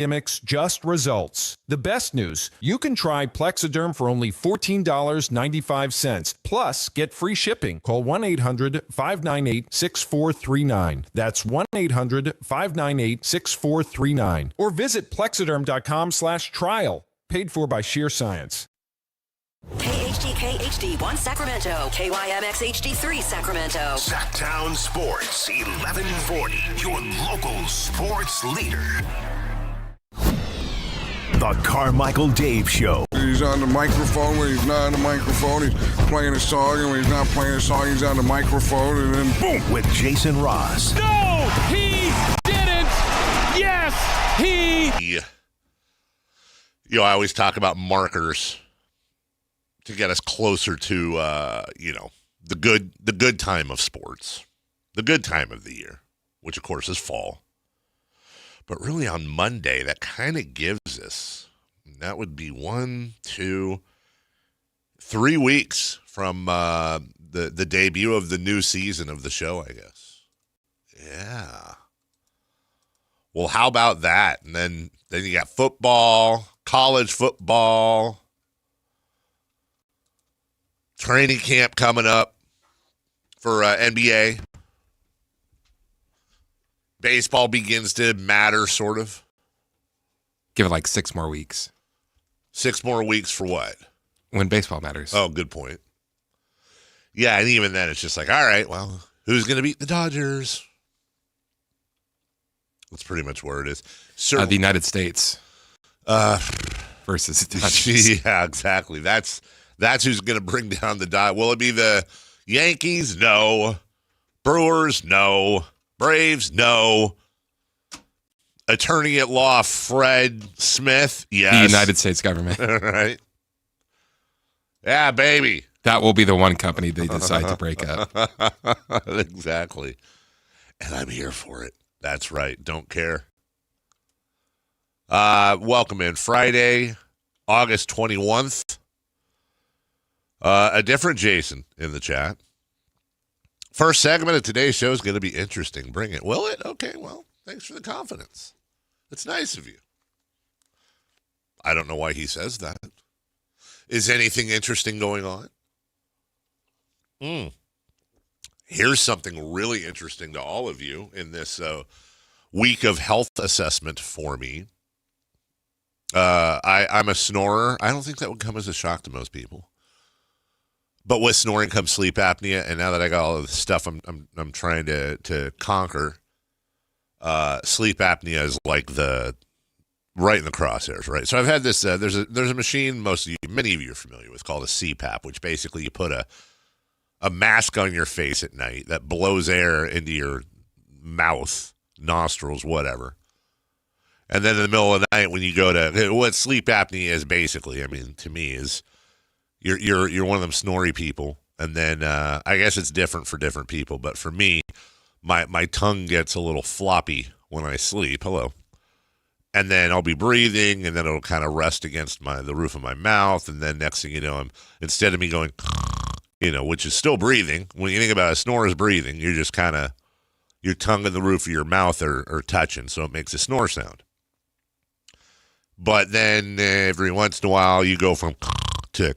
mimics just results. The best news, you can try Plexiderm for only $14.95. Plus, get free shipping. Call 1-800-598-6439. That's 1-800-598-6439. Or visit plexiderm.com/trial. Paid for by Sheer Science. KHTK HD1 Sacramento, KYMX HD3 Sacramento. Sactown Sports 1140, your local sports leader. The Carmichael Dave Show. He's on the microphone when he's not on the microphone. He's playing a song, and when he's not playing a song, he's on the microphone, and then boom. With Jason Ross. No, he didn't. Yes, he. You know, I always talk about markers to get us closer to, the good time of sports, the good time of the year, which of course is fall. But really on Monday, that kind of gives us, that would be 1, 2, 3 weeks from the debut of the new season of the show, I guess. Yeah. Well, how about that? And then you got football, college football, training camp coming up for NBA. Baseball begins to matter, sort of. Give it like 6 more weeks. 6 more weeks for what? When baseball matters. Oh, good point. Yeah, and even then it's just like, all right, well, who's going to beat the Dodgers? That's pretty much where it is. The United States versus the Dodgers. Yeah, exactly. That's who's going to bring down the Dodgers. Will it be the Yankees? No. Brewers? No. Braves? No. Attorney at law Fred Smith? Yes. The United States government. Right. Yeah, baby. That will be the one company they decide to break up. Exactly. And I'm here for it. That's right. Don't care. Welcome in. Friday, August 21st. A different Jason in the chat. First segment of today's show is going to be interesting. Bring it. Will it? Okay, well, thanks for the confidence. It's nice of you. I don't know why he says that. Is anything interesting going on? Here's something really interesting to all of you in this week of health assessment for me. I'm a snorer. I don't think that would come as a shock to most people. But with snoring comes sleep apnea, and now that I got all of the stuff I'm trying to conquer, sleep apnea is like right in the crosshairs, right? So I've had this. There's a machine many of you are familiar with called a CPAP, which basically you put a mask on your face at night that blows air into your mouth, nostrils, whatever. And then in the middle of the night, when you go to what sleep apnea is, basically, I mean, to me is. You're one of them snory people, and then I guess it's different for different people, but for me, my tongue gets a little floppy when I sleep. Hello. And then I'll be breathing, and then it'll kind of rest against the roof of my mouth, and then next thing you know, instead of me going, which is still breathing, when you think about a snore is breathing, you're just kind of, your tongue and the roof of your mouth are touching, so it makes a snore sound. But then every once in a while, you go from to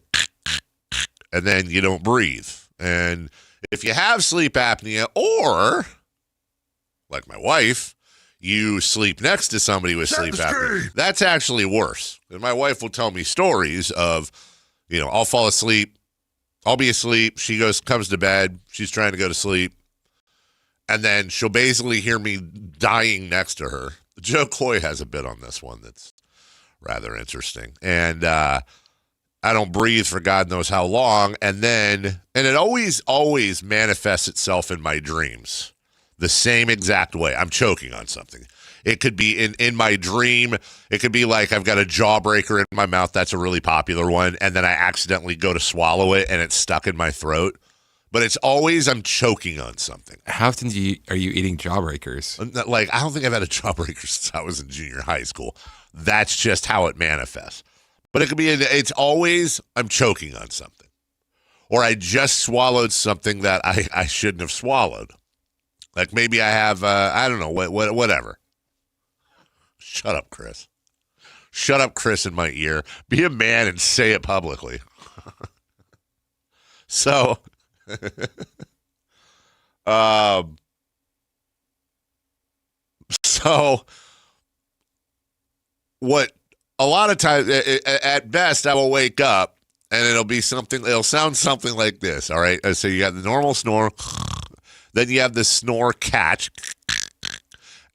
and then you don't breathe. And if you have sleep apnea, or, like my wife, you sleep next to somebody with sleep apnea, that's actually worse. And my wife will tell me stories of, I'll fall asleep, I'll be asleep, she comes to bed, she's trying to go to sleep, and then she'll basically hear me dying next to her. Joe Coy has a bit on this one that's rather interesting. And I don't breathe for God knows how long, and it always manifests itself in my dreams the same exact way. I'm choking on something. It could be in my dream. It could be like I've got a jawbreaker in my mouth. That's a really popular one, and then I accidentally go to swallow it, and it's stuck in my throat. But it's always I'm choking on something. How often are you eating jawbreakers? Like, I don't think I've had a jawbreaker since I was in junior high school. That's just how it manifests. But it could be, it's always, I'm choking on something. Or I just swallowed something that I shouldn't have swallowed. Like maybe I have, I don't know, whatever. Shut up, Chris. Shut up, Chris, in my ear. Be a man and say it publicly. So, what a lot of times, at best, I will wake up and it'll sound something like this. All right. So you got the normal snore, then you have the snore catch,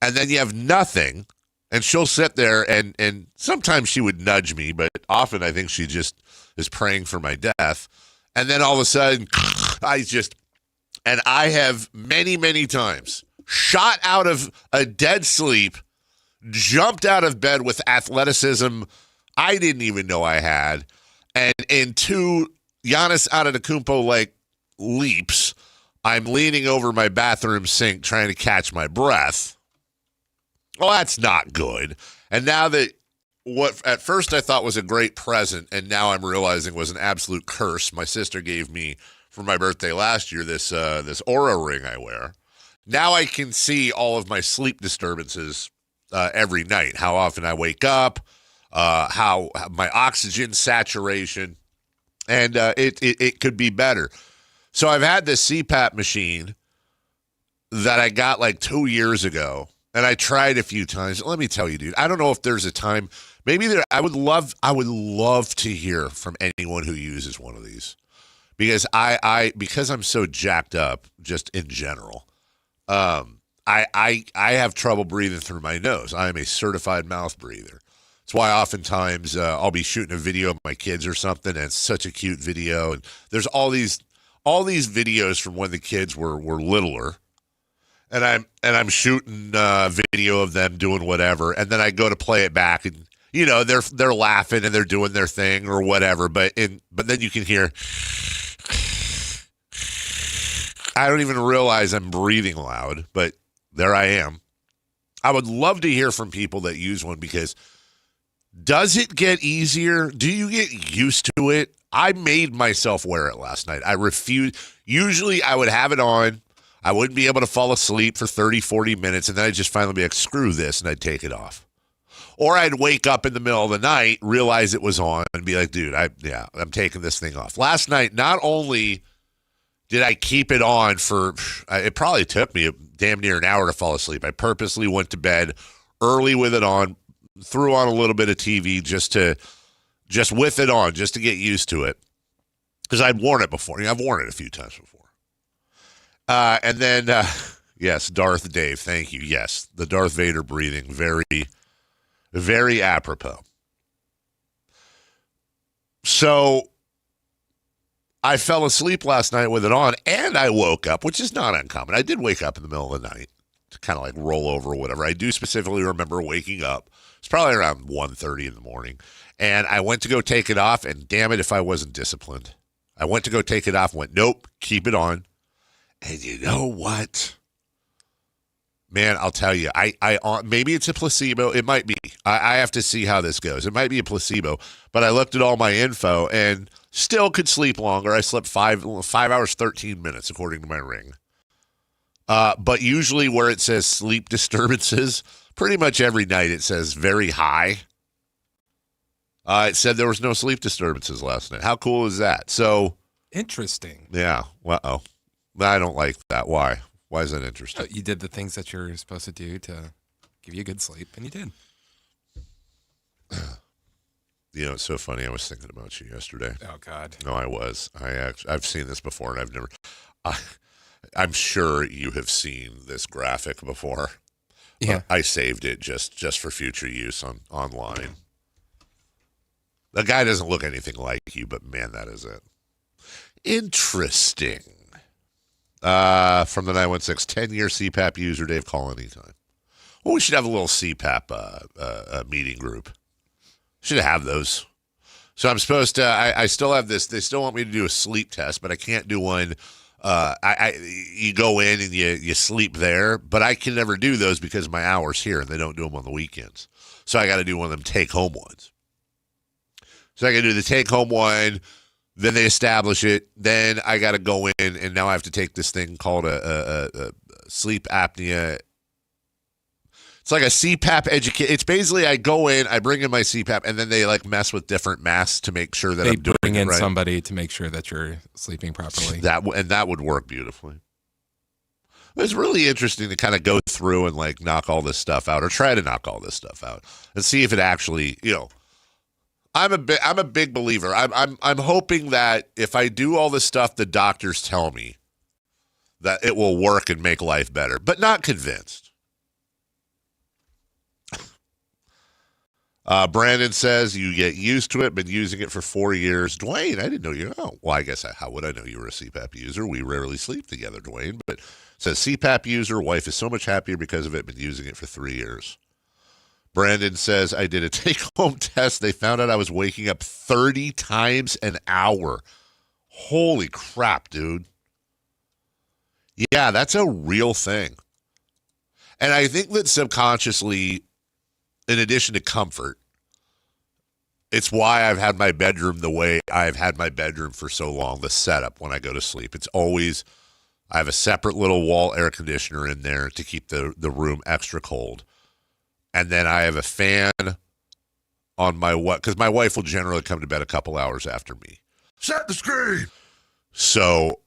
and then you have nothing. And she'll sit there and sometimes she would nudge me, but often I think she just is praying for my death. And then all of a sudden, I have many, many times shot out of a dead sleep, jumped out of bed with athleticism I didn't even know I had, and in two Giannis Antetokounmpo-like leaps, I'm leaning over my bathroom sink trying to catch my breath. Well, that's not good. And now that what at first I thought was a great present, and now I'm realizing was an absolute curse, my sister gave me for my birthday last year, this Aura ring I wear. Now I can see all of my sleep disturbances every night, how often I wake up, how my oxygen saturation, and it could be better. So I've had this CPAP machine that I got like 2 years ago, and I tried a few times. Let me tell you, dude, I don't know if there's a time. Maybe I would love to hear from anyone who uses one of these, because because I'm so jacked up just in general. I have trouble breathing through my nose. I am a certified mouth breather. That's why oftentimes I'll be shooting a video of my kids or something, and it's such a cute video, and there's all these videos from when the kids were littler. And I'm shooting video of them doing whatever, and then I go to play it back, and they're laughing and they're doing their thing or whatever, but then you can hear. I don't even realize I'm breathing loud, but there I am. I would love to hear from people that use one, because does it get easier? Do you get used to it? I made myself wear it last night. I refused. Usually I would have it on. I wouldn't be able to fall asleep for 30, 40 minutes, and then I'd just finally be like, screw this, and I'd take it off. Or I'd wake up in the middle of the night, realize it was on, and be like, dude, I'm taking this thing off. Last night, not only did I keep it on it probably took me damn near an hour to fall asleep. I purposely went to bed early with it on, threw on a little bit of TV just with it on, just to get used to it. Because I'd worn it before. I've worn it a few times before. And then, yes, Darth Dave, thank you. Yes, the Darth Vader breathing, very, very apropos. So I fell asleep last night with it on, and I woke up, which is not uncommon. I did wake up in the middle of the night to kind of like roll over or whatever. I do specifically remember waking up. It's probably around 1:30 in the morning, and I went to go take it off, and damn it if I wasn't disciplined. I went to go take it off and went, nope, keep it on. And you know what? Man, I'll tell you, I maybe it's a placebo. It might be. I have to see how this goes. It might be a placebo, but I looked at all my info and still could sleep longer. I slept 5 hours, 13 minutes, according to my ring. But usually where it says sleep disturbances, pretty much every night it says very high. It said there was no sleep disturbances last night. How cool is that? So Interesting. Yeah. Well, I don't like that. Why? Why is that interesting? You did the things that you're supposed to do to give you a good sleep, and you did. It's so funny. I was thinking about you yesterday. Oh God. No, I was. I've seen this before, and I've never. I'm sure you have seen this graphic before. Yeah. I saved it just for future use online. The guy doesn't look anything like you, but man, that is it. Interesting. From the 916, 10-year CPAP user, Dave, call anytime. Well, we should have a little CPAP meeting group. Should have those. So I'm supposed to, I still have this, they still want me to do a sleep test, but I can't do one. You go in and you sleep there, but I can never do those because of my hours here, and they don't do them on the weekends. So I got to do one of them take-home ones. So I got to do the take-home one. Then they establish it. Then I got to go in, and now I have to take this thing called a sleep apnea. It's like a CPAP educate. It's basically I go in, I bring in my CPAP, and then they like mess with different masks to make sure that They I'm doing bring it in right. somebody to make sure that you're sleeping properly. That would work beautifully. It's really interesting to kind of go through and like knock all this stuff out, or try to knock all this stuff out, and see if it actually, I'm a big believer. I'm hoping that if I do all the stuff the doctors tell me, that it will work and make life better, but not convinced. Brandon says you get used to it. Been using it for 4 years. Dwayne, I didn't know you. Oh, well, I guess how would I know you were a CPAP user? We rarely sleep together, Dwayne. But says CPAP user. Wife is so much happier because of it. Been using it for 3 years. Brandon says I did a take-home test. They found out I was waking up 30 times an hour. Holy crap, dude. Yeah, that's a real thing. And I think that subconsciously, in addition to comfort, it's why I've had my bedroom the way I've had my bedroom for so long, the setup when I go to sleep. It's always, I have a separate little wall air conditioner in there to keep the room extra cold. And then I have a fan on my because my wife will generally come to bed a couple hours after me. Set the screen. So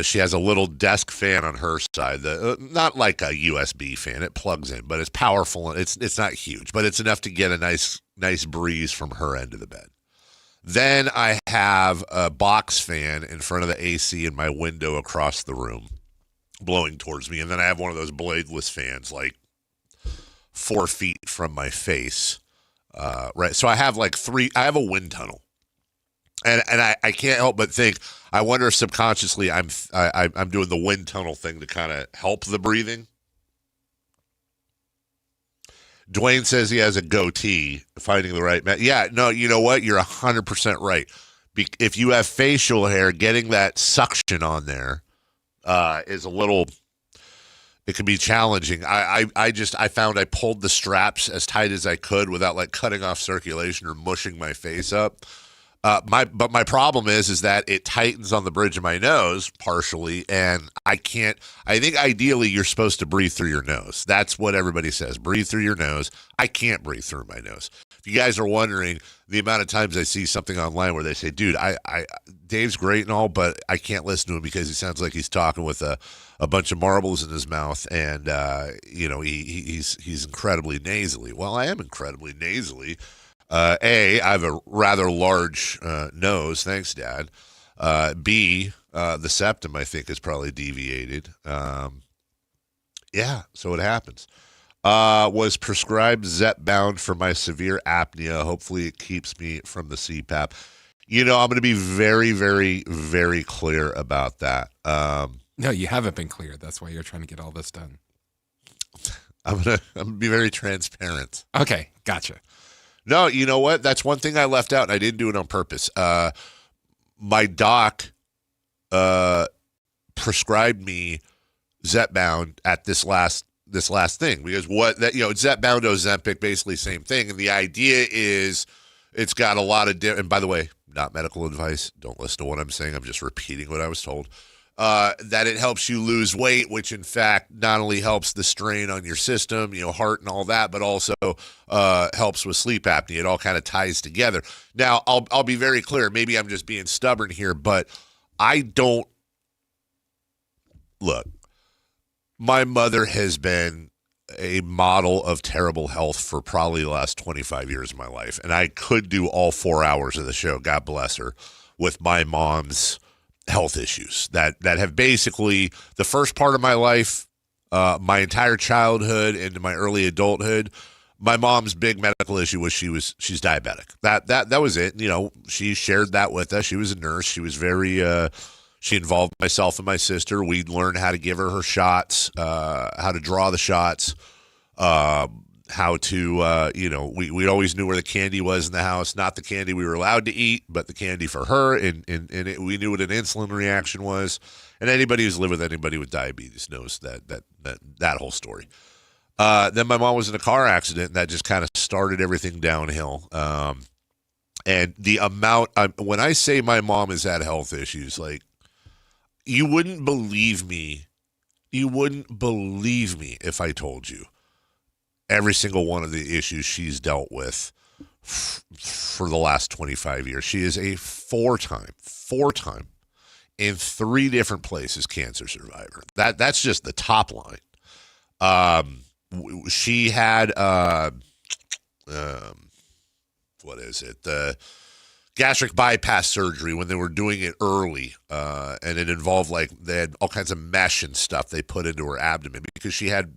she has a little desk fan on her side, not like a USB fan. It plugs in, but it's powerful. And it's not huge, but it's enough to get a nice breeze from her end of the bed. Then I have a box fan in front of the AC in my window across the room, blowing towards me. And then I have one of those bladeless fans, like 4 feet from my face. Right. So I have I have a wind tunnel. And I can't help but think, I wonder if subconsciously I'm doing the wind tunnel thing to kind of help the breathing. Dwayne says he has a goatee, finding the right man. Yeah, no, you know what? You're 100% right. If you have facial hair, getting that suction on there is a little, it can be challenging. I found I pulled the straps as tight as I could without like cutting off circulation or mushing my face up. But my problem is that it tightens on the bridge of my nose partially, and I think ideally you're supposed to breathe through your nose. That's what everybody says. Breathe through your nose. I can't breathe through my nose. If you guys are wondering the amount of times I see something online where they say, dude, Dave's great and all, but I can't listen to him because he sounds like he's talking with a bunch of marbles in his mouth, and he's incredibly nasally. Well, I am incredibly nasally. A, I have a rather large nose. Thanks, Dad. B, the septum, I think, is probably deviated. Yeah, so it happens. Was prescribed Zepbound for my severe apnea. Hopefully it keeps me from the CPAP. I'm going to be very, very, very clear about that. No, you haven't been clear. That's why you're trying to get all this done. I'm gonna be very transparent. Okay, gotcha. No, you know what? That's one thing I left out, and I didn't do it on purpose. My doc prescribed me Zepbound at this last thing because Zepbound, Ozempic, basically same thing, and the idea is it's got a lot of and by the way, not medical advice. Don't listen to what I'm saying. I'm just repeating what I was told. That it helps you lose weight, which in fact not only helps the strain on your system, heart and all that, but also helps with sleep apnea. It all kind of ties together. Now, I'll be very clear. Maybe I'm just being stubborn here, but I don't look. My mother has been a model of terrible health for probably the last 25 years of my life, and I could do all 4 hours of the show, God bless her, with my mom's health issues that have basically the first part of my life, my entire childhood into my early adulthood. My mom's big medical issue was she's diabetic. That was it. She shared that with us. She was a nurse. She was very she involved myself and my sister. We learned how to give her shots, how to draw the shots, how to, we always knew where the candy was in the house, not the candy we were allowed to eat, but the candy for her. And we knew what an insulin reaction was. And anybody who's lived with anybody with diabetes knows that whole story. Then my mom was in a car accident, and that just kind of started everything downhill. And the amount, when I say my mom has had health issues, like, you wouldn't believe me if I told you every single one of the issues she's dealt with for the last 25 years. She is a four-time in 3 different places cancer survivor. That's just the top line. She had what is it? The gastric bypass surgery when they were doing it early, and it involved they had all kinds of mesh and stuff they put into her abdomen because she had.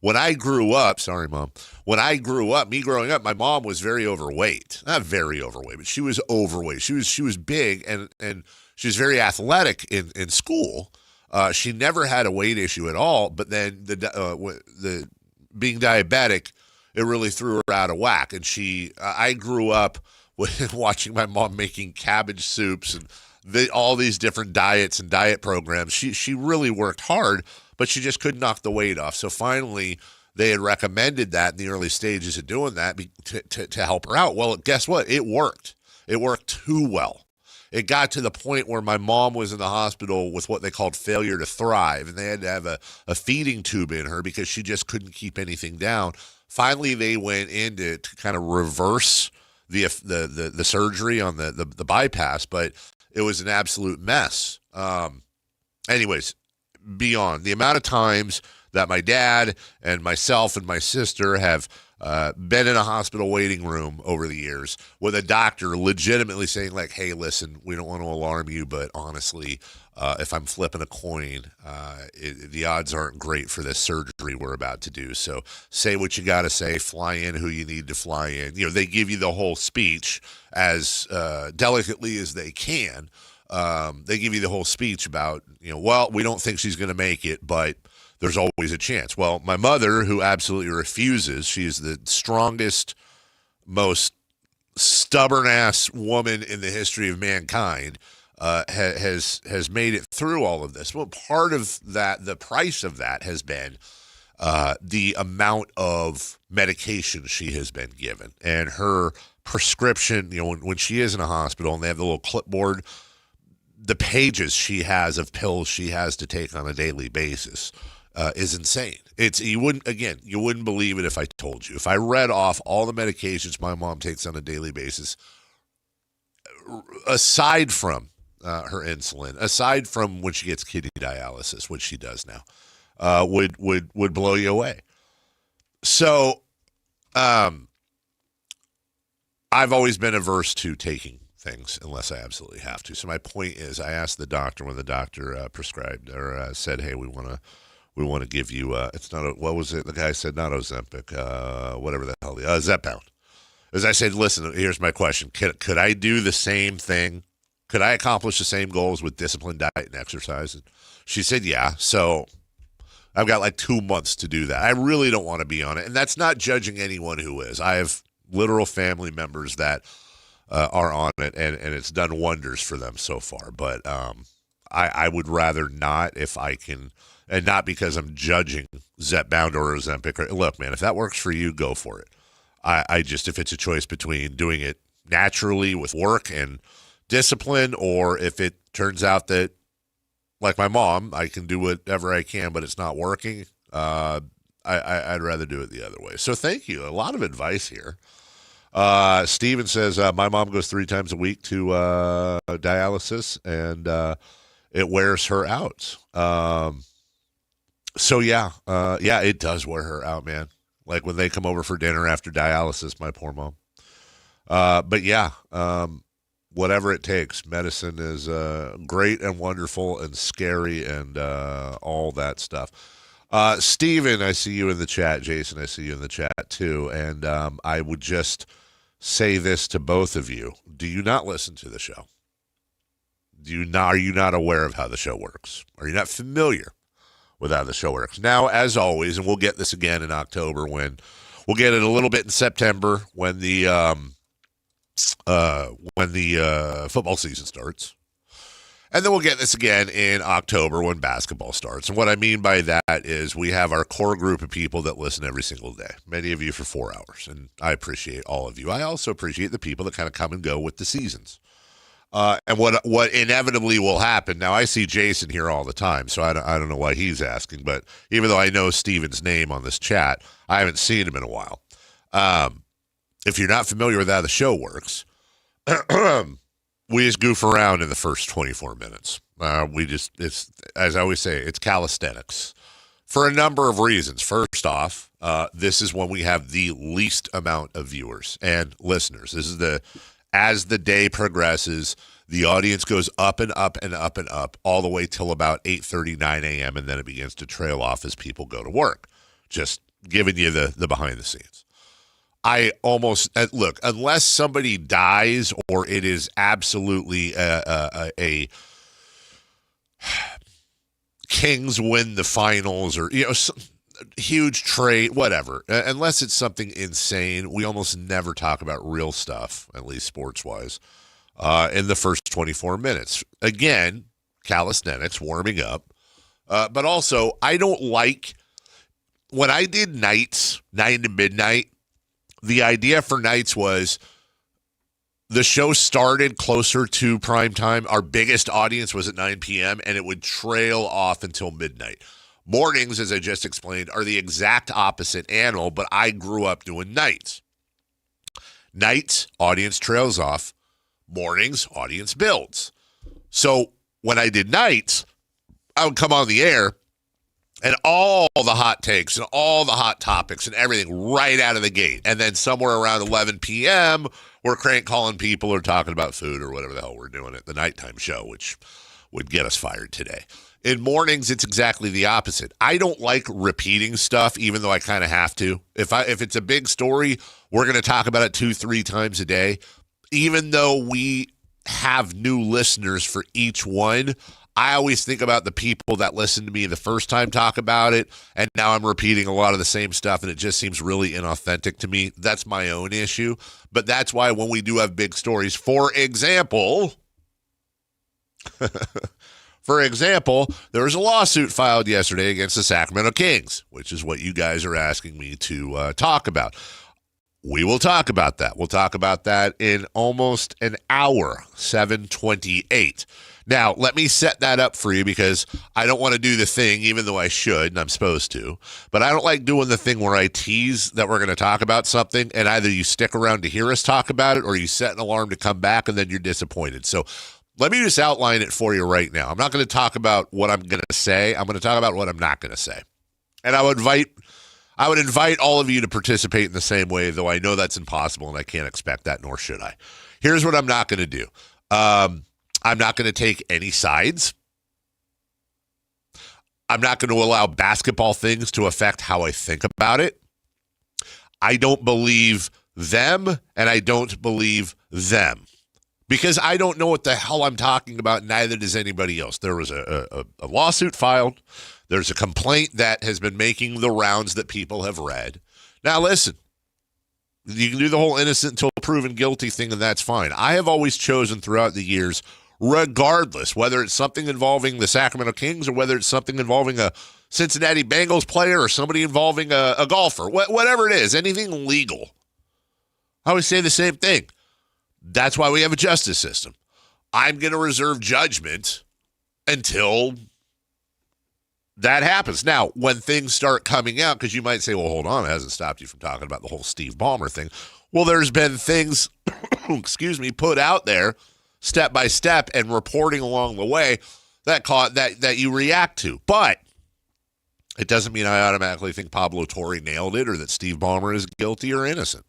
When I grew up, sorry, Mom. When I grew up, me growing up, my mom was very overweight. Not very overweight, but she was overweight. She was big and she was very athletic in school. She never had a weight issue at all. But then the being diabetic, it really threw her out of whack. And I grew up watching my mom making cabbage soups and all these different diets and diet programs. She really worked hard, but she just couldn't knock the weight off. So finally, they had recommended that in the early stages of doing that to help her out. Well, guess what? It worked. It worked too well. It got to the point where my mom was in the hospital with what they called failure to thrive, and they had to have a feeding tube in her because she just couldn't keep anything down. Finally, they went in to kind of reverse the surgery on the bypass, but it was an absolute mess. Anyways, beyond the amount of times that my dad and myself and my sister have been in a hospital waiting room over the years with a doctor legitimately saying hey, listen, we don't want to alarm you, but honestly, if I'm flipping a coin, the odds aren't great for this surgery we're about to do. So say what you got to say, fly in who you need to fly in. They give you the whole speech as delicately as they can. They give you the whole speech about, well, we don't think she's going to make it, but there's always a chance. Well, my mother, who absolutely refuses, she's the strongest, most stubborn-ass woman in the history of mankind, has made it through all of this. Well, part of that, the price of that has been the amount of medication she has been given. And her prescription, when she is in a hospital and they have the little clipboard, the pages she has of pills she has to take on a daily basis is insane. You wouldn't believe it if I told you. If I read off all the medications my mom takes on a daily basis, aside from her insulin, aside from when she gets kidney dialysis, which she does now, would blow you away. So, I've always been averse to taking things unless I absolutely have to. So my point is, I asked the doctor when the doctor prescribed or said, "Hey, we want to give you it's not what was it? The guy said not Ozempic, whatever the hell, Zepbound." As I said, listen, here's my question: could I do the same thing? Could I accomplish the same goals with disciplined diet and exercise? And she said, yeah. So I've got 2 months to do that. I really don't want to be on it, and that's not judging anyone who is. I have literal family members that are on it, and it's done wonders for them so far. But I would rather not if I can, and not because I'm judging Zepbound or Ozempic. Look, man, if that works for you, go for it. I just, if it's a choice between doing it naturally with work and discipline, or if it turns out that, like my mom, I can do whatever I can, but it's not working, I'd rather do it the other way. So thank you. A lot of advice here. Steven says, my mom goes 3 times a week to dialysis, and it wears her out. So yeah, it does wear her out, man. Like when they come over for dinner after dialysis, my poor mom. But yeah, whatever it takes. Medicine is great and wonderful and scary and all that stuff. Steven, I see you in the chat. Jason, I see you in the chat too. And I would just say this to both of you. Do you not listen to the show? Are you not aware of how the show works? Are you not familiar with how the show works? Now, as always, and we'll get this again in October, when we'll get it a little bit in September when the football season starts. And then we'll get this again in October when basketball starts. And what I mean by that is we have our core group of people that listen every single day, many of you for 4 hours. And I appreciate all of you. I also appreciate the people that kind of come and go with the seasons. And what inevitably will happen, now I see Jason here all the time, so I don't know why he's asking, but even though I know Steven's name on this chat, I haven't seen him in a while. If you're not familiar with how the show works, we just goof around in the first 24 minutes. It's as I always say, it's calisthenics for a number of reasons. First off, this is when we have the least amount of viewers and listeners. This is as the day progresses, the audience goes up and up and up and up all the way till about 8:30, 9 a.m., and then it begins to trail off as people go to work. Just giving you the behind the scenes. I almost look, unless somebody dies or it is absolutely a Kings win the finals or huge trade, whatever. Unless it's something insane, we almost never talk about real stuff, at least sports-wise, in the first 24 minutes. Again, calisthenics, warming up. But also, I don't like, when I did nights, 9 to midnight, the idea for nights was the show started closer to prime time. Our biggest audience was at 9 p.m., and it would trail off until midnight. Mornings, as I just explained, are the exact opposite animal, but I grew up doing nights. Nights, audience trails off. Mornings, audience builds. So when I did nights, I would come on the air, and all the hot takes and all the hot topics and everything right out of the gate. And then somewhere around 11 p.m., we're crank calling people or talking about food or whatever the hell we're doing at the nighttime show, which would get us fired today. In mornings, it's exactly the opposite. I don't like repeating stuff, even though I kind of have to. If it's a big story, we're going to talk about it 2-3 times a day. Even though we have new listeners for each one, I always think about the people that listened to me the first time talk about it, and now I'm repeating a lot of the same stuff, and it just seems really inauthentic to me. That's my own issue. But that's why when we do have big stories, for example, there was a lawsuit filed yesterday against the Sacramento Kings, which is what you guys are asking me to talk about. We will talk about that. We'll talk about that in almost an hour, 7:28. Now, let me set that up for you because I don't want to do the thing, even though I should, and I'm supposed to. But I don't like doing the thing where I tease that we're going to talk about something, and either you stick around to hear us talk about it or you set an alarm to come back, and then you're disappointed. So let me just outline it for you right now. I'm not going to talk about what I'm going to say. I'm going to talk about what I'm not going to say. And I would invite all of you to participate in the same way, though I know that's impossible, and I can't expect that, nor should I. Here's what I'm not going to do. I'm not going to take any sides. I'm not going to allow basketball things to affect how I think about it. I don't believe them, and I don't believe them. Because I don't know what the hell I'm talking about, neither does anybody else. There was a lawsuit filed. There's a complaint that has been making the rounds that people have read. Now, listen, you can do the whole innocent until proven guilty thing, and that's fine. I have always chosen throughout the years, regardless, whether it's something involving the Sacramento Kings or whether it's something involving a Cincinnati Bengals player or somebody involving a golfer, whatever it is, anything legal. I always say the same thing. That's why we have a justice system. I'm going to reserve judgment until that happens. Now, when things start coming out, because you might say, well, hold on, it hasn't stopped you from talking about the whole Steve Ballmer thing. Well, there's been things, put out there step by step and reporting along the way that you react to. But it doesn't mean I automatically think Pablo Torre nailed it or that Steve Ballmer is guilty or innocent.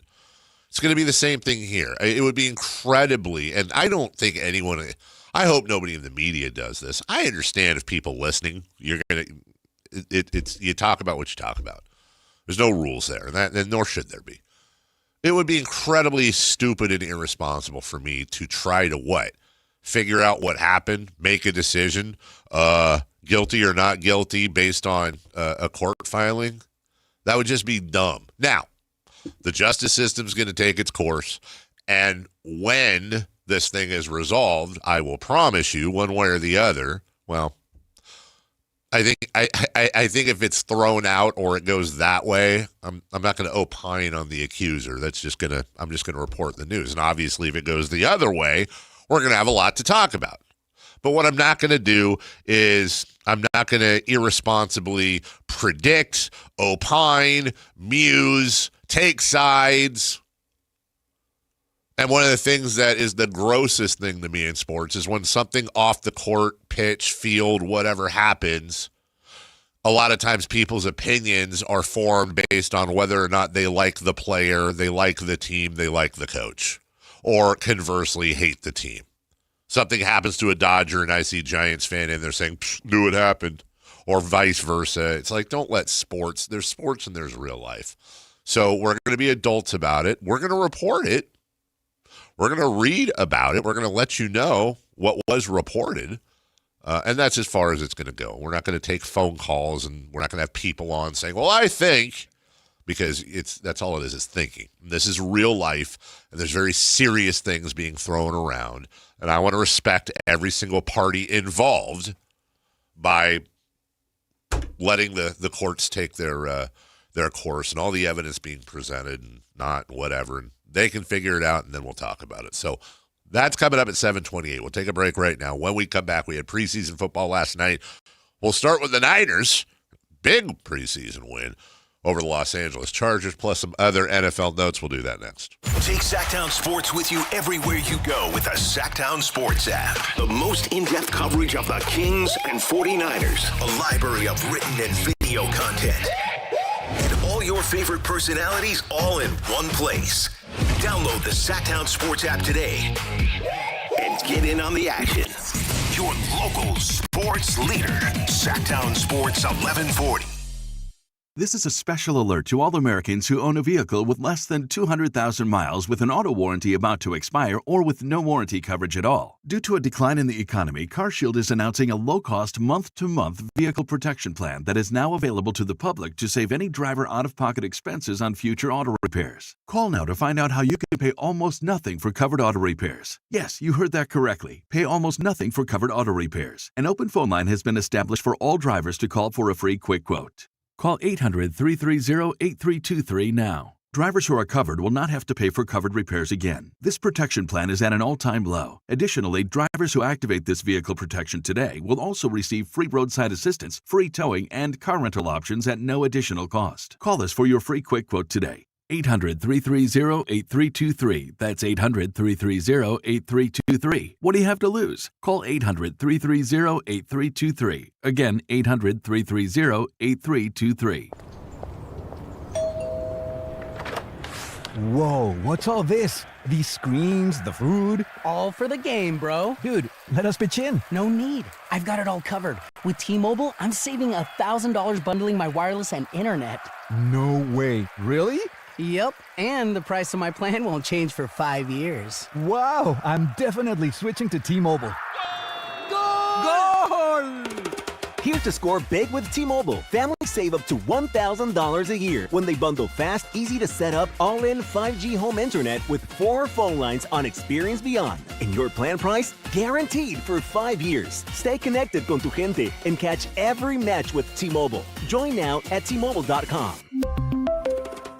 It's going to be the same thing here. It would be incredibly, and I don't think anyone, I hope nobody in the media does this. I understand if people listening, you're going to, you talk about what you talk about. There's no rules there, and nor should there be. It would be incredibly stupid and irresponsible for me to try to what? Figure out what happened, make a decision, guilty or not guilty based on a court filing. That would just be dumb. Now, the justice system is going to take its course, and when this thing is resolved, I will promise you, one way or the other, well, I think if it's thrown out or it goes that way, I'm not going to opine on the accuser. I'm just going to report the news. And obviously, if it goes the other way, we're going to have a lot to talk about. But what I'm not going to do is I'm not going to irresponsibly predict, opine, muse, take sides. And one of the things that is the grossest thing to me in sports is when something off the court, pitch, field, whatever happens, a lot of times people's opinions are formed based on whether or not they like the player, they like the team, they like the coach, or conversely hate the team. Something happens to a Dodger and I see Giants fan and they're saying, knew it happened, or vice versa. It's like, don't let sports, there's sports and there's real life. So we're going to be adults about it. We're going to report it. We're going to read about it. We're going to let you know what was reported. And that's as far as it's going to go. We're not going to take phone calls and we're not going to have people on saying, well, I think, because that's all it is thinking. This is real life, and there's very serious things being thrown around. And I want to respect every single party involved by letting the courts take their course and all the evidence being presented and not whatever. And they can figure it out, and then we'll talk about it. So that's coming up at 7:28. We'll take a break right now. When we come back, we had preseason football last night. We'll start with the Niners. Big preseason win over the Los Angeles Chargers, plus some other NFL notes. We'll do that next. Take Sactown Sports with you everywhere you go with the Sactown Sports app. The most in-depth coverage of the Kings and 49ers. A library of written and video content. And all your favorite personalities all in one place. Download the Sactown Sports app today and get in on the action. Your local sports leader. Sactown Sports 1140. This is a special alert to all Americans who own a vehicle with less than 200,000 miles with an auto warranty about to expire or with no warranty coverage at all. Due to a decline in the economy, CarShield is announcing a low-cost month-to-month vehicle protection plan that is now available to the public to save any driver out-of-pocket expenses on future auto repairs. Call now to find out how you can pay almost nothing for covered auto repairs. Yes, you heard that correctly. Pay almost nothing for covered auto repairs. An open phone line has been established for all drivers to call for a free quick quote. Call 800-330-8323 now. Drivers who are covered will not have to pay for covered repairs again. This protection plan is at an all-time low. Additionally, drivers who activate this vehicle protection today will also receive free roadside assistance, free towing, and car rental options at no additional cost. Call us for your free quick quote today. 800-330-8323. That's 800-330-8323. What do you have to lose? Call 800-330-8323. Again, 800-330-8323. Whoa, what's all this? These screens, the food? All for the game, bro. Dude, let us pitch in. No need. I've got it all covered. With T-Mobile, I'm saving $1,000 bundling my wireless and internet. No way. Really? Yep, and the price of my plan won't change for 5 years. Wow, I'm definitely switching to T-Mobile. Goal! Here to score big with T-Mobile. Families save up to $1,000 a year when they bundle fast, easy to set up, all-in 5G home internet with 4 phone lines on Experience Beyond. And your plan price? Guaranteed for 5 years. Stay connected con tu gente and catch every match with T-Mobile. Join now at T-Mobile.com.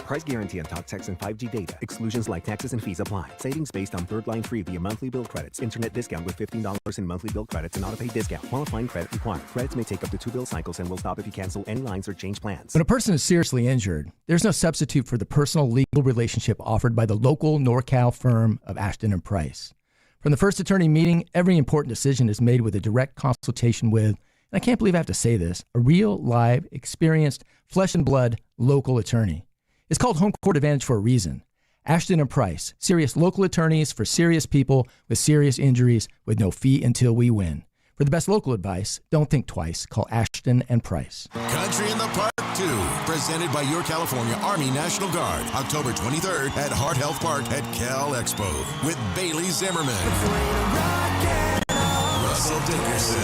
Price guarantee on talk, text, and 5G data. Exclusions like taxes and fees apply. Savings based on third line free via monthly bill credits. Internet discount with $15 in monthly bill credits and auto-pay discount. Qualifying credit required. Credits may take up to 2 bill cycles and will stop if you cancel any lines or change plans. When a person is seriously injured, there's no substitute for the personal legal relationship offered by the local NorCal firm of Ashton and Price. From the first attorney meeting, every important decision is made with a direct consultation with, and I can't believe I have to say this, a real, live, experienced, flesh and blood local attorney. It's called Home Court Advantage for a reason. Ashton and Price, serious local attorneys for serious people with serious injuries with no fee until we win. For the best local advice, don't think twice. Call Ashton and Price. Country in the Park 2, presented by your California Army National Guard, October 23rd at Heart Health Park at Cal Expo with Bailey Zimmerman, Russell Dickerson.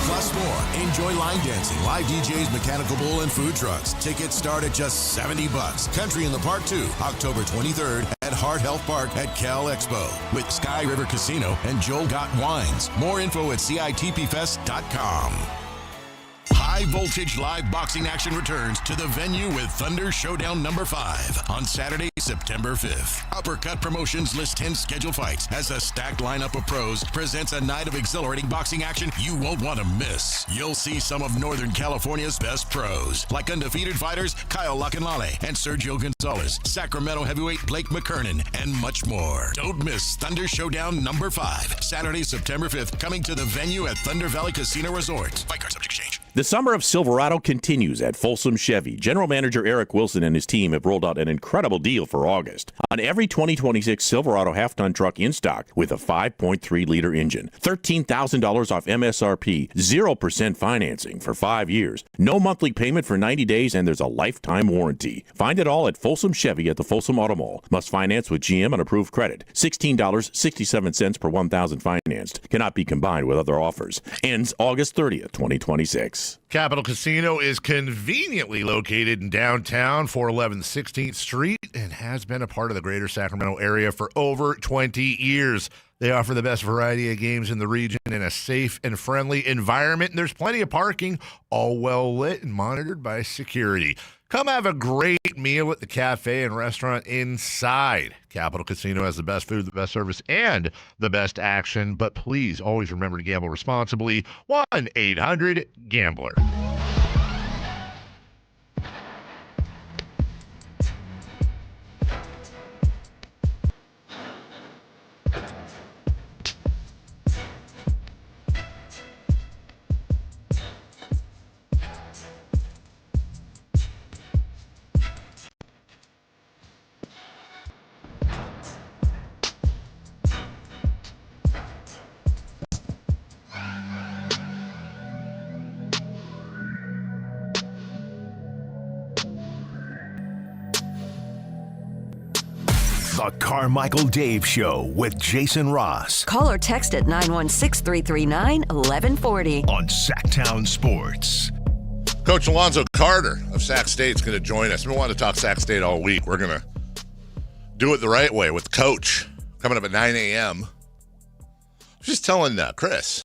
Plus more. Enjoy line dancing, live DJs, mechanical bull, and food trucks. Tickets start at just $70. Country in the Park 2, October 23rd at Heart Health Park at Cal Expo with Sky River Casino and Joel Gott Wines. More info at CITPFest.com. High high-voltage live boxing action returns to the venue with Thunder Showdown number 5 on Saturday, September 5th. Uppercut Promotions lists 10 scheduled fights as a stacked lineup of pros presents a night of exhilarating boxing action you won't want to miss. You'll see some of Northern California's best pros, like undefeated fighters Kyle Lacanlale and Sergio Gonzalez, Sacramento heavyweight Blake McKernan, and much more. Don't miss Thunder Showdown number 5, Saturday, September 5th, coming to the venue at Thunder Valley Casino Resort. Fight card subject to change. The summer of Silverado continues at Folsom Chevy. General Manager Eric Wilson and his team have rolled out an incredible deal for August on every 2026 Silverado half-ton truck in stock with a 5.3-liter engine. $13,000 off MSRP, 0% financing for 5 years, no monthly payment for 90 days, and there's a lifetime warranty. Find it all at Folsom Chevy at the Folsom Auto Mall. Must finance with GM on approved credit. $16.67 per $1,000 financed. Cannot be combined with other offers. Ends August 30th, 2026. Capital Casino is conveniently located in downtown, 411 16th Street, and has been a part of the greater Sacramento area for over 20 years. They offer the best variety of games in the region in a safe and friendly environment, and there's plenty of parking, all well lit and monitored by security. Come have a great meal at the cafe and restaurant inside. Capital Casino has the best food, the best service, and the best action. But please always remember to gamble responsibly. 1-800-GAMBLER. The Carmichael Dave Show with Jason Ross. Call or text at 916-339-1140. On Sactown Sports. Coach Alonzo Carter of Sac State is going to join us. We want to talk Sac State all week. We're going to do it the right way with Coach coming up at 9 a.m. I was just telling Chris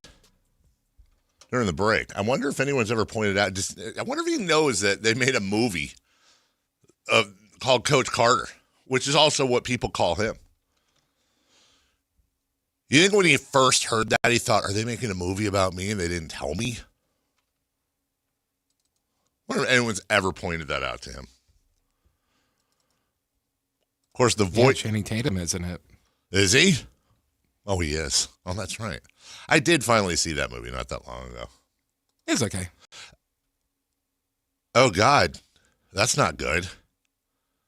during the break, I wonder if anyone's ever pointed out, I wonder if he knows that they made a movie called Coach Carter, which is also what people call him. You think when he first heard that, he thought, are they making a movie about me and they didn't tell me? I wonder if anyone's ever pointed that out to him. Of course, the voice... Channing Tatum is in it. Is he? Oh, he is. Oh, that's right. I did finally see that movie not that long ago. It's okay. Oh, God. That's not good.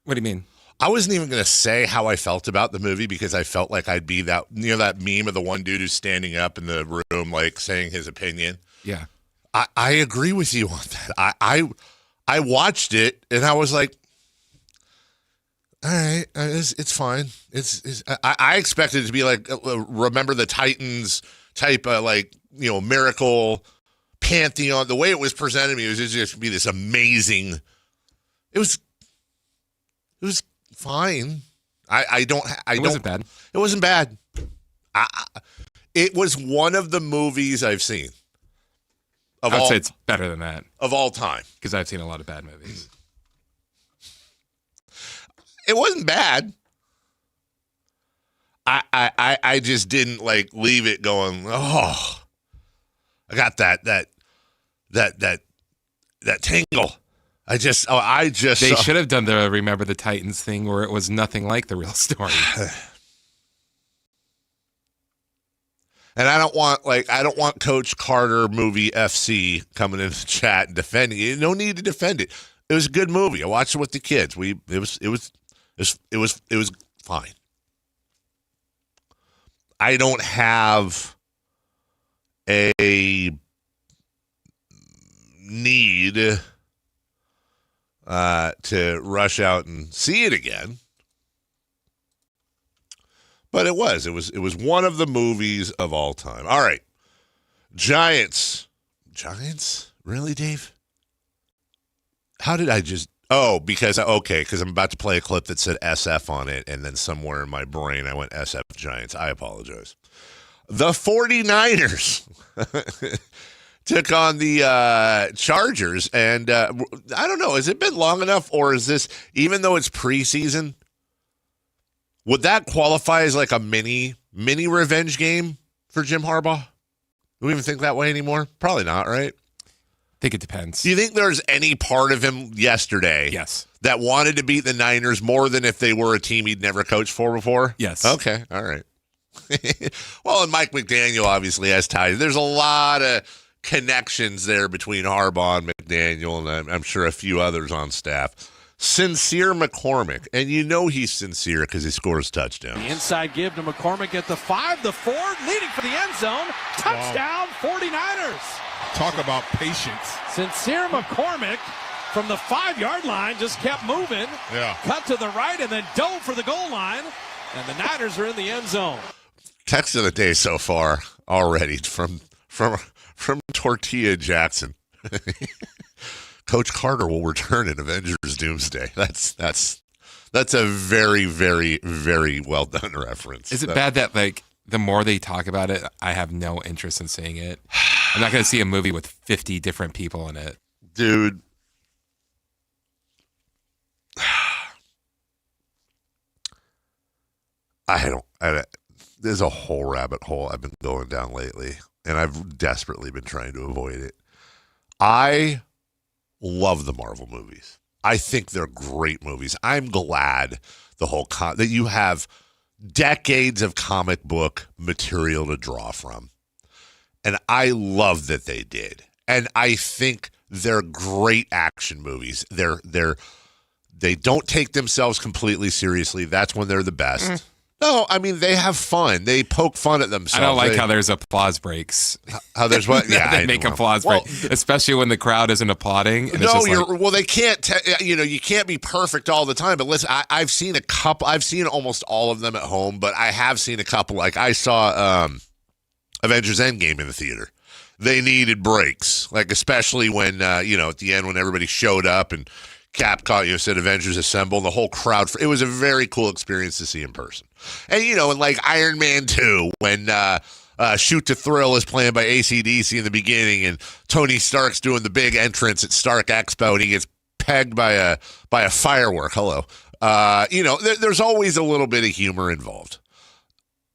What do you mean? I wasn't even going to say how I felt about the movie because I felt like I'd be that, that meme of the one dude who's standing up in the room, like saying his opinion. Yeah. I agree with you on that. I watched it and I was like, all right, it's fine. I expected it to be like Remember the Titans type of miracle pantheon. The way it was presented to me, it was just to be this amazing. It was fine. It wasn't bad. It wasn't bad. It was one of the movies I've seen. I would say it's better than that. Of all time. Because I've seen a lot of bad movies. It wasn't bad. I just didn't leave it going, oh, I got that tingle. They should have done the Remember the Titans thing where it was nothing like the real story. And I don't want Coach Carter movie FC coming in the chat and defending it. No need to defend it. It was a good movie. I watched it with the kids. It was fine. I don't have a need to rush out and see it again. But it was one of the movies of all time. All right. Giants? Really, Dave? How did I just... Oh, because I'm about to play a clip that said SF on it, and then somewhere in my brain I went SF Giants. I apologize. The 49ers took on the Chargers. And I don't know, has it been long enough, or is this, even though it's preseason, would that qualify as like a mini revenge game for Jim Harbaugh? Do we even think that way anymore? Probably not, right? I think it depends. Do you think there's any part of him yesterday that wanted to beat the Niners more than if they were a team he'd never coached for before? Yes. Okay, all right. Well, and Mike McDaniel obviously has ties. There's a lot of connections there between Harbaugh and McDaniel, and I'm sure a few others on staff. Sincere McCormick, and you know he's sincere because he scores touchdowns. The inside give to McCormick at the 5, the 4, leading for the end zone. Touchdown, 49ers. Talk about patience. Sincere McCormick from the 5-yard line just kept moving. Yeah. Cut to the right and then dove for the goal line. And the Niners are in the end zone. Text of the day so far already from Tortilla Jackson. Coach Carter will return in Avengers Doomsday. That's a very, very, very well done reference. Is it bad that like the more they talk about it, I have no interest in seeing it? I'm not going to see a movie with 50 different people in it. Dude. There's a whole rabbit hole I've been going down lately, and I've desperately been trying to avoid it. I love the Marvel movies. I think they're great movies. I'm glad that you have decades of comic book material to draw from. And I love that they did. And I think they're great action movies. They don't take themselves completely seriously. That's when they're the best. No, I mean, they have fun. They poke fun at themselves. I don't like how there's applause breaks. How there's what? Yeah, they make applause breaks, especially when the crowd isn't applauding. And well, they can't. You can't be perfect all the time. But listen, I've seen a couple. I've seen almost all of them at home, but I have seen a couple. Like I saw Avengers Endgame in the theater. They needed breaks, like especially when at the end when everybody showed up and Cap said Avengers Assemble, and the whole crowd. It was a very cool experience to see in person. And, and like Iron Man 2, when Shoot to Thrill is playing by AC/DC in the beginning, and Tony Stark's doing the big entrance at Stark Expo, and he gets pegged by a firework. Hello. There's always a little bit of humor involved.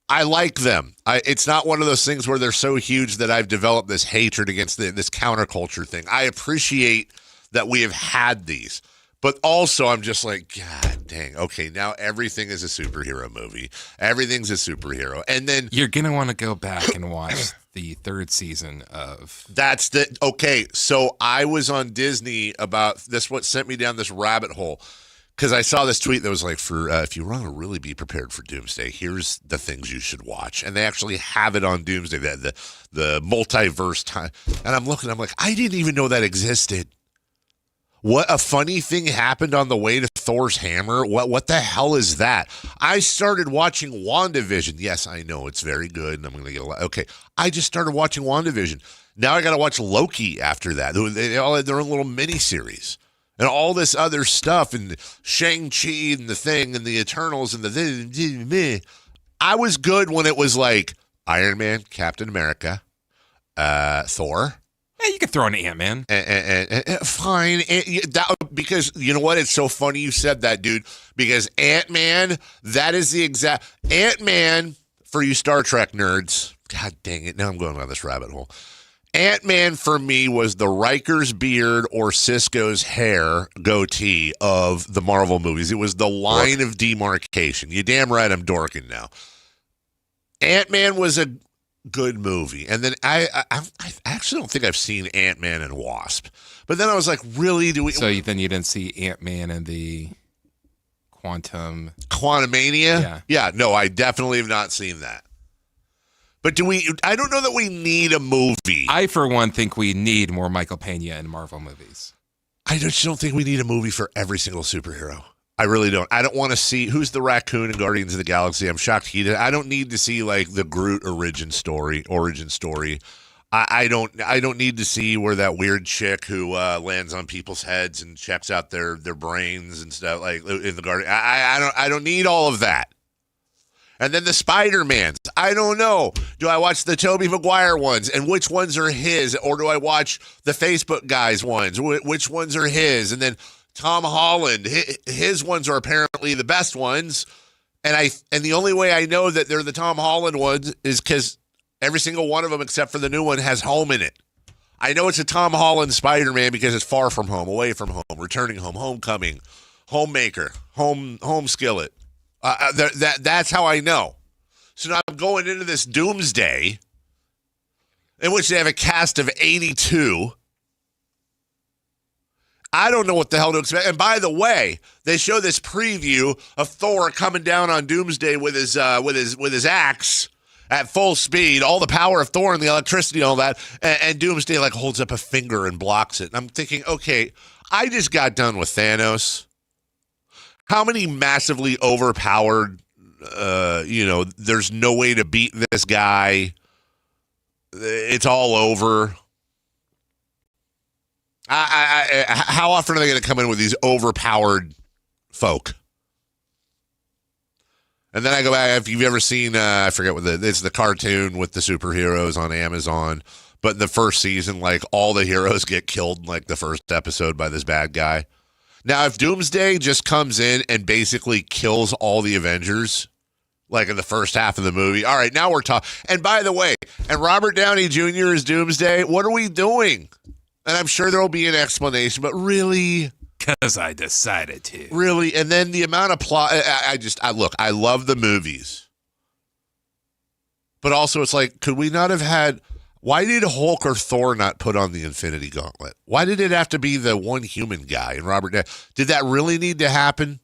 I like them. It's not one of those things where they're so huge that I've developed this hatred against this counterculture thing. I appreciate that we have had these. But also, I'm just like, God dang. Okay, now everything is a superhero movie. Everything's a superhero. And then you're going to want to go back and watch the 3rd season of... Okay, so I was on Disney about this, what sent me down this rabbit hole. Because I saw this tweet that was like, if you want to really be prepared for Doomsday, here's the things you should watch. And they actually have it on Doomsday, the multiverse time. And I'm looking, I'm like, I didn't even know that existed. What a funny thing happened on the way to Thor's hammer. What the hell is that? I started watching WandaVision. Yes, I know it's very good, and I'm going to get a lot. Okay, I just started watching WandaVision. Now I got to watch Loki after that. They all had their own little mini-series. And all this other stuff, and Shang-Chi, and the Thing, and the Eternals, and the... I was good when it was like Iron Man, Captain America, Thor... Yeah, you could throw an Ant-Man. Fine. Because you know what? It's so funny you said that, dude. Because Ant-Man, that is the exact... Ant-Man, for you Star Trek nerds... God dang it. Now I'm going down this rabbit hole. Ant-Man, for me, was the Riker's beard or Cisco's hair goatee of the Marvel movies. It was the line of demarcation. You damn right I'm dorking now. Ant-Man was a good movie. And then I actually don't think I've seen Ant-Man and Wasp. But then I was like, really? So then you didn't see Ant-Man and the Quantumania? Yeah, no, I definitely have not seen that. But I don't know that we need a movie. I, for one, think we need more Michael Pena in Marvel movies. I just don't think we need a movie for every single superhero. I really don't. I don't want to see who's the raccoon in Guardians of the Galaxy. I'm shocked he did. I don't need to see like the Groot origin story. I don't need to see where that weird chick who lands on people's heads and checks out their brains and stuff like in the Guardian. I don't need all of that. And then the Spider-Mans. I don't know. Do I watch the Tobey Maguire ones, and which ones are his? Or do I watch the Facebook guys ones? Which ones are his? And then Tom Holland, his ones are apparently the best ones. And the only way I know that they're the Tom Holland ones is because every single one of them, except for the new one, has home in it. I know it's a Tom Holland Spider-Man because it's far from home, away from home, returning home, homecoming, homemaker, home skillet. That's how I know. So now I'm going into this doomsday in which they have a cast of 82. I don't know what the hell to expect. And by the way, they show this preview of Thor coming down on Doomsday with his axe at full speed, all the power of Thor and the electricity and all that, and Doomsday like holds up a finger and blocks it. And I'm thinking, okay, I just got done with Thanos. How many massively overpowered, there's no way to beat this guy. It's all over. How often are they going to come in with these overpowered folk? And then I go back, if you've ever seen, I forget it's the cartoon with the superheroes on Amazon, but in the first season, like all the heroes get killed in like the first episode by this bad guy. Now, if Doomsday just comes in and basically kills all the Avengers, like in the first half of the movie, all right, now we're talking. And by the way, and Robert Downey Jr. is Doomsday, what are we doing? And I'm sure there will be an explanation, but really? Because I decided to. Really? And then the amount of plot, I love the movies. But also it's like, could we not have had, why did Hulk or Thor not put on the Infinity Gauntlet? Why did it have to be the one human guy? And Robert, did that really need to happen?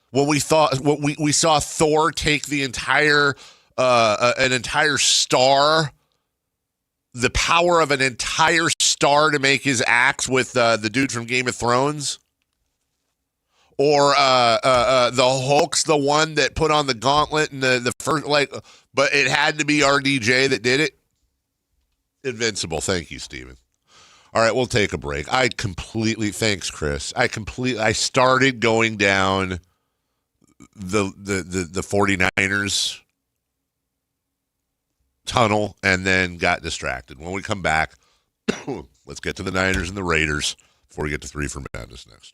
When we saw Thor take the entire, an entire star, the power of an entire star to make his axe with the dude from Game of Thrones? Or the Hulk's the one that put on the gauntlet and the first, but it had to be RDJ that did it? Invincible. Thank you, Steven. All right, we'll take a break. Thanks, Chris. I started going down the 49ers tunnel and then got distracted. When we come back, let's get to the Niners and the Raiders before we get to 3 for Madness next.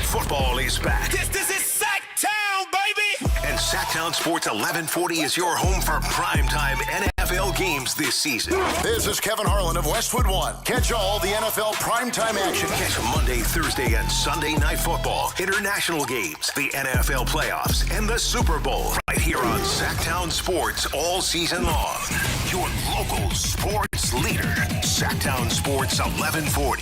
Football is back. This is Sactown, baby! And Sactown Sports 1140 is your home for primetime NFL games this season. This is Kevin Harlan of Westwood One. Catch all the NFL primetime action. Catch Monday, Thursday, and Sunday night football, international games, the NFL playoffs, and the Super Bowl right here on Sactown Sports all season long. Your local sports leader, Sactown Sports 1140.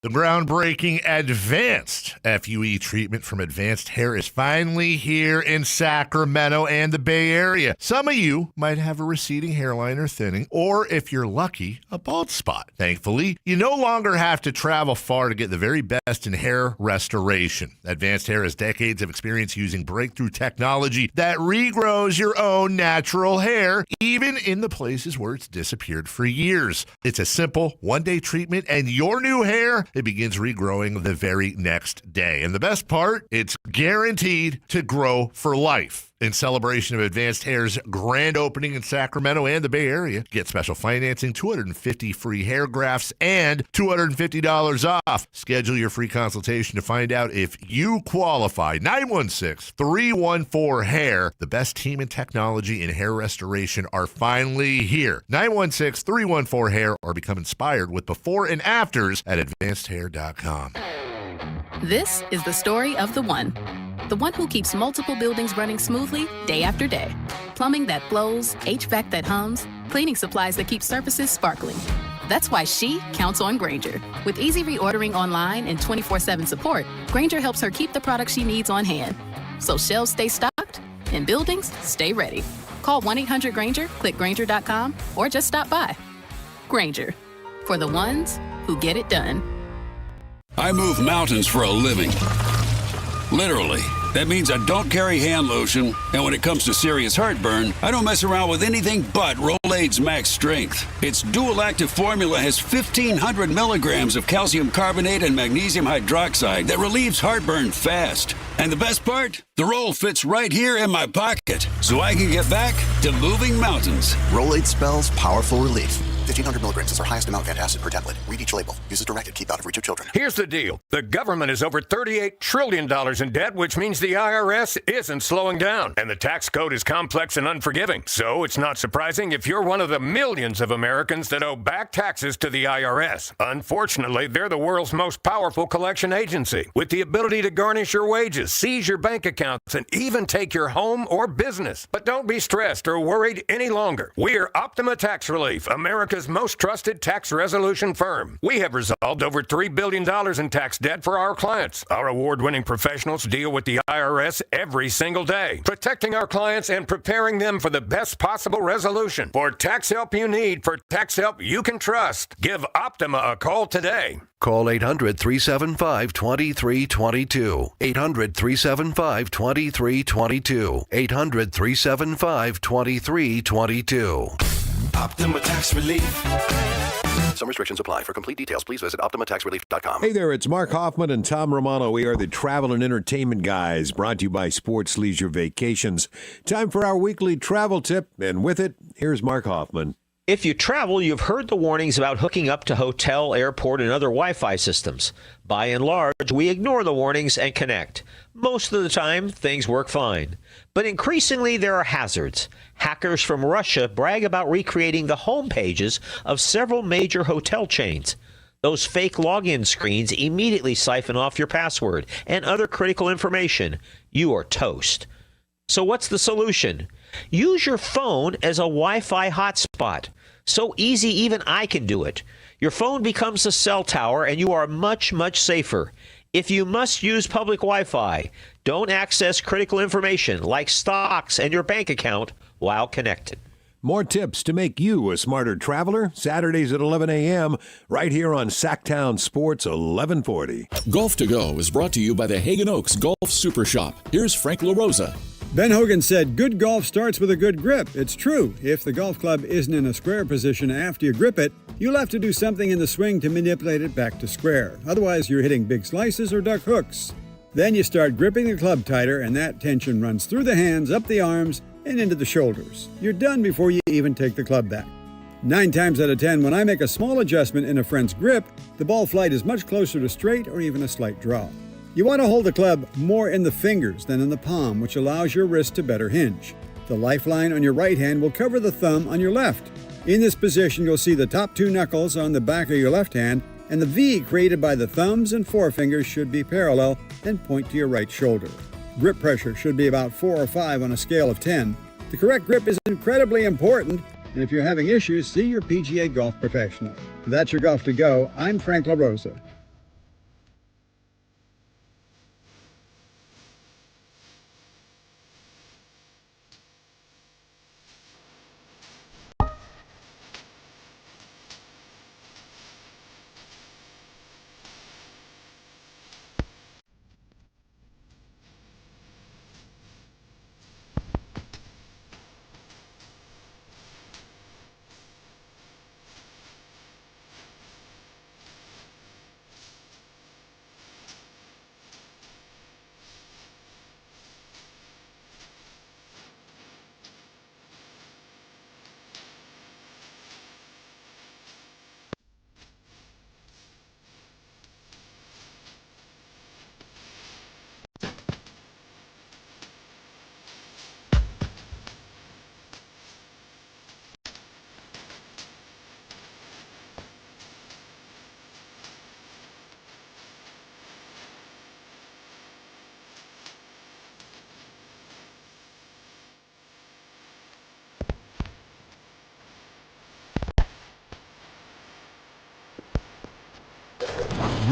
The groundbreaking advanced FUE treatment from Advanced Hair is finally here in Sacramento and the Bay Area. Some of you might have a receding hairline or thinning, or if you're lucky, a bald spot. Thankfully, you no longer have to travel far to get the very best in hair restoration. Advanced Hair has decades of experience using breakthrough technology that regrows your own natural hair, even in the places where it's disappeared for years. It's a simple one-day treatment, and your new hair, it begins regrowing the very next day. And the best part, it's guaranteed to grow for life. In celebration of Advanced Hair's grand opening in Sacramento and the Bay Area, get special financing, 250 free hair grafts, and $250 off. Schedule your free consultation to find out if you qualify. 916-314-HAIR. The best team in technology and hair restoration are finally here. 916-314-HAIR, or become inspired with before and afters at advancedhair.com. This is the story of the one who keeps multiple buildings running smoothly day after day. Plumbing that flows, HVAC that hums, cleaning supplies that keep surfaces sparkling. That's why she counts on Grainger. With easy reordering online and 24/7 support, Grainger helps her keep the products she needs on hand. So shelves stay stocked and buildings stay ready. Call 1-800-GRAINGER, click Grainger.com, or just stop by. Grainger, for the ones who get it done. I move mountains for a living. Literally. That means I don't carry hand lotion, and when it comes to serious heartburn, I don't mess around with anything but Rolaids Max Strength. Its dual-active formula has 1,500 milligrams of calcium carbonate and magnesium hydroxide that relieves heartburn fast. And the best part? The roll fits right here in my pocket, so I can get back to moving mountains. Rolade spells powerful relief. 1,500 milligrams is our highest amount of antacid per tablet. Read each label. Use as directed. Keep out of reach of children. Here's the deal. The government is over $38 trillion in debt, which means the IRS isn't slowing down. And the tax code is complex and unforgiving. So it's not surprising if you're one of the millions of Americans that owe back taxes to the IRS. Unfortunately, they're the world's most powerful collection agency, with the ability to garnish your wages, seize your bank accounts, and even take your home or business. But don't be stressed or worried any longer. We're Optima Tax Relief, America's most trusted tax resolution firm. We have resolved over $3 billion in tax debt for our clients. Our award-winning professionals deal with the IRS every single day, protecting our clients and preparing them for the best possible resolution. For tax help you need, for tax help you can trust, give Optima a call today. Call 800-375-2322. 800-375-2322. 800-375-2322. Optima Tax Relief. Some restrictions apply. For complete details, please visit OptimaTaxRelief.com. Hey there, it's Mark Hoffman and Tom Romano. We are the travel and entertainment guys, brought to you by Sports Leisure Vacations. Time for our weekly travel tip, and with it, here's Mark Hoffman. If you travel, you've heard the warnings about hooking up to hotel, airport, and other Wi-Fi systems. By and large, we ignore the warnings and connect. Most of the time, things work fine. But increasingly, there are hazards. Hackers from Russia brag about recreating the home pages of several major hotel chains. Those fake login screens immediately siphon off your password and other critical information. You are toast. So what's the solution? Use your phone as a Wi-Fi hotspot. So easy, even I can do it. Your phone becomes a cell tower, and you are much, much safer. If you must use public Wi-Fi, don't access critical information like stocks and your bank account while connected. More tips to make you a smarter traveler, Saturdays at 11 a.m., right here on Sactown Sports 1140. Golf to Go is brought to you by the Hagen Oaks Golf Super Shop. Here's Frank LaRosa. Ben Hogan said, good golf starts with a good grip. It's true. If the golf club isn't in a square position after you grip it, you'll have to do something in the swing to manipulate it back to square. Otherwise, you're hitting big slices or duck hooks. Then you start gripping the club tighter, and that tension runs through the hands, up the arms, and into the shoulders. You're done before you even take the club back. 9 times out of 10, when I make a small adjustment in a friend's grip, the ball flight is much closer to straight or even a slight draw. You want to hold the club more in the fingers than in the palm, which allows your wrist to better hinge. The lifeline on your right hand will cover the thumb on your left. In this position, you'll see the top 2 knuckles on the back of your left hand, and the V created by the thumbs and forefingers should be parallel, then point to your right shoulder. Grip pressure should be about 4 or 5 on a scale of 10. The correct grip is incredibly important, and if you're having issues, see your PGA golf professional. That's your Golf to Go. I'm Frank LaRosa.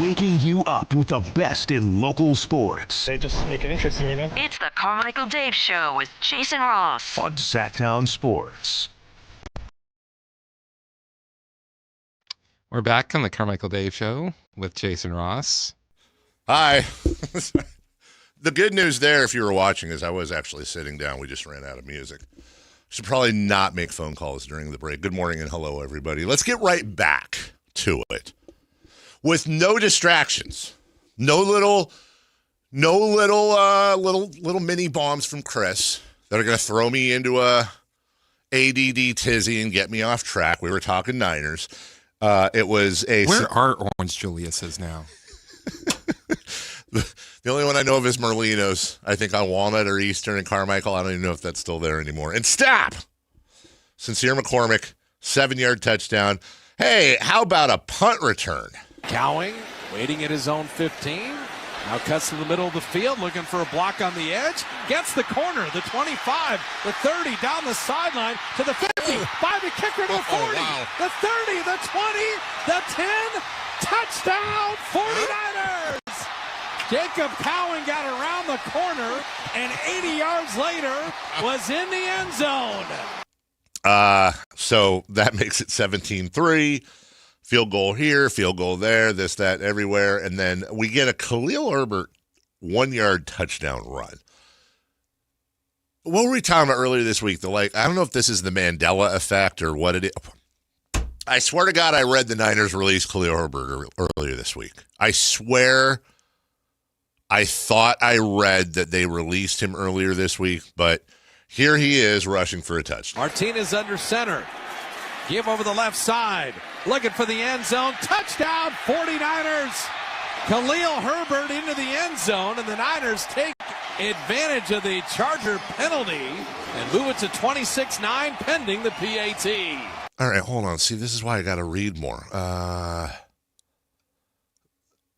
Waking you up with the best in local sports. They just make it interesting, you know? It's the Carmichael Dave Show with Jason Ross on Sactown Sports. We're back on the Carmichael Dave Show with Jason Ross. Hi. The good news there, if you were watching, is I was actually sitting down. We just ran out of music. Should probably not make phone calls during the break. Good morning and hello, everybody. Let's get right back to it. With no distractions, no little No little mini bombs from Chris that are going to throw me into a ADD tizzy and get me off track. We were talking Niners. It was a... Where are Orange Julius's now? The only one I know of is Merlino's. I think on Walnut or Eastern and Carmichael. I don't even know if that's still there anymore. And stop! Sincere McCormick, 7-yard touchdown. Hey, how about a punt return? Cowing, waiting at his own 15. Now cuts to the middle of the field, looking for a block on the edge. Gets the corner, the 25, the 30, down the sideline to the 50, by the kicker to the 40, the 30, the 20, the 10, touchdown, 49ers! Jacob Cowan got around the corner, and 80 yards later was in the end zone. So that makes it 17-3. Field goal here, field goal there, this, that, everywhere. And then we get a Khalil Herbert 1-yard touchdown run. What were we talking about earlier this week? I don't know if this is the Mandela effect or what it is. I swear to God, I read the Niners release Khalil Herbert earlier this week. I swear I thought I read that they released him earlier this week, but here he is rushing for a touchdown. Martinez under center. Give over the left side. Looking for the end zone. Touchdown, 49ers. Khalil Herbert into the end zone, and the Niners take advantage of the Charger penalty and move it to 26-9 pending the PAT. All right, hold on. See, this is why I got to read more.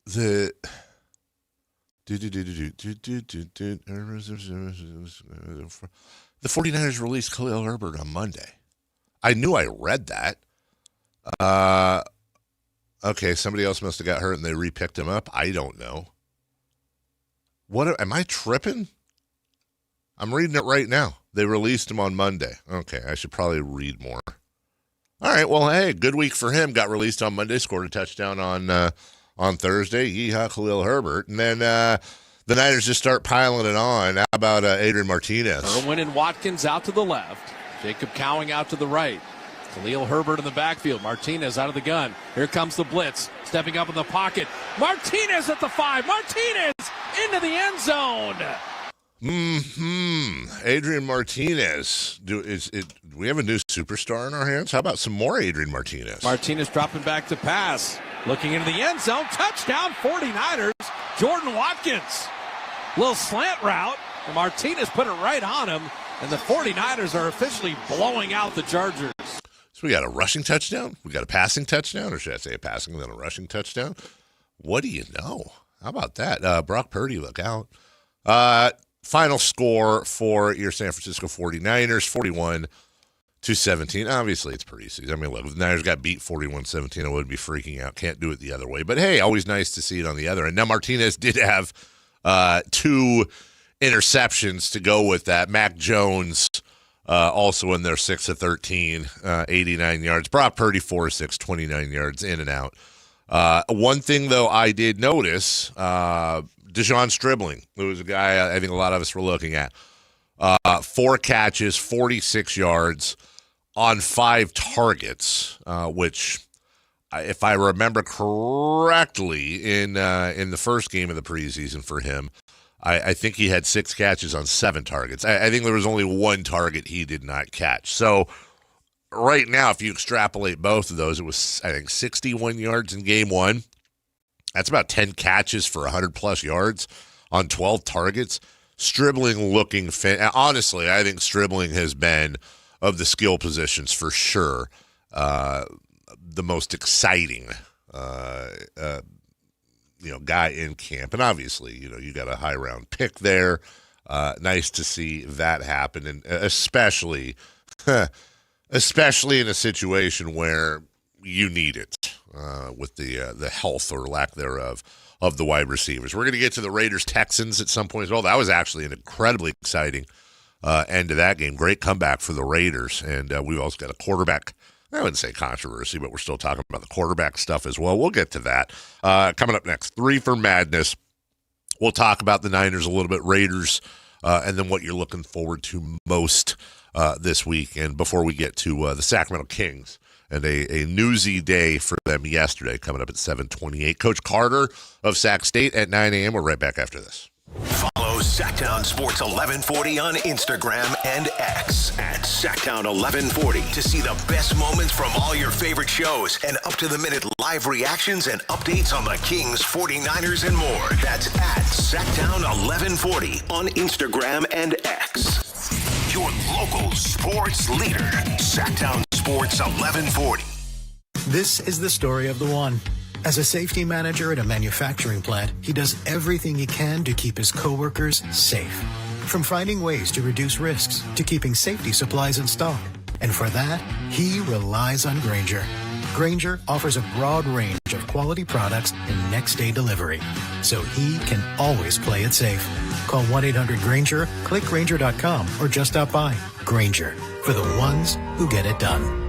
The 49ers released Khalil Herbert on Monday. I knew I read that. Okay, somebody else must have got hurt and they repicked him up. I don't know. What am I tripping? I'm reading it right now. They released him on Monday. Okay, I should probably read more. All right, well, hey, good week for him. Got released on Monday, scored a touchdown on Thursday. Yeehaw, Khalil Herbert. And then the Niners just start piling it on. How about Adrian Martinez? Irwin and Watkins out to the left. Jacob Cowing out to the right. Khalil Herbert in the backfield. Martinez out of the gun. Here comes the blitz. Stepping up in the pocket. Martinez at the 5. Martinez into the end zone. Adrian Martinez. Do we have a new superstar in our hands? How about some more Adrian Martinez? Martinez dropping back to pass. Looking into the end zone. Touchdown 49ers. Jordan Watkins. Little slant route. And Martinez put it right on him. And the 49ers are officially blowing out the Chargers. So we got a rushing touchdown? We got a passing touchdown? Or should I say a passing and then a rushing touchdown? What do you know? How about that? Brock Purdy, look out. Final score for your San Francisco 49ers, 41-17. Obviously, it's preseason. I mean, look, if the Niners got beat 41-17, I wouldn't be freaking out. Can't do it the other way. But, hey, always nice to see it on the other end. Now, Martinez did have 2 interceptions to go with that. Mac Jones also in there, 6 of 13, 89 yards. Brock Purdy, 4-6, 29 yards in and out. One thing, though, I did notice, Deshaun Stribling, who was a guy I think a lot of us were looking at. 4 catches, 46 yards on 5 targets, which, if I remember correctly, in the first game of the preseason for him, I think he had 6 catches on 7 targets. I think there was only 1 target he did not catch. So right now, if you extrapolate both of those, it was, I think, 61 yards in game 1. That's about 10 catches for 100-plus yards on 12 targets. Stribling looking honestly, I think Stribling has been, of the skill positions for sure, the most exciting guy in camp. And obviously, you got a high round pick there. Nice to see that happen, and especially in a situation where you need it with the health or lack thereof of the wide receivers. We're going to get to the Raiders-Texans at some point as well. That was actually an incredibly exciting end to that game. Great comeback for the Raiders, and we've also got a quarterback. I wouldn't say controversy, but we're still talking about the quarterback stuff as well. We'll get to that. Coming up next, 3 for Madness. We'll talk about the Niners a little bit, Raiders, and then what you're looking forward to most this week. And before we get to the Sacramento Kings, and a newsy day for them yesterday, coming up at 7:28. Coach Carter of Sac State at 9 a.m. We're right back after this. Follow Sactown Sports 1140 on Instagram and X at Sactown 1140 to see the best moments from all your favorite shows and up-to-the-minute live reactions and updates on the Kings, 49ers, and more. That's at Sactown 1140 on Instagram and X. Your local sports leader, Sactown Sports 1140. This is the story of the one. As a safety manager at a manufacturing plant, he does everything he can to keep his coworkers safe. From finding ways to reduce risks to keeping safety supplies in stock. And for that, he relies on Grainger. Grainger offers a broad range of quality products and next-day delivery, so he can always play it safe. Call 1-800-GRAINGER, click Grainger.com, or just stop by. Grainger, for the ones who get it done.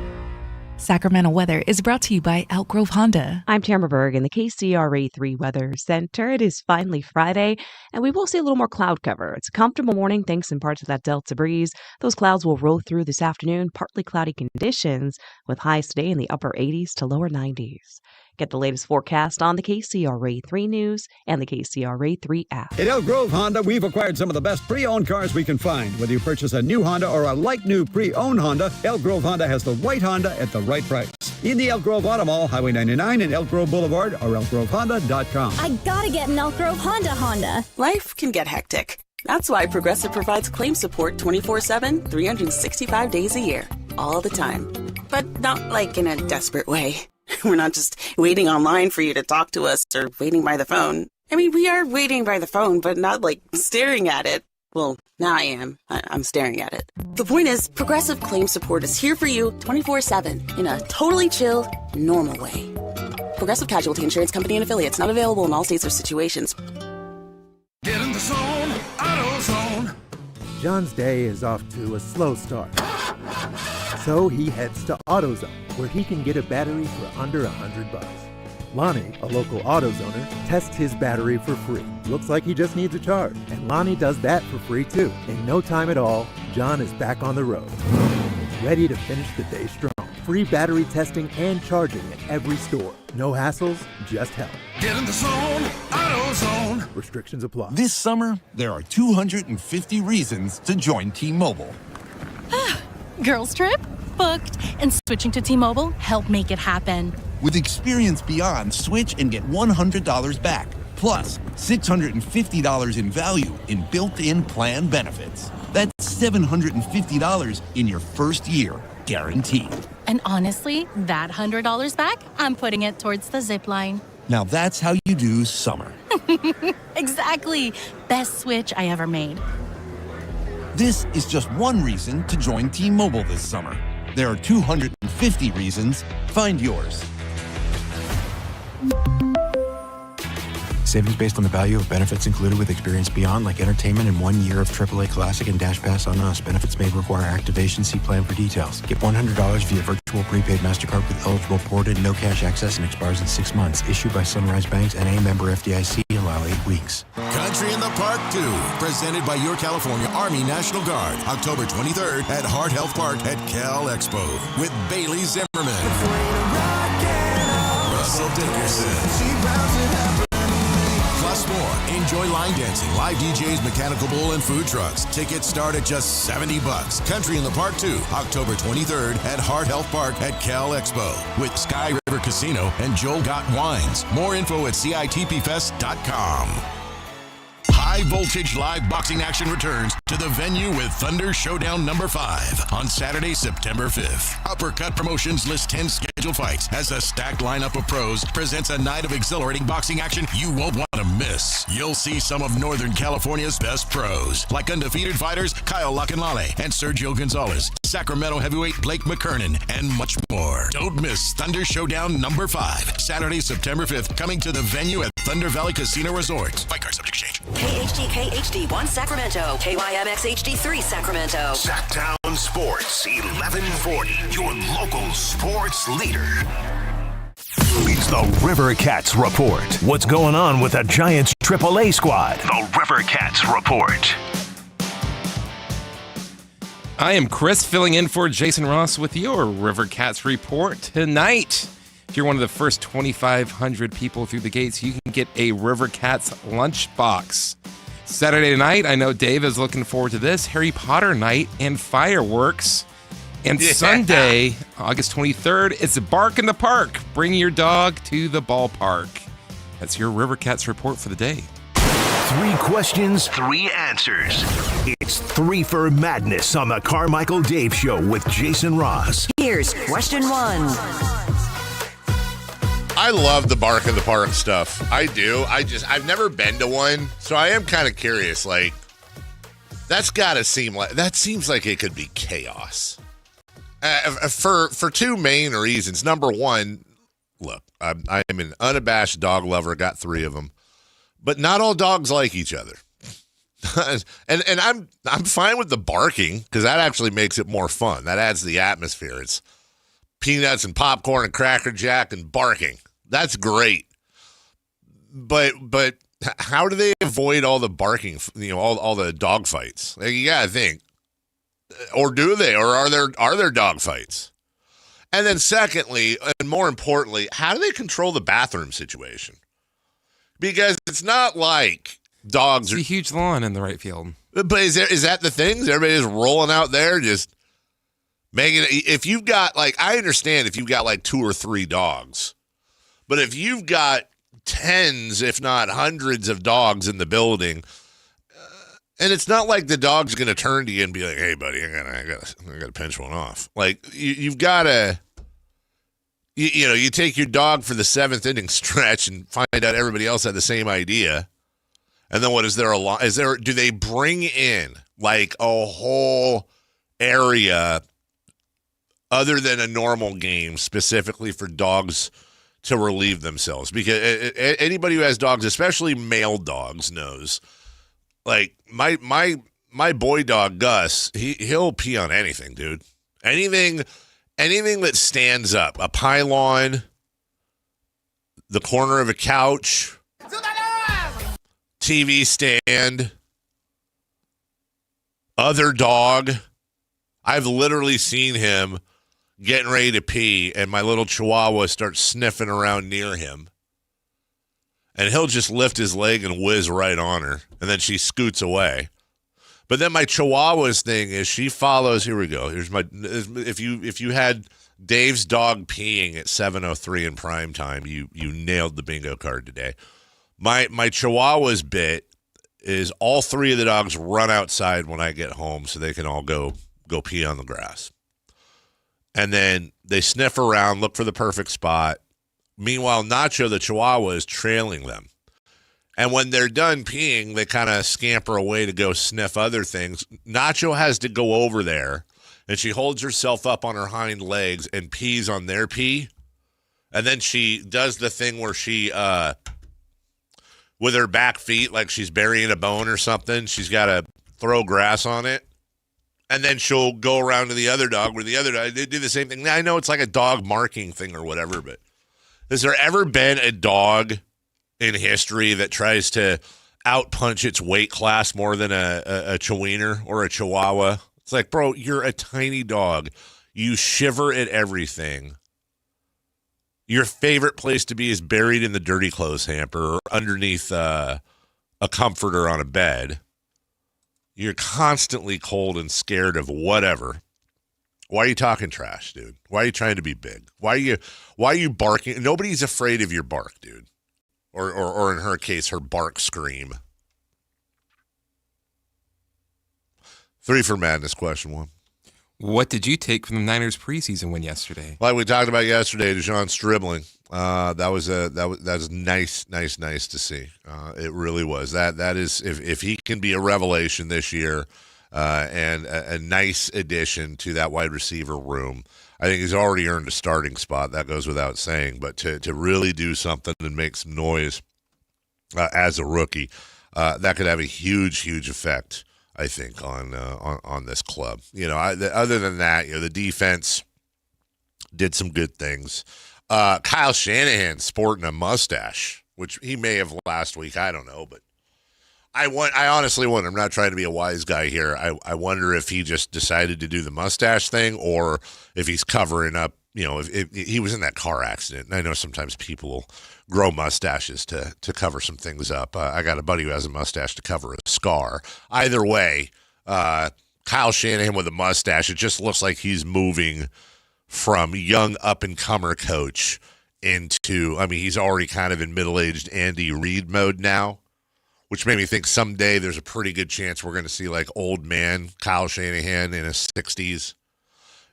Sacramento weather is brought to you by Elk Grove Honda. I'm Tamara Berg in the KCRA 3 Weather Center. It is finally Friday, and we will see a little more cloud cover. It's a comfortable morning thanks in part to that Delta breeze. Those clouds will roll through this afternoon, partly cloudy conditions with highs today in the upper 80s to lower 90s. Get the latest forecast on the KCRA 3 News and the KCRA 3 app. At Elk Grove Honda, we've acquired some of the best pre-owned cars we can find. Whether you purchase a new Honda or a like-new pre-owned Honda, Elk Grove Honda has the right Honda at the right price. In the Elk Grove Auto Mall, Highway 99 and Elk Grove Boulevard, or elkgrovehonda.com. I gotta get an Elk Grove Honda. Life can get hectic. That's why Progressive provides claim support 24/7, 365 days a year, all the time. But not like in a desperate way. We're not just waiting online for you to talk to us or waiting by the phone. I mean, we are waiting by the phone, but not like staring at it. Well, now I am. I'm staring at it. The point is, Progressive Claim Support is here for you 24/7 in a totally chill, normal way. Progressive Casualty Insurance Company and Affiliates, not available in all states or situations. Get in the zone, AutoZone. John's day is off to a slow start. So he heads to AutoZone, where he can get a battery for under $100. Lonnie, a local AutoZoner, tests his battery for free. Looks like he just needs a charge. And Lonnie does that for free too. In no time at all, John is back on the road, ready to finish the day strong. Free battery testing and charging at every store. No hassles, just help. Get in the zone, AutoZone. Restrictions apply. This summer, there are 250 reasons to join T-Mobile. Girls trip? Booked. And switching to T-Mobile helped make it happen. With Experience Beyond, switch and get $100 back. Plus, $650 in value in built-in plan benefits. That's $750 in your first year, guaranteed. And honestly, that $100 back, I'm putting it towards the zip line. Now that's how you do summer. Exactly. Best switch I ever made. This is just one reason to join T-Mobile this summer. There are 250 reasons. Find yours. Savings based on the value of benefits included with Experience Beyond, like entertainment and 1 year of AAA Classic and Dash Pass on us. Benefits may require activation. See plan for details. Get $100 via virtual prepaid MasterCard with eligible ported, no cash access, and expires in 6 months. Issued by Sunrise Banks and a member FDIC. Allow 8 weeks. Country in the Park 2, presented by your California Army National Guard, October 23rd at Hart Health Park at Cal Expo with Bailey Zimmerman, Russell Dickerson. Plus more. Enjoy line dancing, live DJs, mechanical bull, and food trucks. Tickets start at just $70. Country in the Park 2, October 23rd at Hart Health Park at Cal Expo with Sky River Casino and Joel Gott Wines. More info at CITPFest.com. High voltage live boxing action returns to the venue with Thunder Showdown number 5 on Saturday, September 5th. Uppercut Promotions lists 10 scheduled fights as a stacked lineup of pros presents a night of exhilarating boxing action you won't want to miss. You'll see some of Northern California's best pros, like undefeated fighters Kyle Lacanlale and Sergio Gonzalez, Sacramento heavyweight Blake McKernan, and much more. Don't miss Thunder Showdown number 5, Saturday, September 5th, coming to the venue at Thunder Valley Casino Resort. Fight card subject to change. KHD1 Sacramento, KYMX HD3 Sacramento. Sactown Sports 1140, your local sports leader. It's the River Cats Report. What's going on with the Giants AAA squad? The River Cats Report. I am Chris, filling in for Jason Ross with your River Cats Report tonight. If you're one of the first 2,500 people through the gates, you can get a River Cats lunchbox. Saturday night, I know Dave is looking forward to this, Harry Potter night and fireworks. And Sunday, August 23rd, it's a Bark in the Park. Bring your dog to the ballpark. That's your River Cats report for the day. 3 questions, 3 answers. It's 3 for Madness on the Carmichael Dave Show with Jason Ross. Here's question 1. I love the Bark in the Park stuff. I do. I've never been to one, so I am kind of curious. Like, that seems like it could be chaos. For 2 main reasons. Number one, look, I'm an unabashed dog lover. Got 3 of them, but not all dogs like each other. and I'm fine with the barking because that actually makes it more fun. That adds to the atmosphere. It's peanuts and popcorn and Cracker Jack and barking. That's great. But how do they avoid all the barking? All the dog fights. Like, you gotta think. Or do they? Or are there dog fights? And then secondly, and more importantly, how do they control the bathroom situation? Because it's not like dogs are... It's a huge lawn in the right field. But is that the thing? Is everybody just rolling out there just making it... If you've got, like, I understand if you've got like 2 or 3 dogs. But if you've got tens, if not hundreds of dogs in the building... And it's not like the dog's going to turn to you and be like, "Hey, buddy, I gotta pinch one off." Like you've got to, you take your dog for the 7th inning stretch and find out everybody else had the same idea. And then what is there? Do they bring in like a whole area other than a normal game specifically for dogs to relieve themselves? Because anybody who has dogs, especially male dogs, knows. Like my boy dog Gus, he'll pee on anything, dude. Anything that stands up, a pylon, the corner of a couch, TV stand, other dog. I've literally seen him getting ready to pee, and my little Chihuahua starts sniffing around near him. And he'll just lift his leg and whiz right on her. And then she scoots away. But then my Chihuahua's thing is she follows. Here we go. If you had Dave's dog peeing at 7:03 in prime time, you nailed the bingo card today. My Chihuahua's bit is all 3 of the dogs run outside when I get home so they can all go pee on the grass. And then they sniff around, look for the perfect spot. Meanwhile, Nacho, the Chihuahua, is trailing them. And when they're done peeing, they kind of scamper away to go sniff other things. Nacho has to go over there, and she holds herself up on her hind legs and pees on their pee. And then she does the thing where she, with her back feet, like she's burying a bone or something, she's got to throw grass on it. And then she'll go around to the other dog where the other dog, they do the same thing. Now, I know it's like a dog marking thing or whatever, but has there ever been a dog in history that tries to outpunch its weight class more than a Chihuahua or a Chihuahua? It's like, bro, you're a tiny dog. You shiver at everything. Your favorite place to be is buried in the dirty clothes hamper or underneath a comforter on a bed. You're constantly cold and scared of whatever. Why are you talking trash, dude? Why are you trying to be big? Why are you barking? Nobody's afraid of your bark, dude. Or in her case, her bark scream. 3 for Madness, question 1. What did you take from the Niners preseason win yesterday? Like we talked about yesterday, DeJean Stribling. That was nice to see. It really was. That is if he can be a revelation this year. And a nice addition to that wide receiver room. I think he's already earned a starting spot. That goes without saying. But to really do something and make some noise as a rookie, that could have a huge effect, I think, on this club. Other than that, the defense did some good things. Kyle Shanahan sporting a mustache, which he may have last week. I don't know, but I honestly wonder. I'm not trying to be a wise guy here. I wonder if he just decided to do the mustache thing or if he's covering up, if he was in that car accident, and I know sometimes people grow mustaches to cover some things up. I got a buddy who has a mustache to cover a scar. Either way, Kyle Shanahan with a mustache, it just looks like he's moving from young up-and-comer coach into, he's already kind of in middle-aged Andy Reid mode now, which made me think someday there's a pretty good chance we're going to see like old man Kyle Shanahan in his 60s.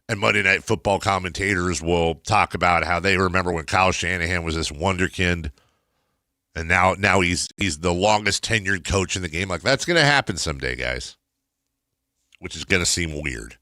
And Monday Night Football commentators will talk about how they remember when Kyle Shanahan was this wonderkind, and now he's the longest tenured coach in the game. Like, that's going to happen someday, guys, which is going to seem weird.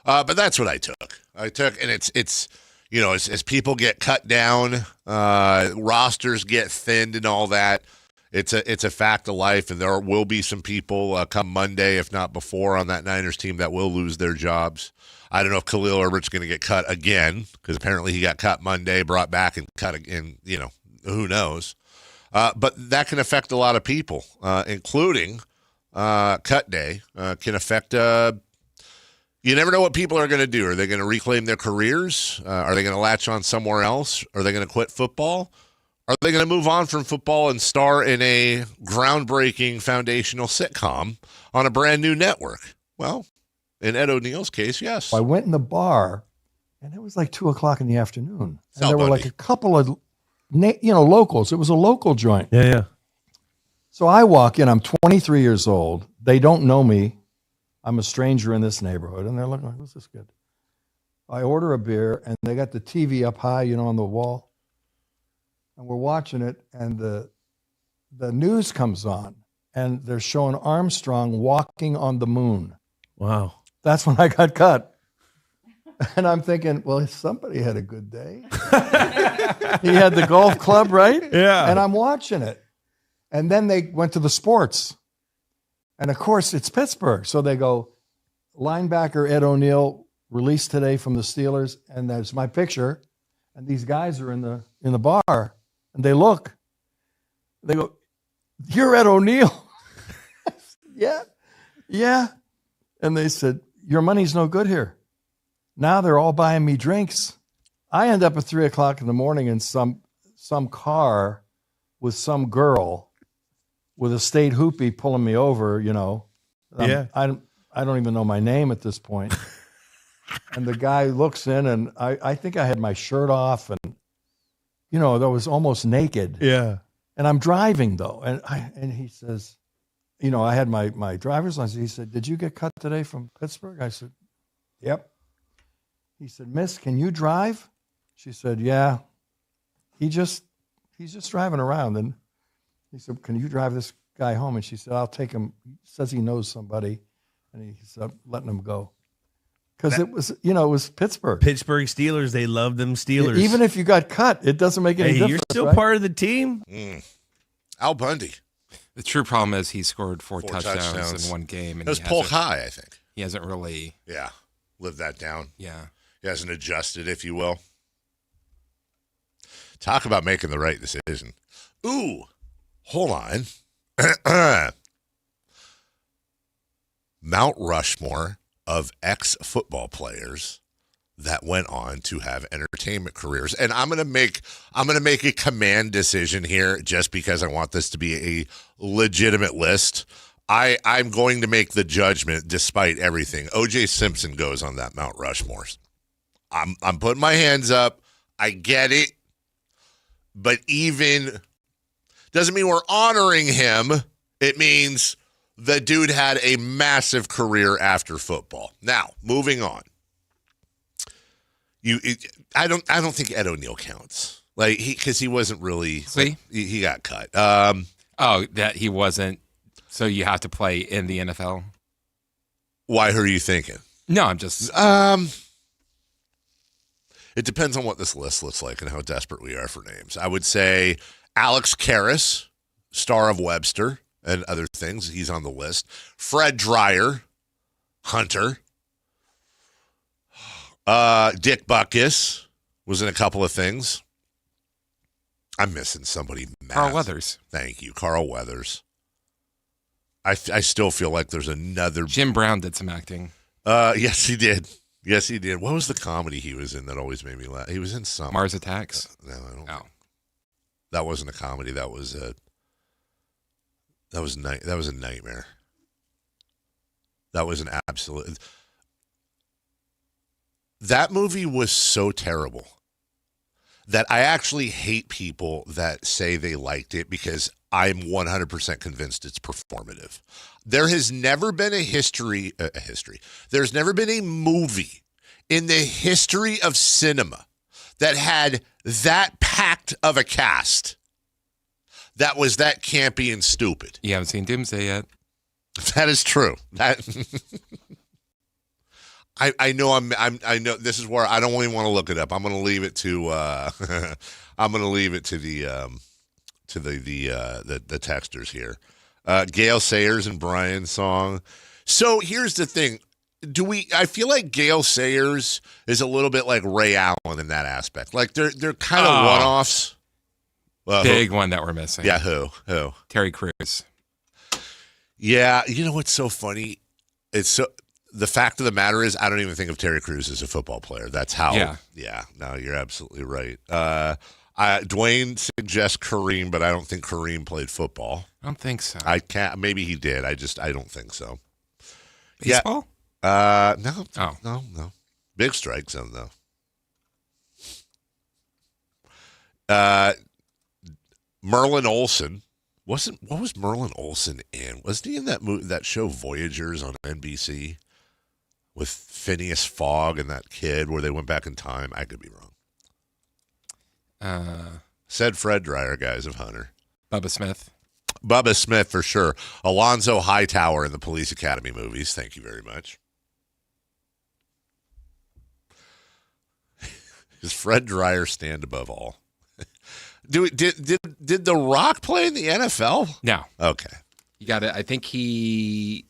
But that's what I took. And it's as people get cut down, rosters get thinned and all that, it's a fact of life, and there will be some people come Monday, if not before, on that Niners team that will lose their jobs. I don't know if Khalil Herbert's going to get cut again, because apparently he got cut Monday, brought back and cut again. Who knows? But that can affect a lot of people, including cut day. Can affect. You never know what people are going to do. Are they going to reclaim their careers? Are they going to latch on somewhere else? Are they going to quit football? Are they going to move on from football and star in a groundbreaking foundational sitcom on a brand new network? Well, in Ed O'Neill's case, yes. I went in the bar, and it was like 2:00 in the afternoon. And there were like a couple of, locals. It was a local joint. Yeah. So I walk in. I'm 23 years old. They don't know me. I'm a stranger in this neighborhood. And they're looking like, who's this kid? I order a beer, and they got the TV up high, on the wall. And we're watching it, and the news comes on, and they're showing Armstrong walking on the moon. Wow. That's when I got cut. And I'm thinking, well, somebody had a good day. He had the golf club, right? Yeah. And I'm watching it. And then they went to the sports. And, of course, it's Pittsburgh. So they go, linebacker Ed O'Neill released today from the Steelers, and there's my picture. And these guys are in the bar, and they look. They go, you're Ed O'Neill. Yeah. And they said, your money's no good here. Now they're all buying me drinks. I end up at 3:00 in the morning in some car with some girl with a state hoopy pulling me over, Yeah. I don't even know my name at this point. And the guy looks in, and I think I had my shirt off, and, that was almost naked. Yeah. And I'm driving, though. And he says, I had my driver's license. He said, did you get cut today from Pittsburgh? I said, yep. He said, miss, can you drive? She said, yeah. He's just driving around. And he said, can you drive this guy home? And she said, I'll take him. He says he knows somebody. And he said, letting him go. Because it was Pittsburgh. Pittsburgh Steelers, they love them Steelers. Even if you got cut, it doesn't make any difference. You're still right? part of the team. Al Bundy. The true problem is he scored four touchdowns in one game. And that was Polk High, I think. He hasn't really... Yeah, lived that down. Yeah. He hasn't adjusted, if you will. Talk about making the right decision. Ooh, hold on. Mount Rushmore of ex-football players that went on to have entertainment careers. And I'm going to make a command decision here just because I want this to be a legitimate list. I'm going to make the judgment despite everything. O.J. Simpson goes on that Mount Rushmore. I'm putting my hands up. I get it. But even doesn't mean we're honoring him. It means the dude had a massive career after football. Now, moving on. I don't think Ed O'Neill counts. Because he wasn't really. See? He got cut. That he wasn't. So you have to play in the NFL? Why? Who are you thinking? No, I'm just. It depends on what this list looks like and how desperate we are for names. I would say Alex Karras, star of Webster and other things. He's on the list. Fred Dreyer, Hunter. Dick Butkus was in a couple of things. I'm missing somebody. Carl Weathers. Thank you, Carl Weathers. I still feel like there's another. Jim Brown did some acting. Yes, he did. Yes, he did. What was the comedy he was in that always made me laugh? He was in some Mars Attacks. No, I don't. Oh. That wasn't a comedy. That was a nightmare. That was an absolute. That movie was so terrible that I actually hate people that say they liked it because I'm 100% convinced it's performative. There has never been There's never been a movie in the history of cinema that had that packed of a cast that was that campy and stupid. You haven't seen Doomsday yet. That is true. I know I know this is where I don't even want to look it up. I'm going to leave it to the texters here. Gale Sayers and Brian's song. So here's the thing. I feel like Gale Sayers is a little bit like Ray Allen in that aspect. Like they're kind of one-offs. Big one that we're missing. Yeah, who? Terry Crews. Yeah, you know what's so funny? The fact of the matter is, I don't even think of Terry Crews as a football player. That's how. Yeah. No, you're absolutely right. Dwayne suggests Kareem, but I don't think Kareem played football. I don't think so. I can't. Maybe he did. I don't think so. Baseball? Yeah. No. Big strike zone though. Merlin Olsen. What was Merlin Olsen in? Wasn't he in that show Voyagers on NBC with Phineas Fogg and that kid where they went back in time? I could be wrong. Said Fred Dryer, guys of Hunter. Bubba Smith for sure. Alonzo Hightower in the Police Academy movies. Thank you very much. Does Fred Dryer stand above all? Did The Rock play in the NFL? No. Okay. You got it. I think he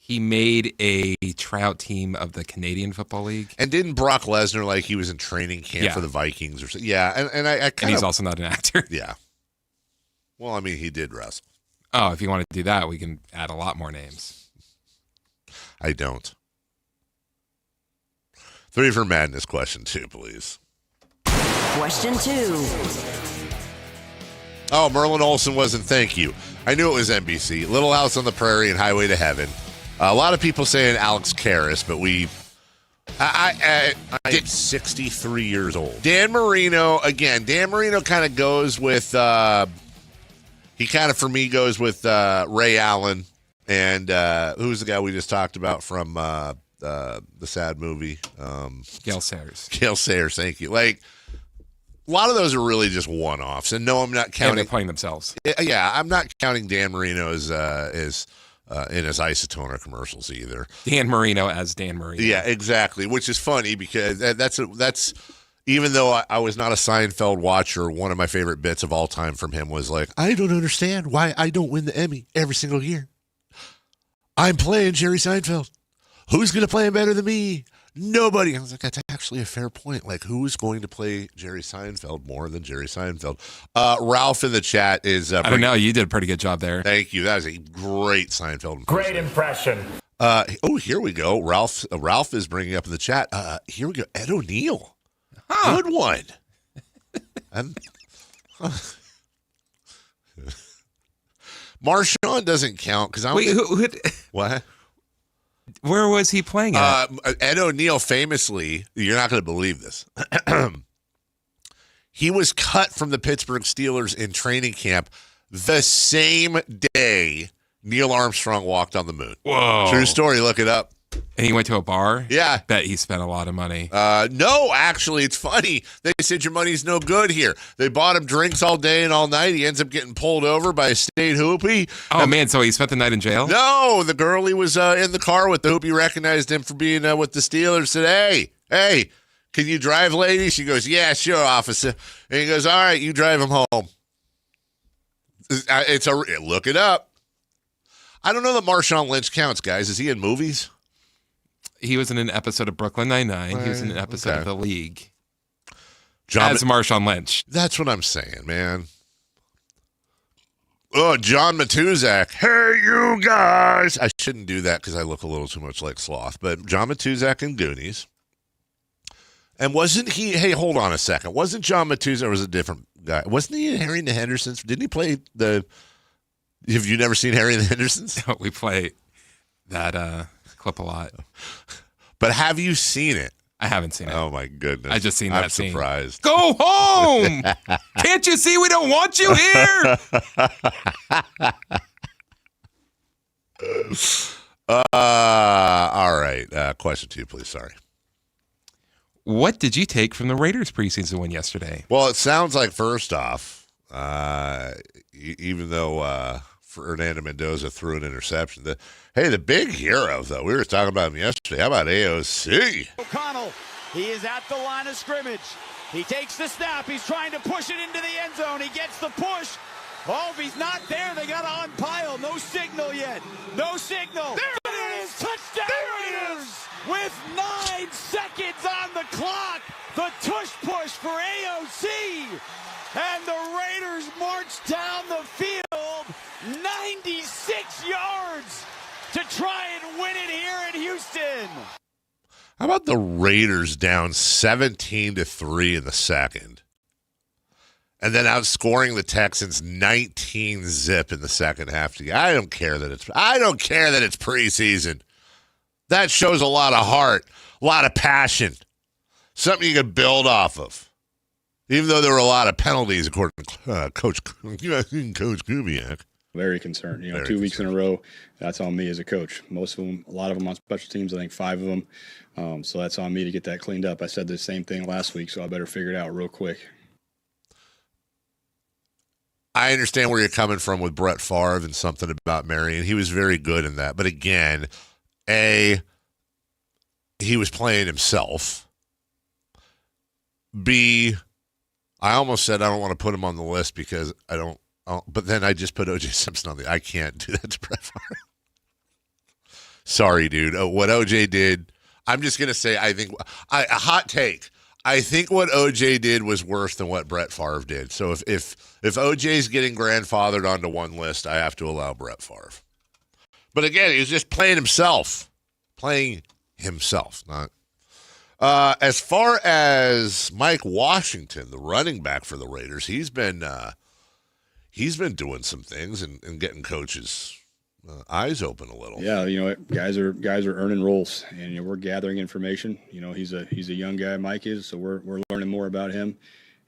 made a tryout team of the Canadian Football League. And didn't Brock Lesnar he was in training camp for the Vikings or something? Yeah, and and he's also not an actor. Yeah. Well, I mean, he did wrestle. Oh, if you want to do that, we can add a lot more names. I don't. 3 for Madness question 2, please. Question 2. Oh, Merlin Olsen wasn't. Thank you. I knew it was NBC. Little House on the Prairie and Highway to Heaven. A lot of people saying Alex Karras, but I'm 63 years old. Dan Marino, again, kind of goes with, he kind of, for me, goes with Ray Allen. And who's the guy we just talked about from the sad movie? Gale Sayers. Gale Sayers, thank you. Like, a lot of those are really just one-offs. And no, I'm not counting. And they're playing themselves. Yeah, I'm not counting Dan Marino as in his Isotoner commercials either. Dan Marino as Dan Marino. Yeah, exactly. Which is funny because that's even though I was not a Seinfeld watcher, one of my favorite bits of all time from him was like, I don't understand why I don't win the Emmy every single year. I'm playing Jerry Seinfeld. Who's going to play him better than me? Nobody. I was like, that's actually a fair point. Like, who's going to play Jerry Seinfeld more than Jerry Seinfeld? Ralph in the chat is... I don't know. You did a pretty good job there. Thank you. That was a great Seinfeld impression. Great impression. Here we go. Ralph is bringing up in the chat. Here we go. Ed O'Neill. Huh. Good one. Marshawn doesn't count because I'm... Wait, what? Where was he playing at? Ed O'Neill famously, you're not going to believe this. He was cut from the Pittsburgh Steelers in training camp the same day Neil Armstrong walked on the moon. Whoa. True story. Look it up. And he went to a bar? Yeah. Bet he spent a lot of money. No, actually, it's funny. They said your money's no good here. They bought him drinks all day and all night. He ends up getting pulled over by a state hoopy. Oh, man, so he spent the night in jail? No, the girl he was in the car with, the hoopy recognized him for being with the Steelers, said, hey, can you drive, lady? She goes, yeah, sure, officer. And he goes, all right, you drive him home. Look it up. I don't know that Marshawn Lynch counts, guys. Is he in movies? He was in an episode of Brooklyn Nine-Nine. He was in an episode of The League. As Marshawn Lynch. That's what I'm saying, man. Oh, John Matuzak. Hey, you guys. I shouldn't do that because I look a little too much like Sloth. But John Matuzak in Goonies. And wasn't he, hey, hold on a second. Wasn't John Matuzak, or was a different guy? Wasn't he in Harry and the Hendersons? Didn't he play have you never seen Harry and the Hendersons? No, we play that clip a lot. But have you seen it? I haven't seen it. Oh, my goodness. I just seen that I'm scene. surprised. Go home! Can't you see we don't want you here? All right. Question 2, please. Sorry. What did you take from the Raiders preseason win yesterday? Well, it sounds like, first off, even though Fernando Mendoza threw an interception, the big hero, though, we were talking about him yesterday. How about AOC? O'Connell, he is at the line of scrimmage. He takes the snap. He's trying to push it into the end zone. He gets the push. Oh, if he's not there, they got to unpile. No signal yet. No signal. There it is. Touchdown Raiders. With 9 seconds on the clock, the tush push for AOC. And the Raiders march down the field 96 yards to try and win it here in Houston. How about the Raiders down 17-3 in the second? And then outscoring the Texans 19-0 in the second half. I don't care that it's preseason. That shows a lot of heart, a lot of passion, something you can build off of. Even though there were a lot of penalties, according to Coach Kubiak. Very concerned. 2 weeks in a row, that's on me as a coach. Most of them, a lot of them on special teams, I think 5 of them. So that's on me to get that cleaned up. I said the same thing last week, so I better figure it out real quick. I understand where you're coming from with Brett Favre and something about Marion. He was very good in that. But again, A, he was playing himself. B, I almost said I don't want to put him on the list because I don't. But then I just put O.J. Simpson on the. I can't do that to Brett Favre. Sorry, dude. What O.J. did, I'm just gonna say. I think a hot take. I think what O.J. did was worse than what Brett Favre did. So if O.J.'s getting grandfathered onto one list, I have to allow Brett Favre. But again, he was just playing himself. Not. As far as Mike Washington, the running back for the Raiders, he's been doing some things and getting coaches' eyes open a little. Yeah, guys are earning roles, and we're gathering information. He's a young guy, Mike is, so we're learning more about him.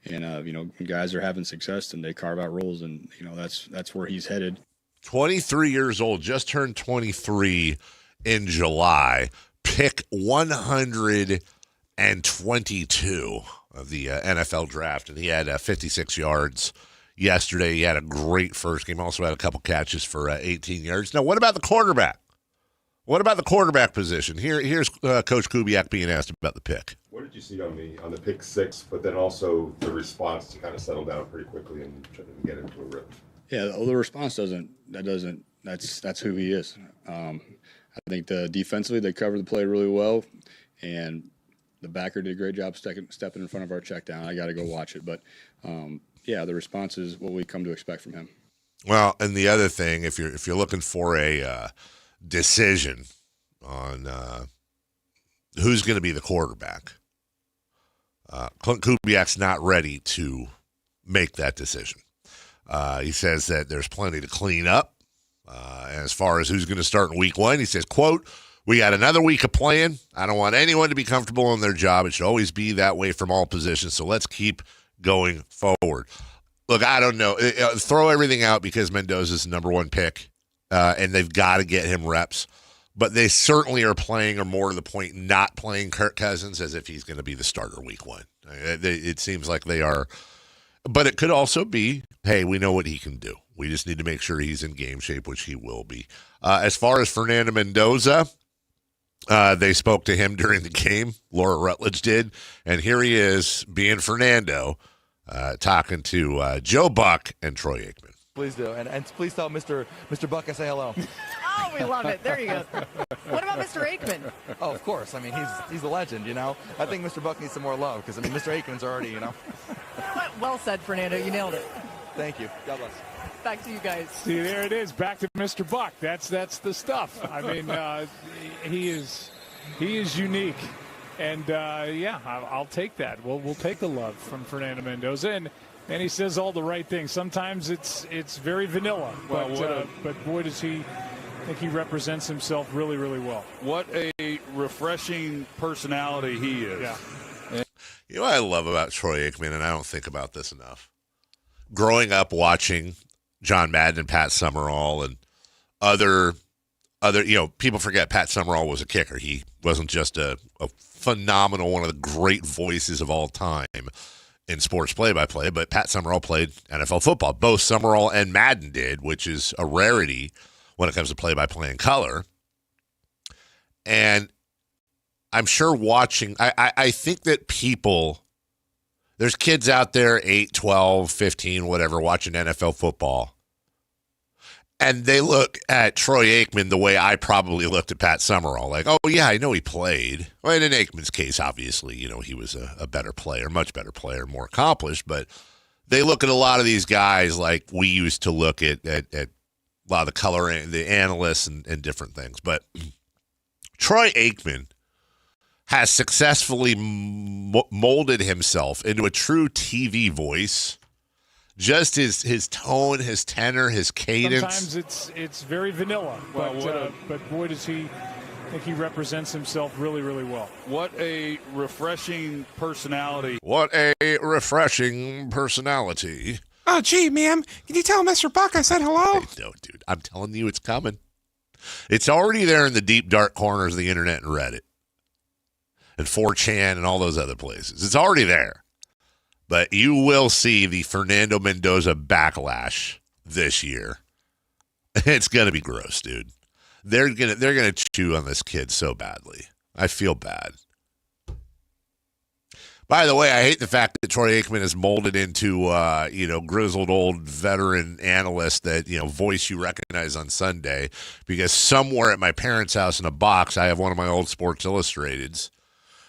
And when guys are having success and they carve out roles, and that's where he's headed. 23 years old, just turned 23 in July. Pick 122 of the NFL draft, and he had 56 yards yesterday. He had a great first game. Also had a couple catches for 18 yards. Now, what about the quarterback? What about the quarterback position? Here's Coach Kubiak being asked about the pick. What did you see on the pick six, but then also the response to kind of settle down pretty quickly and try to get into a rhythm? Yeah, the response that's who he is. I think defensively they covered the play really well, and the backer did a great job stepping in front of our check down. I got to go watch it, but yeah, the response is what we come to expect from him. Well, and the other thing, if you're looking for a decision on who's going to be the quarterback, Clint Kubiak's not ready to make that decision. He says that there's plenty to clean up. As far as who's going to start in week 1, he says, quote, "We got another week of playing. I don't want anyone to be comfortable in their job. It should always be that way from all positions. So let's keep going forward." Look, I don't know. Throw everything out because Mendoza's the number 1 pick, and they've got to get him reps. But they certainly are playing, or more to the point, not playing Kirk Cousins as if he's going to be the starter week 1. It seems like they are. But it could also be, hey, we know what he can do. We just need to make sure he's in game shape, which he will be. As far as Fernando Mendoza, they spoke to him during the game. Laura Rutledge did. And here he is, being Fernando, talking to Joe Buck and Troy Aikman. Please do. And please tell Mr. Buck I say hello. Oh, we love it. There you go. What about Mr. Aikman? Oh, of course. I mean, he's a legend, I think Mr. Buck needs some more love because, Mr. Aikman's already, Well said, Fernando. You nailed it. Thank you. God bless. Back to you guys. See, there it is. Back to Mr. Buck. That's the stuff. I mean, he is unique, and I'll take that. We'll take the love from Fernando Mendoza, and he says all the right things. Sometimes it's very vanilla, but boy does he. I think he represents himself really, really well. What a refreshing personality he is. Yeah. You know what I love about Troy Aikman, and I don't think about this enough? Growing up watching John Madden and Pat Summerall and other, people forget Pat Summerall was a kicker. He wasn't just a phenomenal, one of the great voices of all time in sports play-by-play, but Pat Summerall played NFL football. Both Summerall and Madden did, which is a rarity when it comes to play-by-play in color. And I'm sure watching, I think that there's kids out there, 8, 12, 15, whatever, watching NFL football. And they look at Troy Aikman the way I probably looked at Pat Summerall. Like, oh, yeah, I know he played. Well, in Aikman's case, obviously, he was a better player, much better player, more accomplished. But they look at a lot of these guys like we used to look at a lot of the color and the analysts and different things. But Troy Aikman has successfully molded himself into a true TV voice. Just his tone, his tenor, his cadence. Sometimes it's very vanilla, but boy does he. I think he represents himself really, really well. What a refreshing personality. What a refreshing personality. Oh, gee, ma'am, can you tell Mr. Buck I said hello? Hey, no, dude, I'm telling you it's coming. It's already there in the deep, dark corners of the internet and Reddit and 4chan and all those other places. It's already there. But you will see the Fernando Mendoza backlash this year. It's going to be gross, dude. They're gonna chew on this kid so badly. I feel bad. By the way, I hate the fact that Troy Aikman is molded into, grizzled old veteran analyst that, voice you recognize on Sunday, because somewhere at my parents' house in a box, I have one of my old Sports Illustrateds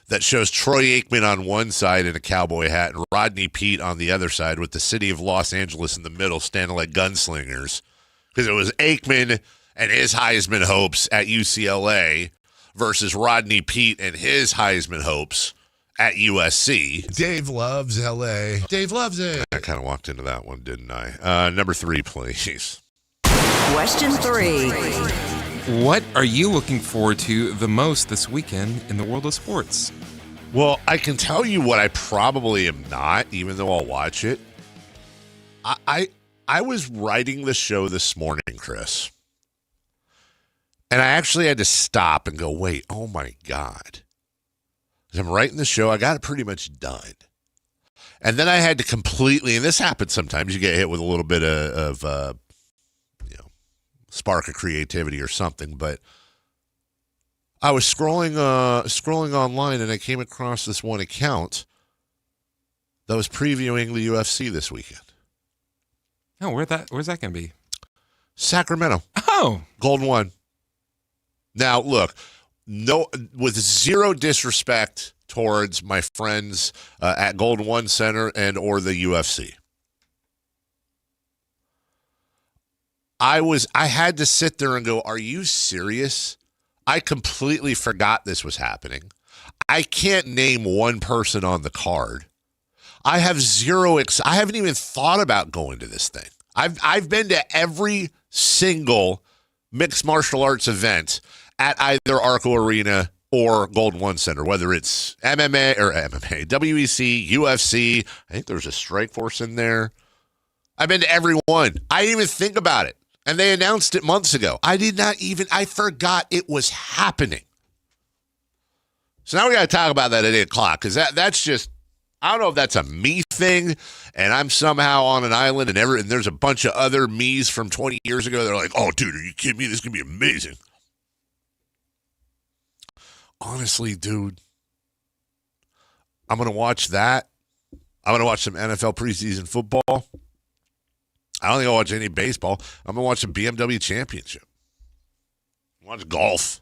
that shows Troy Aikman on one side in a cowboy hat and Rodney Peete on the other side with the city of Los Angeles in the middle standing like gunslingers, because it was Aikman and his Heisman hopes at UCLA versus Rodney Peete and his Heisman hopes at USC. Dave loves LA. Dave loves it. I kind of walked into that one, didn't I? Number 3, please. Question 3. What are you looking forward to the most this weekend in the world of sports? Well, I can tell you what I probably am not, even though I'll watch it. I was writing the show this morning, Chris, and I actually had to stop and go, wait, oh my God. As I'm writing the show, I got it pretty much done. And then I had to completely, and this happens sometimes, you get hit with a little bit of spark of creativity or something, but I was scrolling online and I came across this one account that was previewing the UFC this weekend. Oh, where's that going to be? Sacramento. Oh. Golden One. Now, look, no, with zero disrespect towards my friends at Golden One Center and or the UFC. I had to sit there and go, are you serious? I completely forgot this was happening. I can't name one person on the card. I have I haven't even thought about going to this thing. I've been to every single mixed martial arts event at either Arco Arena or Golden One Center, whether it's MMA, WEC, UFC. I think there's a Strikeforce in there. I've been to every one. I didn't even think about it. And they announced it months ago. I forgot it was happening. So now we got to talk about that at 8 o'clock, because that's just, I don't know if that's a me thing and I'm somehow on an island and there's a bunch of other me's from 20 years ago. They're like, oh, dude, are you kidding me? This is going to be amazing. Honestly, dude, I'm going to watch that. I'm going to watch some NFL preseason football. I don't think I'll watch any baseball. I'm going to watch the BMW Championship. Watch golf.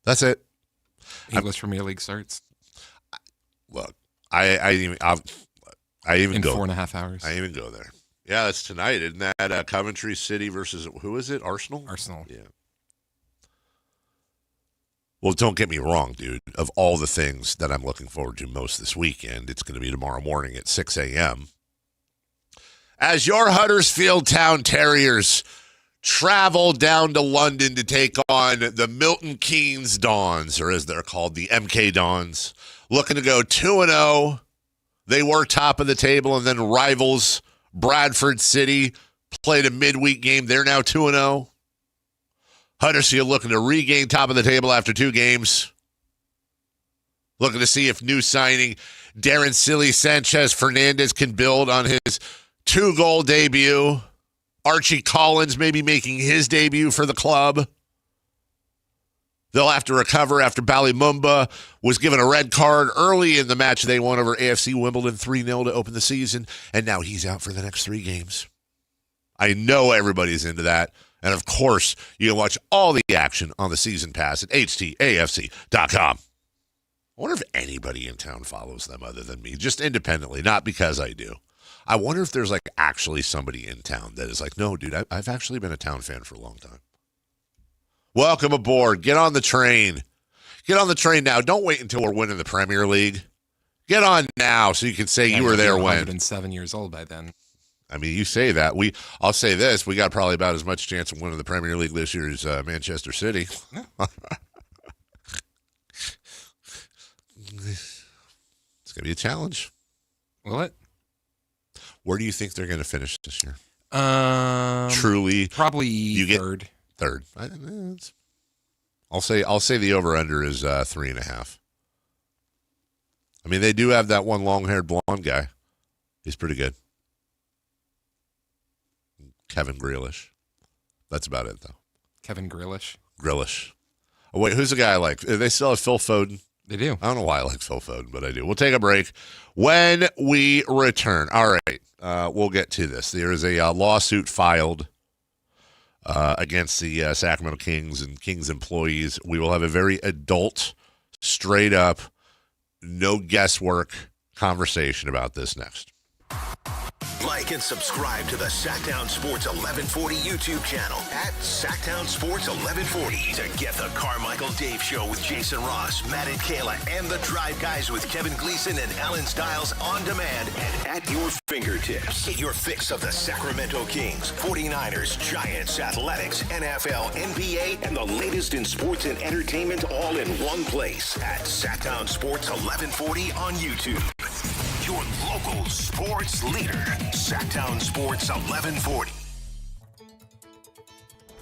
That's it. English Premier League starts. Look, I even in go 4.5 hours. I even go there. Yeah, that's tonight. Isn't that Coventry City versus, who is it? Arsenal? Arsenal. Yeah. Well, don't get me wrong, dude. Of all the things that I'm looking forward to most this weekend, it's going to be tomorrow morning at 6 a.m. as your Huddersfield Town Terriers travel down to London to take on the Milton Keynes Dons, or as they're called, the MK Dons, looking to go 2-0. They were top of the table, and then rivals Bradford City played a midweek game. They're now 2-0. Huddersfield looking to regain top of the table after 2 games. Looking to see if new signing Darren Silly Sanchez Fernandez can build on his 2-goal debut. Archie Collins maybe making his debut for the club. They'll have to recover after Ballymumba was given a red card early in the match they won over AFC Wimbledon 3-0 to open the season, and now he's out for the next 3 games. I know everybody's into that. And, of course, you can watch all the action on the season pass at htafc.com. I wonder if anybody in town follows them other than me, just independently, not because I do. I wonder if there's, like, actually somebody in town that is like, no, dude, I've actually been a town fan for a long time. Welcome aboard. Get on the train. Get on the train now. Don't wait until we're winning the Premier League. Get on now so you can say you were there when. 107 years old by then. I mean, you say that. I'll say this. We got probably about as much chance of winning the Premier League this year as Manchester City. It's going to be a challenge. Will it? Where do you think they're going to finish this year? Truly. Probably you third. Third. I'll say the over-under is 3.5. I mean, they do have that one long-haired blonde guy. He's pretty good. Kevin Grealish. That's about it, though. Kevin Grealish? Grealish. Oh, wait, who's the guy I like? They still have Phil Foden? They do. I don't know why I like Phil Foden, but I do. We'll take a break. When we return, all right, we'll get to this. There is a lawsuit filed against the Sacramento Kings and Kings employees. We will have a very adult, straight up, no guesswork conversation about this next. Like and subscribe to the Sactown Sports 1140 YouTube channel at Sactown Sports 1140 to get the Carmichael Dave Show with Jason Ross, Matt and Kayla, and the Drive Guys with Kevin Gleason and Alan Stiles on demand and at your fingertips. Get your fix of the Sacramento Kings, 49ers, Giants, Athletics, NFL, NBA, and the latest in sports and entertainment all in one place at Sactown Sports 1140 on YouTube. Your local sports leader, Sactown Sports 1140.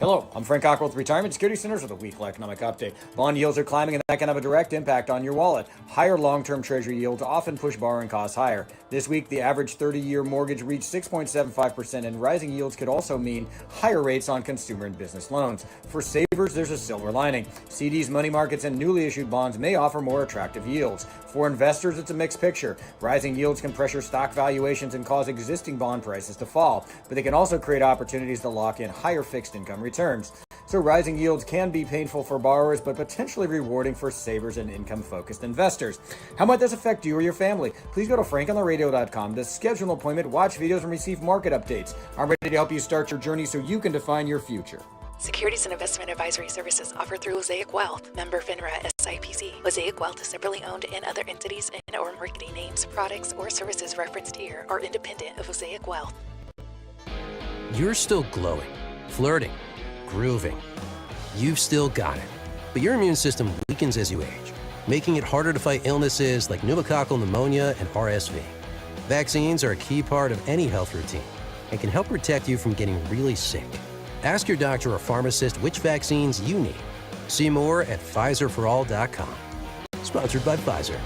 Hello, I'm Frank Cockrell with Retirement Security Centers with a weekly economic update. Bond yields are climbing and that can have a direct impact on your wallet. Higher long-term treasury yields often push borrowing costs higher. This week, the average 30-year mortgage reached 6.75%, and rising yields could also mean higher rates on consumer and business loans. For savers, there's a silver lining. CDs, money markets, and newly issued bonds may offer more attractive yields. For investors, it's a mixed picture. Rising yields can pressure stock valuations and cause existing bond prices to fall, but they can also create opportunities to lock in higher fixed income returns. So rising yields can be painful for borrowers, but potentially rewarding for savers and income-focused investors. How might this affect you or your family? Please go to frankontheradio.com to schedule an appointment, watch videos, and receive market updates. I'm ready to help you start your journey so you can define your future. Securities and investment advisory services offered through Mosaic Wealth, member FINRA SIPC. Mosaic Wealth is separately owned, and other entities and or marketing names, products, or services referenced here are independent of Mosaic Wealth. You're still glowing, flirting, grooving. You've still got it. But your immune system weakens as you age, making it harder to fight illnesses like pneumococcal pneumonia and RSV. Vaccines are a key part of any health routine and can help protect you from getting really sick. Ask your doctor or pharmacist which vaccines you need. See more at PfizerForAll.com. Sponsored by Pfizer.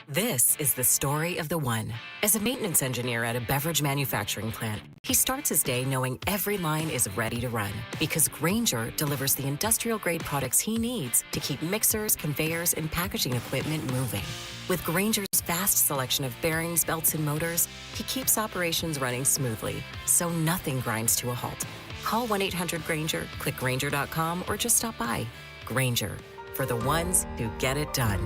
This is the story of the one. As a maintenance engineer at a beverage manufacturing plant, he starts his day knowing every line is ready to run because Grainger delivers the industrial-grade products he needs to keep mixers, conveyors, and packaging equipment moving. With Grainger's vast selection of bearings, belts, and motors, he keeps operations running smoothly, so nothing grinds to a halt. Call 1-800-GRAINGER, click Grainger.com, or just stop by. Grainger, for the ones who get it done.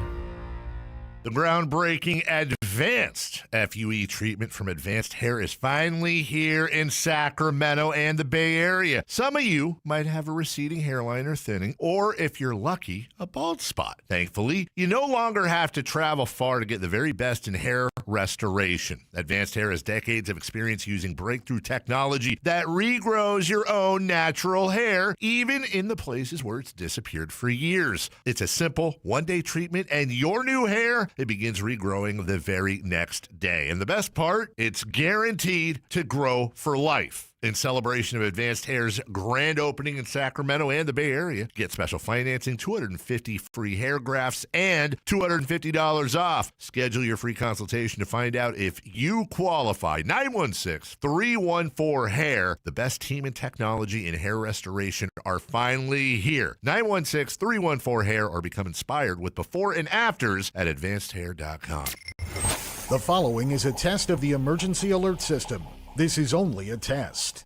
The groundbreaking advanced FUE treatment from Advanced Hair is finally here in Sacramento and the Bay Area. Some of you might have a receding hairline or thinning, or if you're lucky, a bald spot. Thankfully, you no longer have to travel far to get the very best in hair restoration. Advanced Hair has decades of experience using breakthrough technology that regrows your own natural hair, even in the places where it's disappeared for years. It's a simple one-day treatment, and your new hair, it begins regrowing the very next day. And the best part, it's guaranteed to grow for life. In celebration of Advanced Hair's grand opening in Sacramento and the Bay Area, get special financing, 250 free hair grafts, and $250 off. Schedule your free consultation to find out if you qualify. 916-314-HAIR. The best team in technology in hair restoration are finally here. 916-314-HAIR, or become inspired with before and afters at advancedhair.com. The following is a test of the emergency alert system. This is only a test.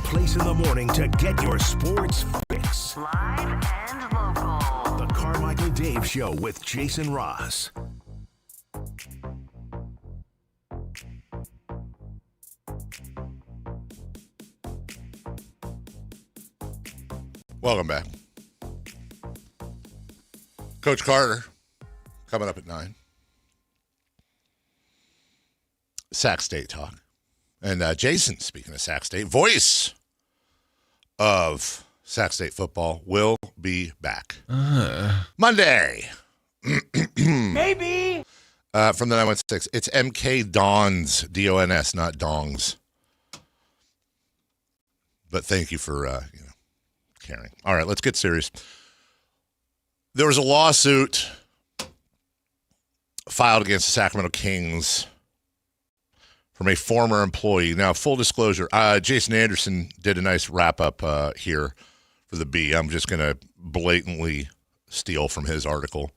Place in the morning to get your sports fix. Live and local. The Carmichael Dave Show with Jason Ross. Welcome back. Coach Carter, coming up at 9. Sac State talk. And Jason, speaking of Sac State, voice of Sac State football, will be back Monday. Maybe. From the 916. It's MK Dons, D-O-N-S, not Dongs. But thank you for caring. All right, let's get serious. There was a lawsuit filed against the Sacramento Kings from a former employee. Now, full disclosure, Jason Anderson did a nice wrap-up here for the B. I'm just going to blatantly steal from his article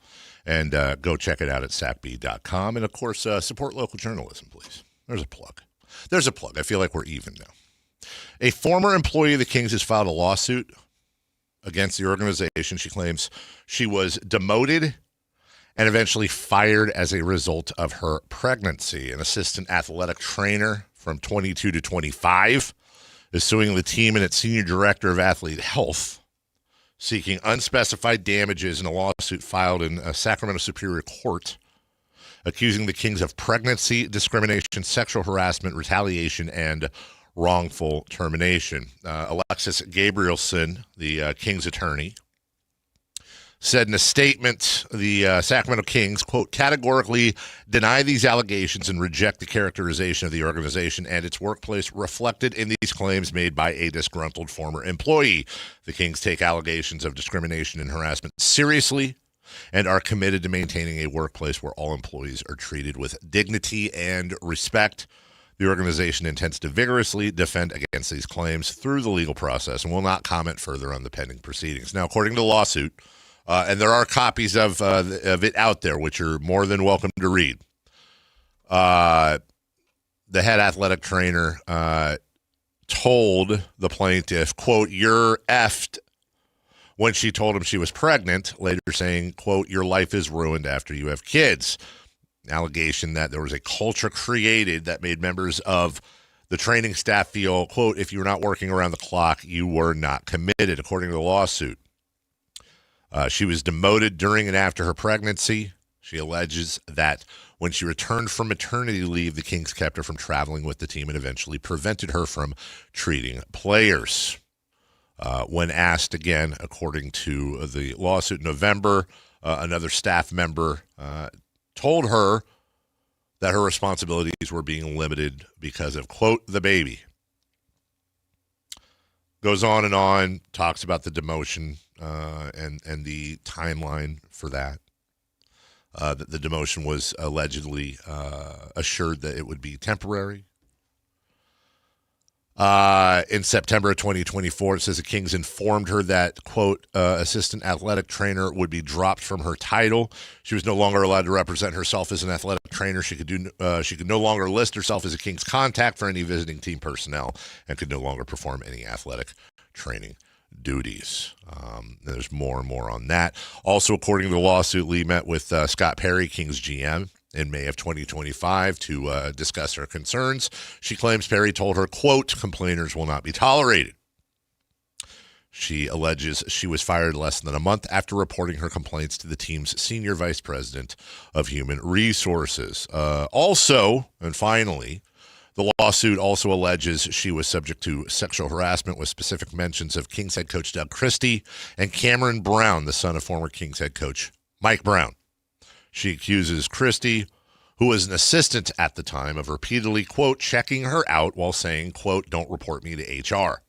and go check it out at sacb.com. And, of course, support local journalism, please. There's a plug. There's a plug. I feel like we're even now. A former employee of the Kings has filed a lawsuit against the organization. She claims she was demoted and eventually fired as a result of her pregnancy. An assistant athletic trainer from 22 to 25 is suing the team and its senior director of athlete health, seeking unspecified damages in a lawsuit filed in a Sacramento Superior Court, accusing the Kings of pregnancy, discrimination, sexual harassment, retaliation, and wrongful termination. Alexis Gabrielson, the Kings attorney, said in a statement, the Sacramento Kings, quote, categorically deny these allegations and reject the characterization of the organization and its workplace reflected in these claims made by a disgruntled former employee. The Kings take allegations of discrimination and harassment seriously and are committed to maintaining a workplace where all employees are treated with dignity and respect. The organization intends to vigorously defend against these claims through the legal process and will not comment further on the pending proceedings. Now, according to the lawsuit, and there are copies of it out there, which you're more than welcome to read. The head athletic trainer told the plaintiff, quote, "You're effed," when she told him she was pregnant, later saying, quote, "Your life is ruined after you have kids." An allegation that there was a culture created that made members of the training staff feel, quote, "If you were not working around the clock, you were not committed," according to the lawsuit. She was demoted during and after her pregnancy. She alleges that when she returned from maternity leave, the Kings kept her from traveling with the team and eventually prevented her from treating players. When asked again, according to the lawsuit in November, another staff member told her that her responsibilities were being limited because of, quote, the baby. Goes on, talks about the demotion and the timeline for that. That the demotion was allegedly assured that it would be temporary. In September of 2024, it says the Kings informed her that, quote, assistant athletic trainer would be dropped from her title. She was no longer allowed to represent herself as an athletic trainer. She could no longer list herself as a Kings contact for any visiting team personnel and could no longer perform any athletic training duties. There's more and more on that. Also, according to the lawsuit, Lee met with Scott Perry, Kings GM, in May of 2025 to discuss her concerns. She claims Perry told her, quote, complainers will not be tolerated. She alleges she was fired less than a month after reporting her complaints to the team's senior vice president of human resources. Also, and finally, the lawsuit also alleges she was subject to sexual harassment with specific mentions of Kings head coach Doug Christie and Cameron Brown, the son of former Kings head coach Mike Brown. She accuses Christie, who was an assistant at the time, of repeatedly, quote, checking her out while saying, quote, don't report me to HR.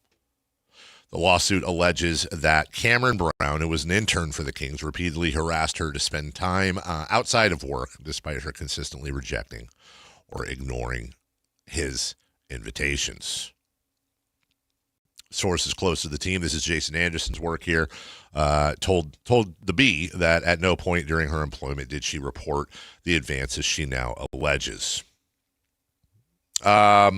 The lawsuit alleges that Cameron Brown, who was an intern for the Kings, repeatedly harassed her to spend time outside of work, despite her consistently rejecting or ignoring his invitations. Sources close to the team, this is Jason Anderson's work here, told the Bee that at no point during her employment did she report the advances she now alleges. Yeah,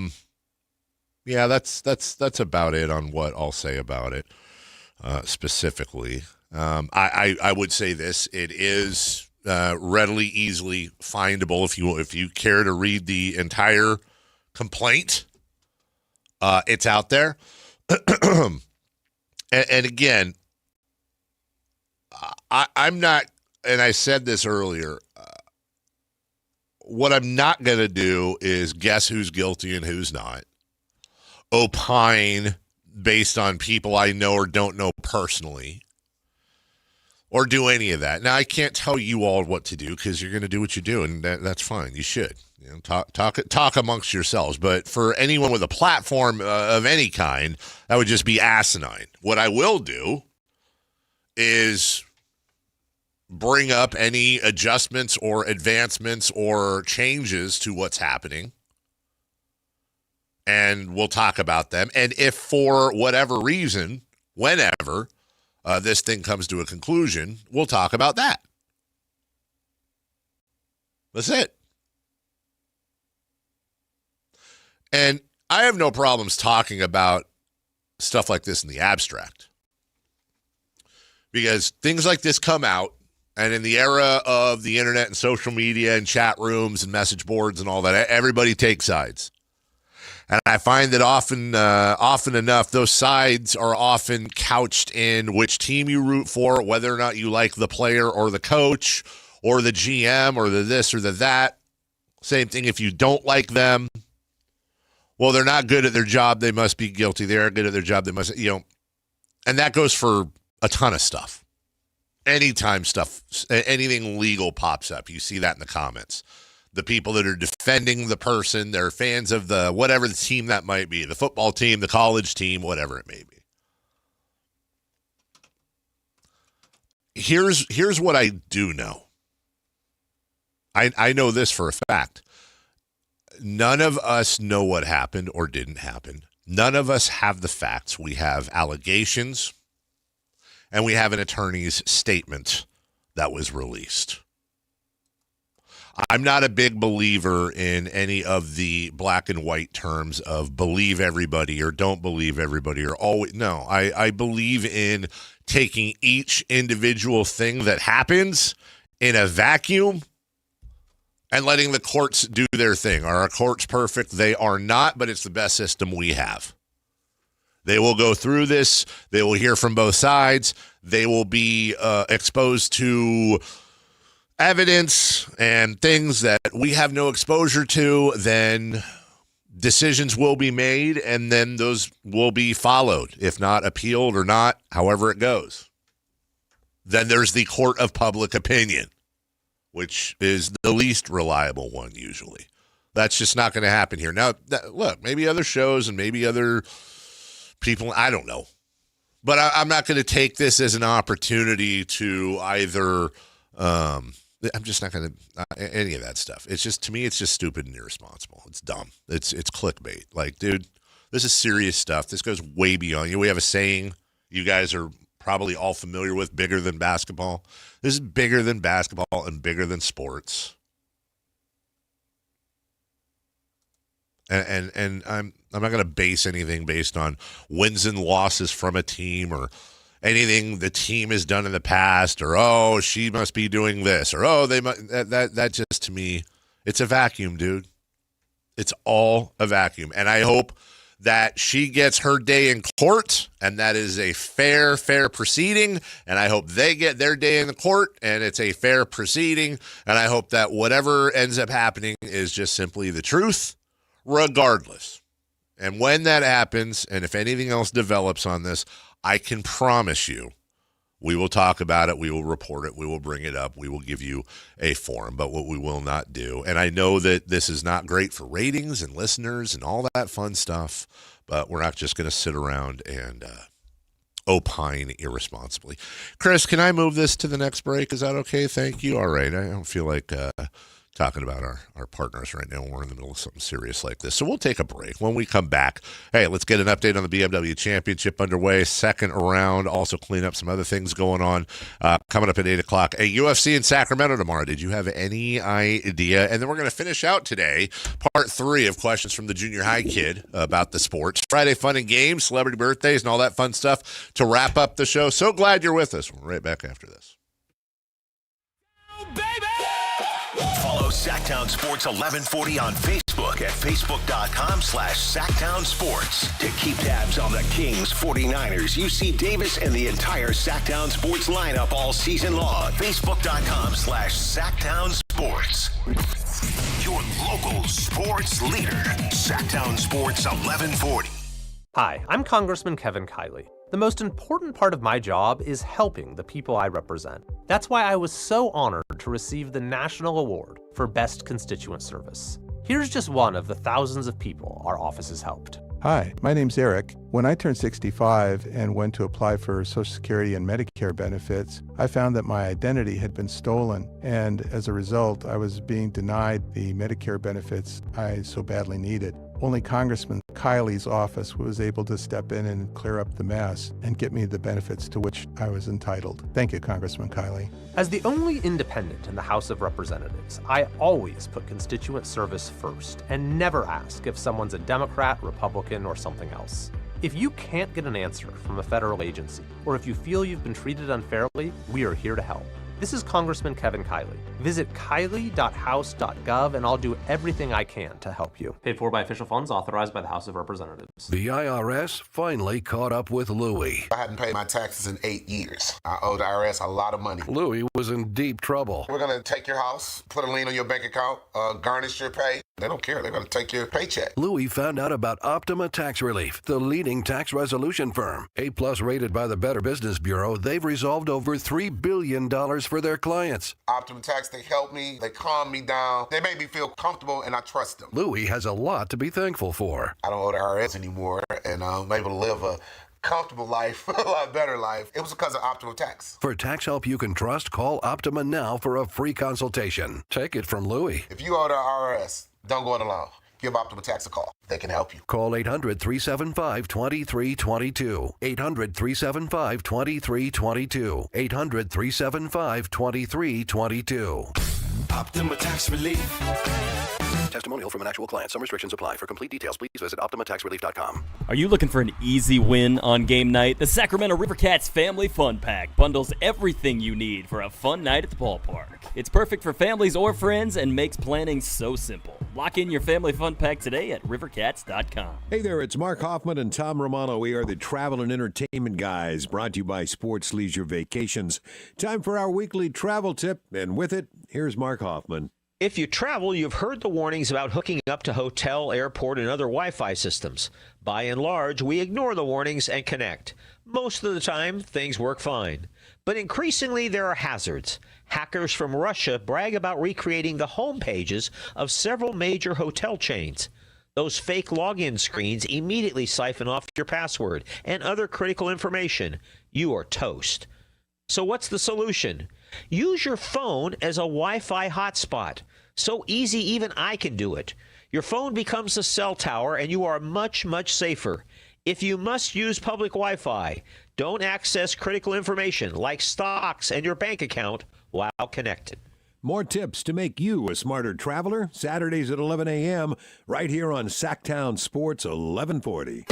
that's about it on what I'll say about it specifically. I would say this: it is readily, easily findable if you care to read the entire complaint. It's out there. and again, I'm not, and I said this earlier, what I'm not going to do is guess who's guilty and who's not, opine based on people I know or don't know personally, or do any of that. Now, I can't tell you all what to do because you're going to do what you do, and that's fine. You should. You know, talk amongst yourselves. But for anyone with a platform of any kind, that would just be asinine. What I will do is bring up any adjustments or advancements or changes to what's happening, and we'll talk about them. And if for whatever reason, whenever this thing comes to a conclusion, we'll talk about that. That's it. And I have no problems talking about stuff like this in the abstract, because things like this come out, and in the era of the internet and social media and chat rooms and message boards and all that, everybody takes sides. And I find that often enough, those sides are often couched in which team you root for, whether or not you like the player or the coach or the GM or the this or the that. Same thing if you don't like them. Well, they're not good at their job, they must be guilty. They are good at their job, they must, and that goes for a ton of stuff. Anytime anything legal pops up, you see that in the comments. The people that are defending the person, they're fans of the whatever the team that might be, the football team, the college team, whatever it may be. Here's what I do know. I know this for a fact. None of us know what happened or didn't happen. None of us have the facts. We have allegations, and we have an attorney's statement that was released. I'm not a big believer in any of the black and white terms of believe everybody or don't believe everybody or always. No, I believe in taking each individual thing that happens in a vacuum and letting the courts do their thing. Are our courts perfect? They are not, but it's the best system we have. They will go through this. They will hear from both sides. They will be exposed to evidence and things that we have no exposure to. Then decisions will be made, and then those will be followed, if not appealed or not, however it goes. Then there's the court of public opinion, which is the least reliable one usually. That's just not going to happen here. Now, look, maybe other shows and maybe other people, I don't know. But I'm not going to take this as an opportunity to either, I'm just not going to, any of that stuff. It's just, to me, it's just stupid and irresponsible. It's dumb. It's clickbait. Like, dude, this is serious stuff. This goes way beyond you. We have a saying you guys are probably all familiar with, bigger than basketball. This is bigger than basketball and bigger than sports. And I'm not going to base anything based on wins and losses from a team or anything the team has done in the past, or, oh, she must be doing this, or, oh, they must, that just, to me, it's a vacuum, dude. It's all a vacuum. And I hope that she gets her day in court, and that is a fair proceeding, and I hope they get their day in the court, and it's a fair proceeding, and I hope that whatever ends up happening is just simply the truth, regardless. And when that happens, and if anything else develops on this, I can promise you we will talk about it, we will report it, we will bring it up, we will give you a forum. But what we will not do, and I know that this is not great for ratings and listeners and all that fun stuff, but we're not just going to sit around and opine irresponsibly. Chris, can I move this to the next break? Is that okay? Thank you. All right. I don't feel like talking about our partners right now. We're in the middle of something serious like this. So we'll take a break. When we come back, hey, let's get an update on the BMW Championship underway. Second round. Also clean up some other things going on. Coming up at 8 o'clock. A UFC in Sacramento tomorrow. Did you have any idea? And then we're going to finish out today part 3 of questions from the junior high kid about the sports. Friday fun and games, celebrity birthdays, and all that fun stuff to wrap up the show. So glad you're with us. We're right back after this. Follow Sactown Sports 1140 on Facebook at facebook.com/Sactown Sports. To keep tabs on the Kings, 49ers, UC Davis, and the entire Sactown Sports lineup all season long. Facebook.com/Sactown Sports. Your local sports leader. Sactown Sports 1140. Hi, I'm Congressman Kevin Kiley. The most important part of my job is helping the people I represent. That's why I was so honored to receive the National Award for Best Constituent Service. Here's just one of the thousands of people our office has helped. Hi, my name's Eric. When I turned 65 and went to apply for Social Security and Medicare benefits, I found that my identity had been stolen, and as a result, I was being denied the Medicare benefits I so badly needed. Only Congressman Kiley's office was able to step in and clear up the mess and get me the benefits to which I was entitled. Thank you, Congressman Kiley. As the only independent in the House of Representatives, I always put constituent service first and never ask if someone's a Democrat, Republican, or something else. If you can't get an answer from a federal agency, or if you feel you've been treated unfairly, we are here to help. This is Congressman Kevin Kiley. Visit kiley.house.gov and I'll do everything I can to help you. Paid for by official funds authorized by the House of Representatives. The IRS finally caught up with Louie. I hadn't paid my taxes in 8 years. I owe the IRS a lot of money. Louie was in deep trouble. We're going to take your house, put a lien on your bank account, garnish your pay. They don't care. They're going to take your paycheck. Louie found out about Optima Tax Relief, the leading tax resolution firm. A+ rated by the Better Business Bureau, they've resolved over $3 billion for their clients. Optima Tax, they helped me. They calmed me down. They made me feel comfortable, and I trust them. Louie has a lot to be thankful for. I don't owe the IRS anymore, and I'm able to live a comfortable life, a lot better life. It was because of Optima Tax. For tax help you can trust, call Optima now for a free consultation. Take it from Louie. If you owe the IRS, don't go it alone. Give Optima Tax a call. They can help you. Call 800-375-2322. 800-375-2322. 800-375-2322. Optima Tax Relief. Testimonial from an actual client. Some restrictions apply. For complete details, please visit OptimaTaxRelief.com. Are you looking for an easy win on game night? The Sacramento Rivercats Family Fun Pack bundles everything you need for a fun night at the ballpark. It's perfect for families or friends and makes planning so simple. Lock in your family fun pack today at rivercats.com. Hey there, it's Mark Hoffman and Tom Romano. We are the travel and entertainment guys, brought to you by Sports Leisure Vacations. Time for our weekly travel tip, and with it, here's Mark Hoffman. If you travel, you've heard the warnings about hooking up to hotel, airport, and other Wi-Fi systems. By and large, we ignore the warnings and connect. Most of the time, things work fine. But increasingly, there are hazards. Hackers from Russia brag about recreating the home pages of several major hotel chains. Those fake login screens immediately siphon off your password and other critical information. You are toast. So what's the solution? Use your phone as a Wi-Fi hotspot. So easy, even I can do it. Your phone becomes a cell tower, and you are much, much safer. If you must use public Wi-Fi, don't access critical information like stocks and your bank account while connected. More tips to make you a smarter traveler, Saturdays at 11 a.m., right here on Sactown Sports 1140.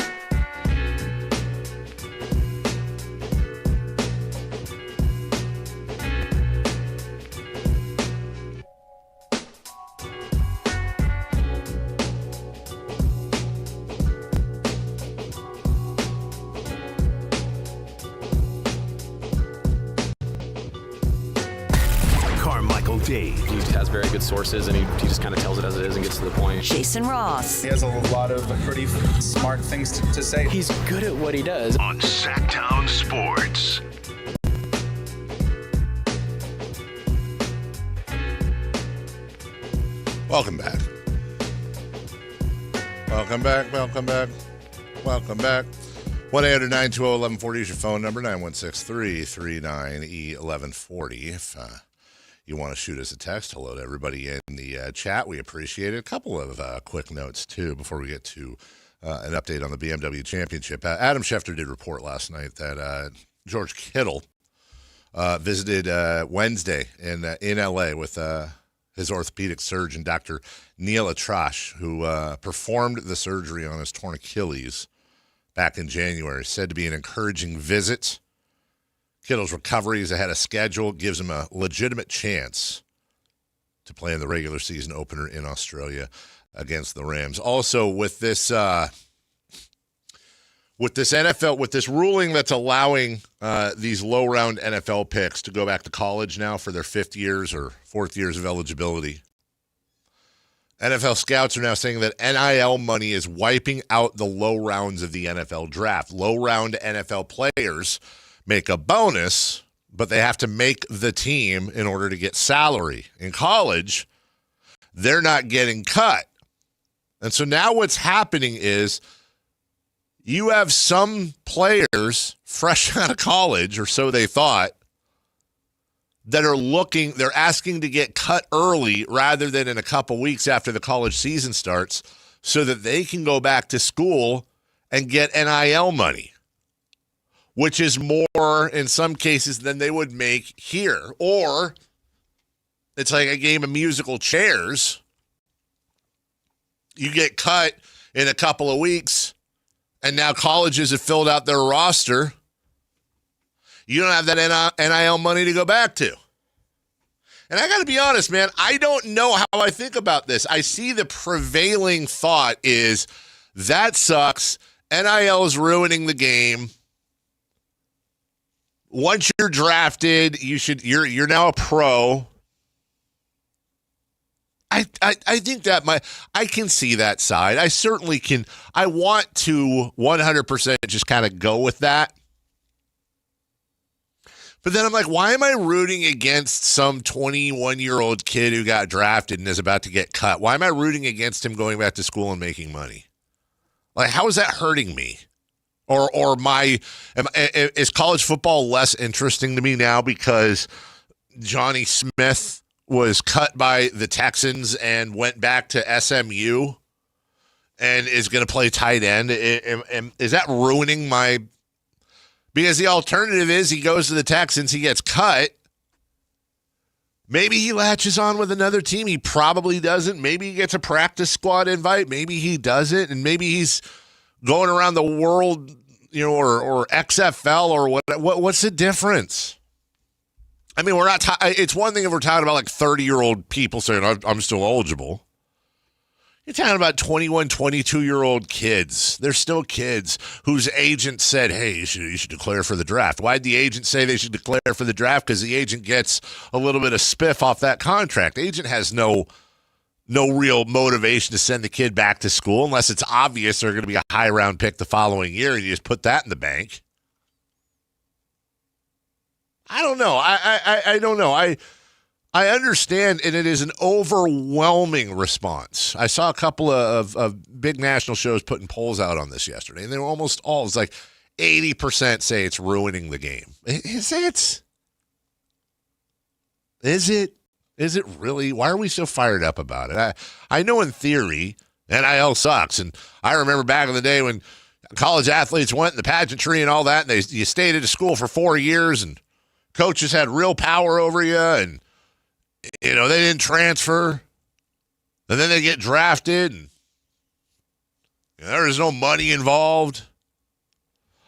Carmichael Dave. He has very good sources, and he just kind of tells it as it is and gets to the point. Jason Ross. He has a lot of pretty smart things to say. He's good at what he does. On Sactown Sports. Welcome back. Welcome back. Welcome back. Welcome back. 1-800-920-1140 is your phone number, 916-339-1140. If you want to shoot us a text, hello to everybody in the chat. We appreciate it. A couple of quick notes, too, before we get to an update on the BMW Championship. Adam Schefter did report last night that George Kittle visited Wednesday in L.A. with his orthopedic surgeon, Dr. Neil Atrash, who performed the surgery on his torn Achilles back in January. Said to be an encouraging visit. Kittle's recovery is ahead of schedule, gives him a legitimate chance to play in the regular season opener in Australia against the Rams. Also, with this NFL, with this ruling that's allowing these low-round NFL picks to go back to college now for their 5th years or 4th years of eligibility, NFL scouts are now saying that NIL money is wiping out the low rounds of the NFL draft. Low-round NFL players make a bonus, but they have to make the team in order to get salary. In college, they're not getting cut. And so now what's happening is you have some players fresh out of college, or so they thought, that are they're asking to get cut early rather than in a couple weeks after the college season starts so that they can go back to school and get NIL money, which is more in some cases than they would make here. Or it's like a game of musical chairs. You get cut in a couple of weeks, and now colleges have filled out their roster. You don't have that NIL money to go back to. And I got to be honest, man, I don't know how I think about this. I see the prevailing thought is that sucks. NIL is ruining the game. Once you're drafted, you're now a pro. I think that I can see that side. I certainly can. I want to 100% just kind of go with that. But then I'm like, why am I rooting against some 21-year-old kid who got drafted and is about to get cut? Why am I rooting against him going back to school and making money? Like, how is that hurting me? Or is college football less interesting to me now because Johnny Smith was cut by the Texans and went back to SMU and is going to play tight end? Is that ruining my... Because the alternative is he goes to the Texans, he gets cut. Maybe he latches on with another team. He probably doesn't. Maybe he gets a practice squad invite. Maybe he doesn't. And maybe he's going around the world, or XFL or what. What's the difference? I mean, we're not. It's one thing if we're talking about like 30-year-old people saying I'm still eligible. You're talking about 21, 22-year-old kids. They're still kids whose agent said, hey, you should declare for the draft. Why'd the agent say they should declare for the draft? Because the agent gets a little bit of spiff off that contract. The agent has no real motivation to send the kid back to school unless it's obvious they're going to be a high-round pick the following year, and you just put that in the bank. I don't know. I don't know. I understand, and it is an overwhelming response. I saw a couple of big national shows putting polls out on this yesterday, and they were almost all, it's like 80% say it's ruining the game. Is it? Is it? Is it really? Why are we so fired up about it? I know in theory, NIL sucks, and I remember back in the day when college athletes went in the pageantry and all that, and you stayed at a school for 4 years, and coaches had real power over you, and they didn't transfer, and then they get drafted, and there was no money involved.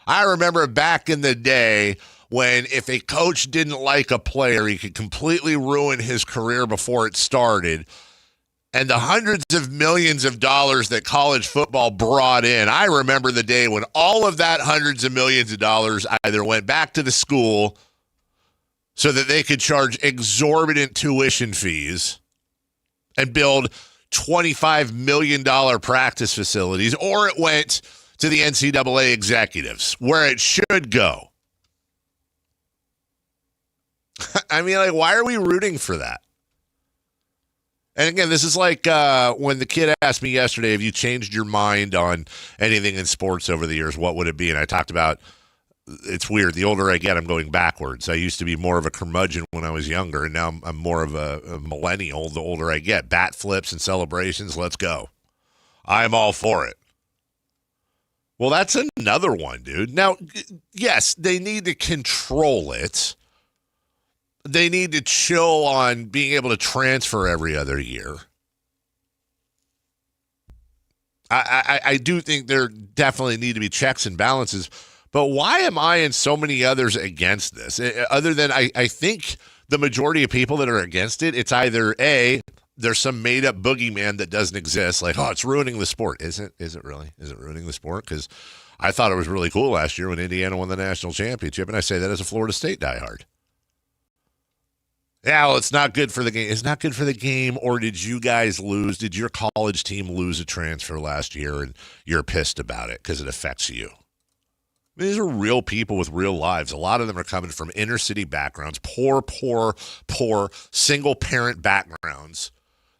I remember back in the day when if a coach didn't like a player, he could completely ruin his career before it started. And the hundreds of millions of dollars that college football brought in, I remember the day when all of that hundreds of millions of dollars either went back to the school so that they could charge exorbitant tuition fees and build $25 million practice facilities, or it went to the NCAA executives, where it should go. I mean, like, why are we rooting for that? And again, this is like when the kid asked me yesterday, have you changed your mind on anything in sports over the years? What would it be? And I talked about, it's weird. The older I get, I'm going backwards. I used to be more of a curmudgeon when I was younger, and now I'm more of a millennial the older I get. Bat flips and celebrations, let's go. I'm all for it. Well, that's another one, dude. Now, yes, they need to control it. They need to chill on being able to transfer every other year. I do think there definitely need to be checks and balances. But why am I and so many others against this? Other than I think the majority of people that are against it, it's either A, there's some made-up boogeyman that doesn't exist, like, oh, it's ruining the sport. Is it really? Is it ruining the sport? Because I thought it was really cool last year when Indiana won the national championship, and I say that as a Florida State diehard. Yeah, well, it's not good for the game. It's not good for the game, or did you guys lose? Did your college team lose a transfer last year, and you're pissed about it because it affects you? These are real people with real lives. A lot of them are coming from inner city backgrounds, poor single-parent backgrounds.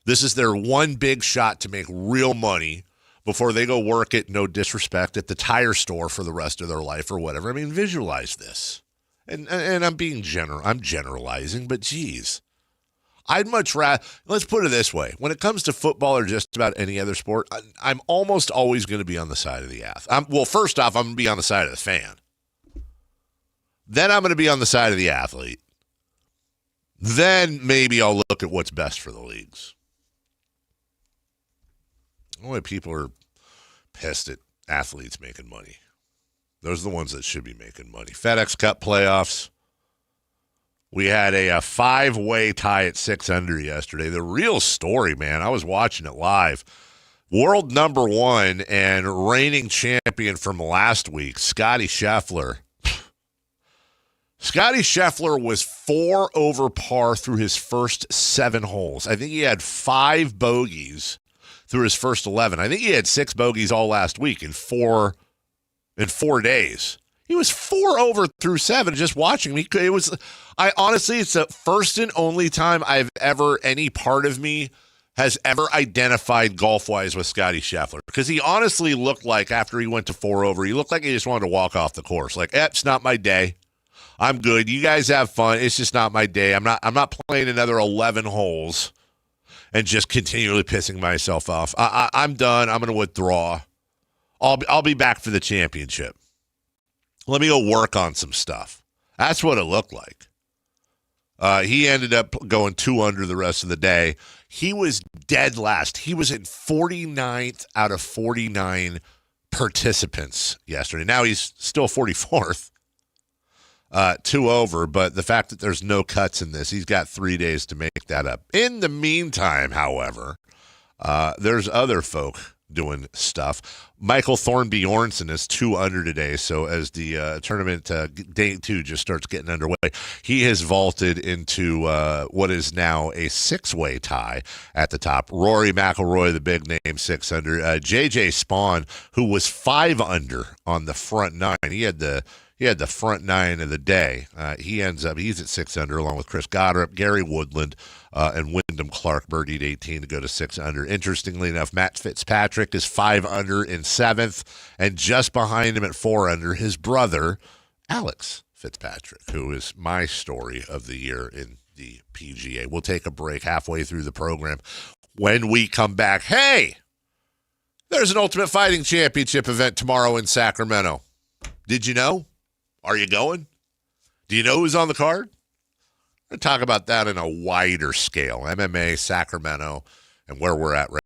This is their one big shot to make real money before they go work at, no disrespect, at the tire store for the rest of their life or whatever. I mean, visualize this. And I'm being I'm generalizing, but geez. I'd much rather, let's put it this way. When it comes to football or just about any other sport, I'm almost always going to be on the side of the athlete. Well, first off, I'm going to be on the side of the fan. Then I'm going to be on the side of the athlete. Then maybe I'll look at what's best for the leagues. Only people are pissed at athletes making money. Those are the ones that should be making money. FedEx Cup playoffs. We had a 5-way tie at 6 under yesterday. The real story, man, I was watching it live. World number 1 and reigning champion from last week, Scotty Scheffler. Scotty Scheffler was 4 over par through his first 7 holes. I think he had 5 bogeys through his first 11. I think he had 6 bogeys all last week in 4 days. He was 4 over through 7. Just watching me, it's the first and only time any part of me has ever identified golf-wise with Scotty Scheffler. Because he honestly looked like, after he went to 4 over, he looked like he just wanted to walk off the course. Like, it's not my day. I'm good. You guys have fun. It's just not my day. I'm not playing another 11 holes and just continually pissing myself off. I'm done. I'm going to withdraw. I'll be back for the championship. Let me go work on some stuff. That's what it looked like. He ended up going 2 under the rest of the day. He was dead last. He was in 49th out of 49 participants yesterday. Now he's still 44th, 2 over, but the fact that there's no cuts in this, he's got 3 days to make that up. In the meantime, however, There's other folk doing stuff. Michael Thornbjornsson is 2 under today, so as the tournament day 2 just starts getting underway, he has vaulted into what is now a 6-way tie at the top. Rory McIlroy, the big name, 6 under. JJ Spawn, who was 5 under on the front 9. He had the front 9 of the day. He's at 6 under along with Chris Goddard, Gary Woodland, and Wyndham Clark birdied 18 to go to 6 under. Interestingly enough, Matt Fitzpatrick is 5 under in 7th, and just behind him at 4 under, his brother, Alex Fitzpatrick, who is my story of the year in the PGA. We'll take a break halfway through the program. When we come back, hey, there's an Ultimate Fighting Championship event tomorrow in Sacramento. Did you know? Are you going? Do you know who's on the card? We're going to talk about that in a wider scale. MMA, Sacramento, and where we're at right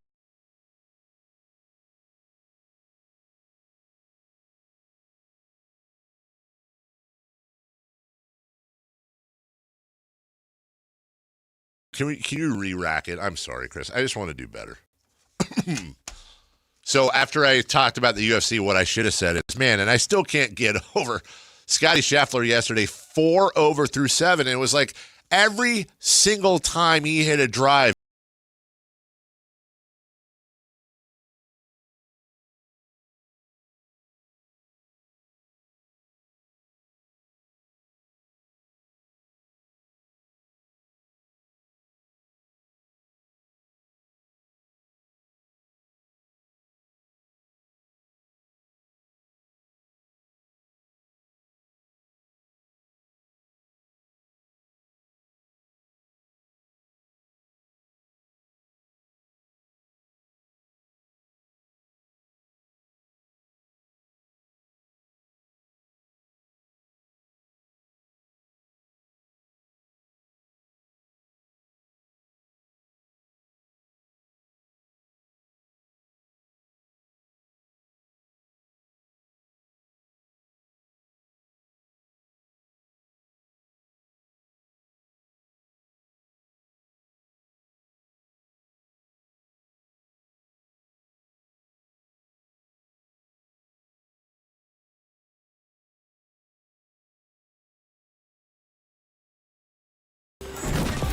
now. Can you re-rack it? I'm sorry, Chris. I just want to do better. So after I talked about the UFC, what I should have said is, man, and I still can't get over Scotty Scheffler yesterday, 4 over through 7. And it was like every single time he hit a drive,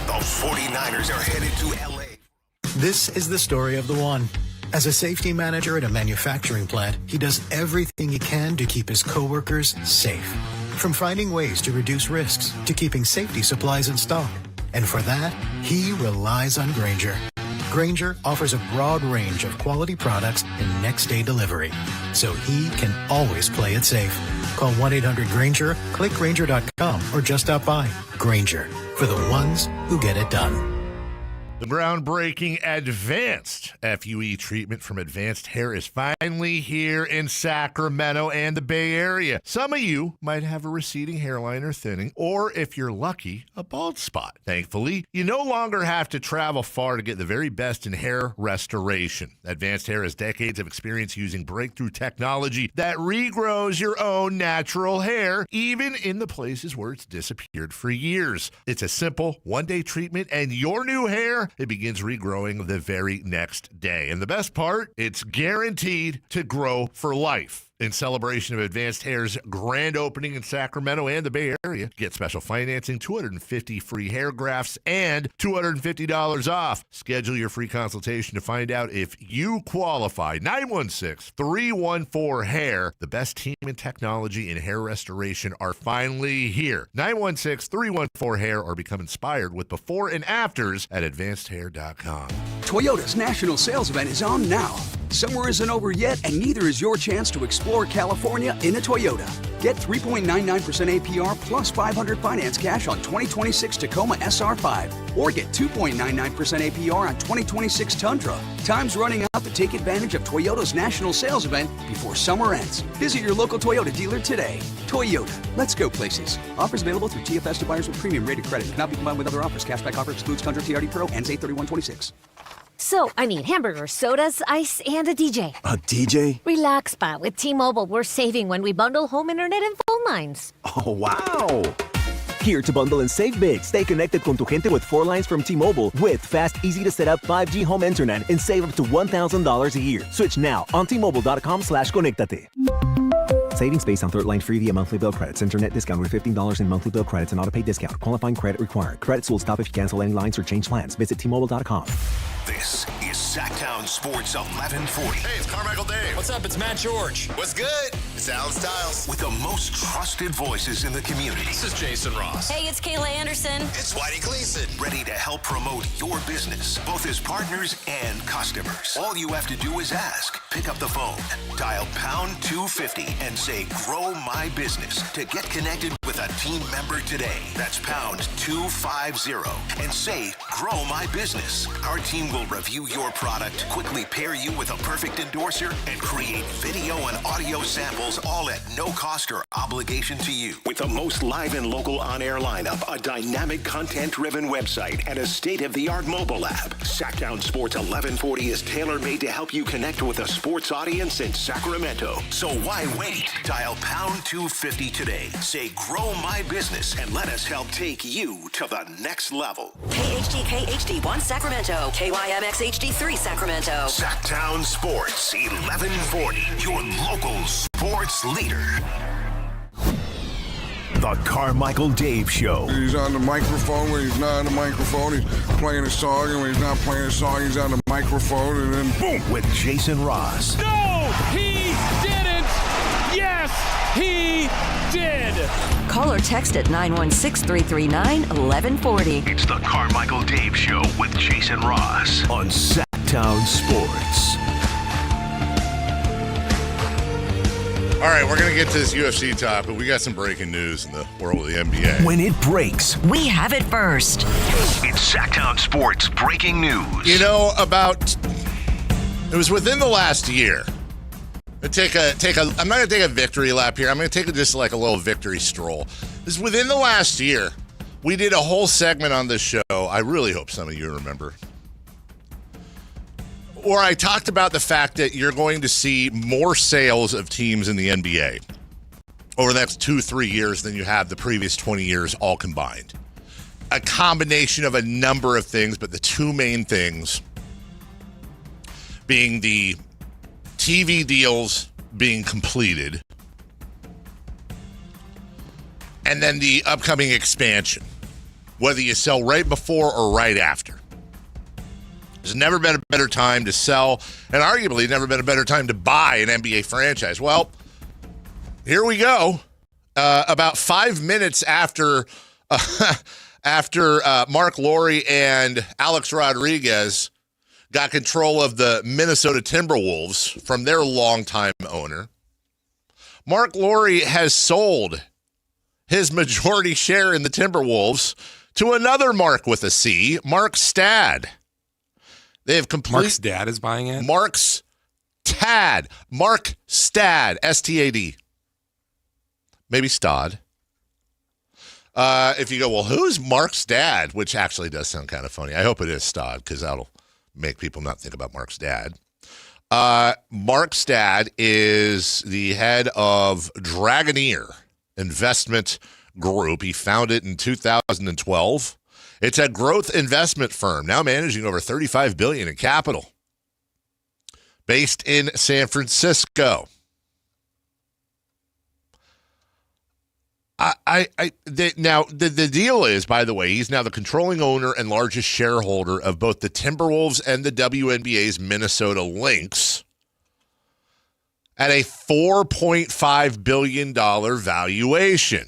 The 49ers are headed to L.A. This is the story of the one. As a safety manager at a manufacturing plant, he does everything he can to keep his coworkers safe. From finding ways to reduce risks to keeping safety supplies in stock. And for that, he relies on Grainger. Grainger offers a broad range of quality products and next-day delivery, so he can always play it safe. Call 1-800-GRAINGER, click Grainger.com, or just stop by. Grainger, for the ones who get it done. The groundbreaking advanced FUE treatment from Advanced Hair is finally here in Sacramento and the Bay Area. Some of you might have a receding hairline or thinning, or if you're lucky, a bald spot. Thankfully, you no longer have to travel far to get the very best in hair restoration. Advanced Hair has decades of experience using breakthrough technology that regrows your own natural hair, even in the places where it's disappeared for years. It's a simple one-day treatment, and your new hair, it begins regrowing the very next day. And the best part, it's guaranteed to grow for life. In celebration of Advanced Hair's grand opening in Sacramento and the Bay Area, get special financing, 250 free hair grafts, and $250 off. Schedule your free consultation to find out if you qualify. 916-314-HAIR. The best team in technology and hair restoration are finally here. 916-314-HAIR, or become inspired with before and afters at advancedhair.com. Toyota's national sales event is on now. Summer isn't over yet, and neither is your chance to explore California in a Toyota. Get 3.99% APR plus $500 finance cash on 2026 Tacoma SR5. Or get 2.99% APR on 2026 Tundra. Time's running out to take advantage of Toyota's national sales event before summer ends. Visit your local Toyota dealer today. Toyota, let's go places. Offers available through TFS to buyers with premium rated credit. Cannot be combined with other offers. Cashback offer excludes Tundra TRD Pro. Ends 8/31/26. So, I need hamburgers, sodas, ice, and a DJ. A DJ? Relax, Spot. With T-Mobile, we're saving when we bundle home internet and phone lines. Oh, wow. Here to bundle and save big. Stay connected con tu gente with 4 lines from T-Mobile with fast, easy to set up 5G home internet and save up to $1,000 a year. Switch now on T-Mobile.com/conectate. Savings based on 3rd line free via monthly bill credits. Internet discount with $15 in monthly bill credits and auto-pay discount. Qualifying credit required. Credits will stop if you cancel any lines or change plans. Visit T-Mobile.com. This is Sactown Sports 1140. Hey, it's Carmichael Dave. What's up? It's Matt George. What's good? It's Alan Stiles. With the most trusted voices in the community. This is Jason Ross. Hey, it's Kayla Anderson. It's Whitey Gleason. Ready to help promote your business, both as partners and customers. All you have to do is ask. Pick up the phone, dial pound 250 and say, grow my business to get connected with a team member today. That's pound 250 and say, grow my business. Our team will review your product, quickly pair you with a perfect endorser, and create video and audio samples all at no cost or obligation to you. With the most live and local on-air lineup, a dynamic content-driven website, and a state-of-the-art mobile app, Sactown Sports 1140 is tailor-made to help you connect with a sports audience in Sacramento. So why wait? Dial pound 250 today. Say, grow my business, and let us help take you to the next level. KHTK HD1 Sacramento. KYMX HD3 Sacramento. Sactown Sports 1140, your local sports leader. The Carmichael Dave Show. He's on the microphone when he's not on the microphone. He's playing a song, and when he's not playing a song, he's on the microphone, and then boom. With Jason Ross. No, he didn't. Yes, he did. Call or text at 916-339-1140. It's the Carmichael Dave Show with Jason Ross on Sactown Sports. All right, we're going to get to this UFC talk, but we got some breaking news in the world of the NBA. When it breaks, We have it first. it's Sactown Sports breaking news. You know, it was within the last year. I'm not going to take a victory lap here. I'm going to take just like a little victory stroll. This is within the last year. We did a whole segment on this show. I really hope some of you remember. Or I talked about the fact that you're going to see more sales of teams in the NBA over the next 2-3 years than you have the previous 20 years all combined. A combination of a number of things, but the two main things being the TV deals being completed and then the upcoming expansion, whether you sell right before or right after. There's never been a better time to sell, and arguably never been a better time to buy an NBA franchise. Well, here we go. About 5 minutes after Mark Lowry and Alex Rodriguez got control of the Minnesota Timberwolves from their longtime owner, Mark Lowry has sold his majority share in the Timberwolves to another Mark with a C, Mark Stad. They have Mark's dad is buying it? Mark Stad, S-T-A-D. Maybe Stad. If you go, well, who's Mark's dad? Which actually does sound kind of funny. I hope it is Stad, because that'll make people not think about Mark's dad. Mark Stad is the head of Dragoneer Investment Group. He founded it in 2012. It's a growth investment firm now managing over $35 billion in capital, based in San Francisco. The deal is, by the way, he's now the controlling owner and largest shareholder of both the Timberwolves and the WNBA's Minnesota Lynx at a $4.5 billion valuation.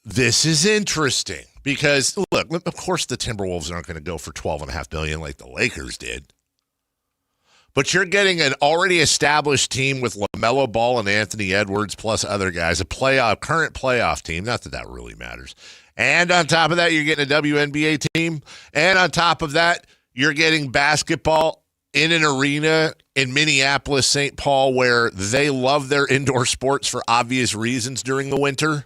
This is interesting because, look, of course the Timberwolves aren't going to go for $12.5 billion like the Lakers did. But you're getting an already established team with LaMelo Ball and Anthony Edwards plus other guys, a current playoff team. Not that that really matters. And on top of that, you're getting a WNBA team. And on top of that, you're getting basketball in an arena in Minneapolis, St. Paul, where they love their indoor sports for obvious reasons during the winter.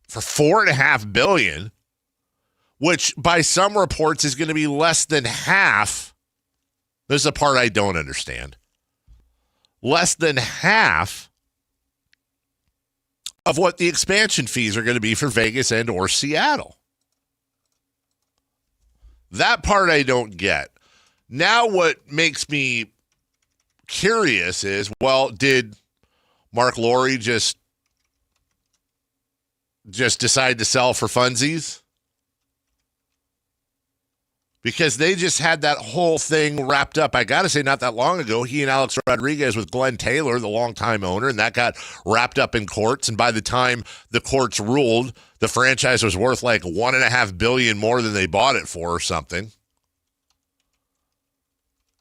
For $4.5 billion. Which by some reports is going to be less than half. This is the part I don't understand. Less than half of what the expansion fees are going to be for Vegas and or Seattle. That part I don't get. Now what makes me curious is, well, did Mark Lowry just decide to sell for funsies? Because they just had that whole thing wrapped up, I got to say, not that long ago. He and Alex Rodriguez with Glenn Taylor, the longtime owner, and that got wrapped up in courts. And by the time the courts ruled, the franchise was worth like $1.5 billion more than they bought it for or something.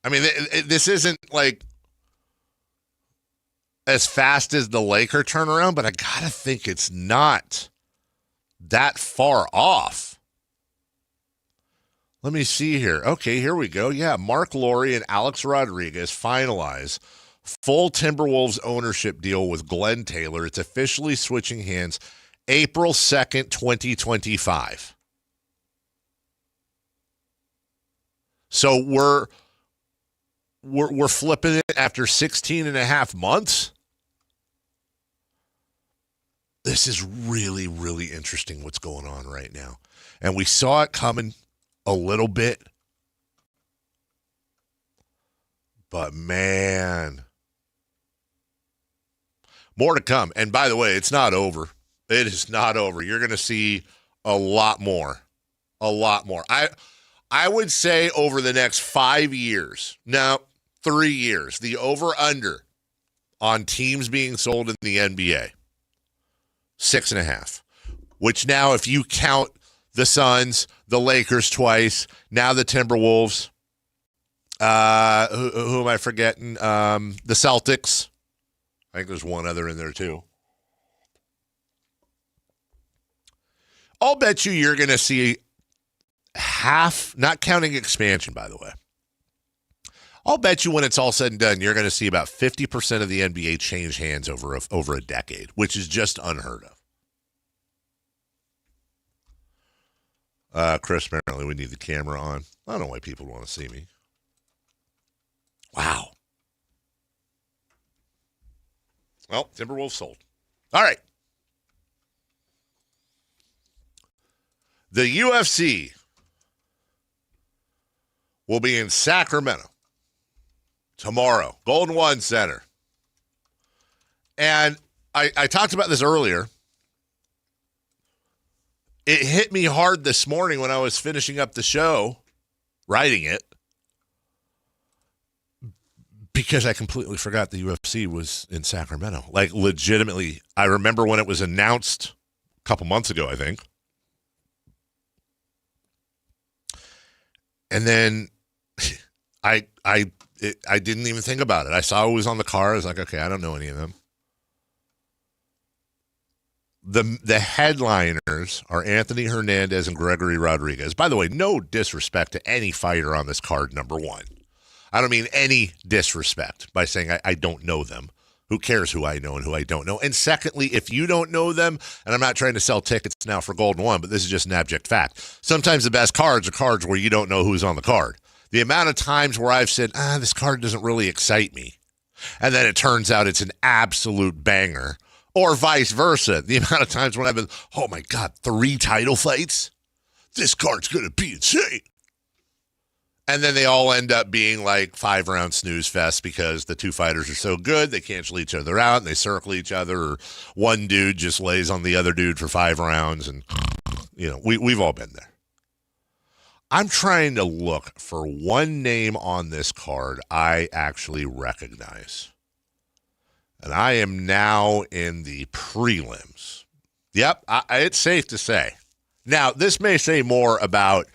I mean, this isn't like as fast as the Laker turnaround, but I got to think it's not that far off. Let me see here. Okay, here we go. Yeah, Mark Lowry and Alex Rodriguez finalize full Timberwolves ownership deal with Glenn Taylor. It's officially switching hands April 2nd, 2025. So we're flipping it after 16 and a half months. This is really, really interesting what's going on right now. And we saw it coming a little bit. But, man, more to come. And, by the way, it's not over. It is not over. You're going to see a lot more. A lot more. I would say over the next 5 years, no, 3 years, the over-under on teams being sold in the NBA, 6.5. Which now, if you count the Suns, the Lakers twice, now the Timberwolves, who am I forgetting? The Celtics. I think there's one other in there too. I'll bet you're going to see half, not counting expansion, by the way. I'll bet you when it's all said and done, you're going to see about 50% of the NBA change hands over a decade, which is just unheard of. Chris, apparently we need the camera on. I don't know why people want to see me. Wow. Well, Timberwolves sold. All right. The UFC will be in Sacramento tomorrow, Golden One Center. And I talked about this earlier. It hit me hard this morning when I was finishing up the show, writing it, because I completely forgot the UFC was in Sacramento. Like, legitimately, I remember when it was announced a couple months ago, I think. And then I didn't even think about it. I saw it was on the car. I was like, okay, I don't know any of them. The headliners are Anthony Hernandez and Gregory Rodriguez. By the way, no disrespect to any fighter on this card, number one. I don't mean any disrespect by saying I don't know them. Who cares who I know and who I don't know? And secondly, if you don't know them, and I'm not trying to sell tickets now for Golden One, but this is just an abject fact. Sometimes the best cards are cards where you don't know who's on the card. The amount of times where I've said, this card doesn't really excite me, and then it turns out it's an absolute banger. Or vice versa. The amount of times when I've been, oh my God, 3 title fights? This card's going to be insane. And then they all end up being like 5-round snooze fest because the two fighters are so good, they cancel each other out and they circle each other. Or one dude just lays on the other dude for 5 rounds. And, you know, we've all been there. I'm trying to look for one name on this card I actually recognize. And I am now in the prelims. Yep, it's safe to say. Now, this may say more about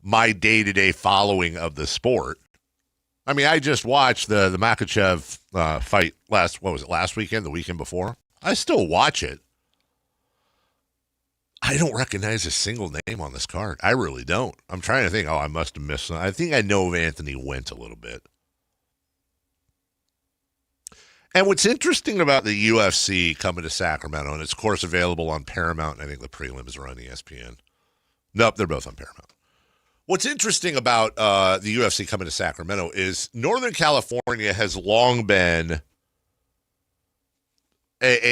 my day-to-day following of the sport. I mean, I just watched the Makhachev fight last weekend, the weekend before? I still watch it. I don't recognize a single name on this card. I really don't. I'm trying to think, I must have missed some. I think I know of Anthony Went a little bit. And what's interesting about the UFC coming to Sacramento, and it's, of course, available on Paramount, and I think the prelims are on ESPN. Nope, they're both on Paramount. What's interesting about the UFC coming to Sacramento is Northern California has long been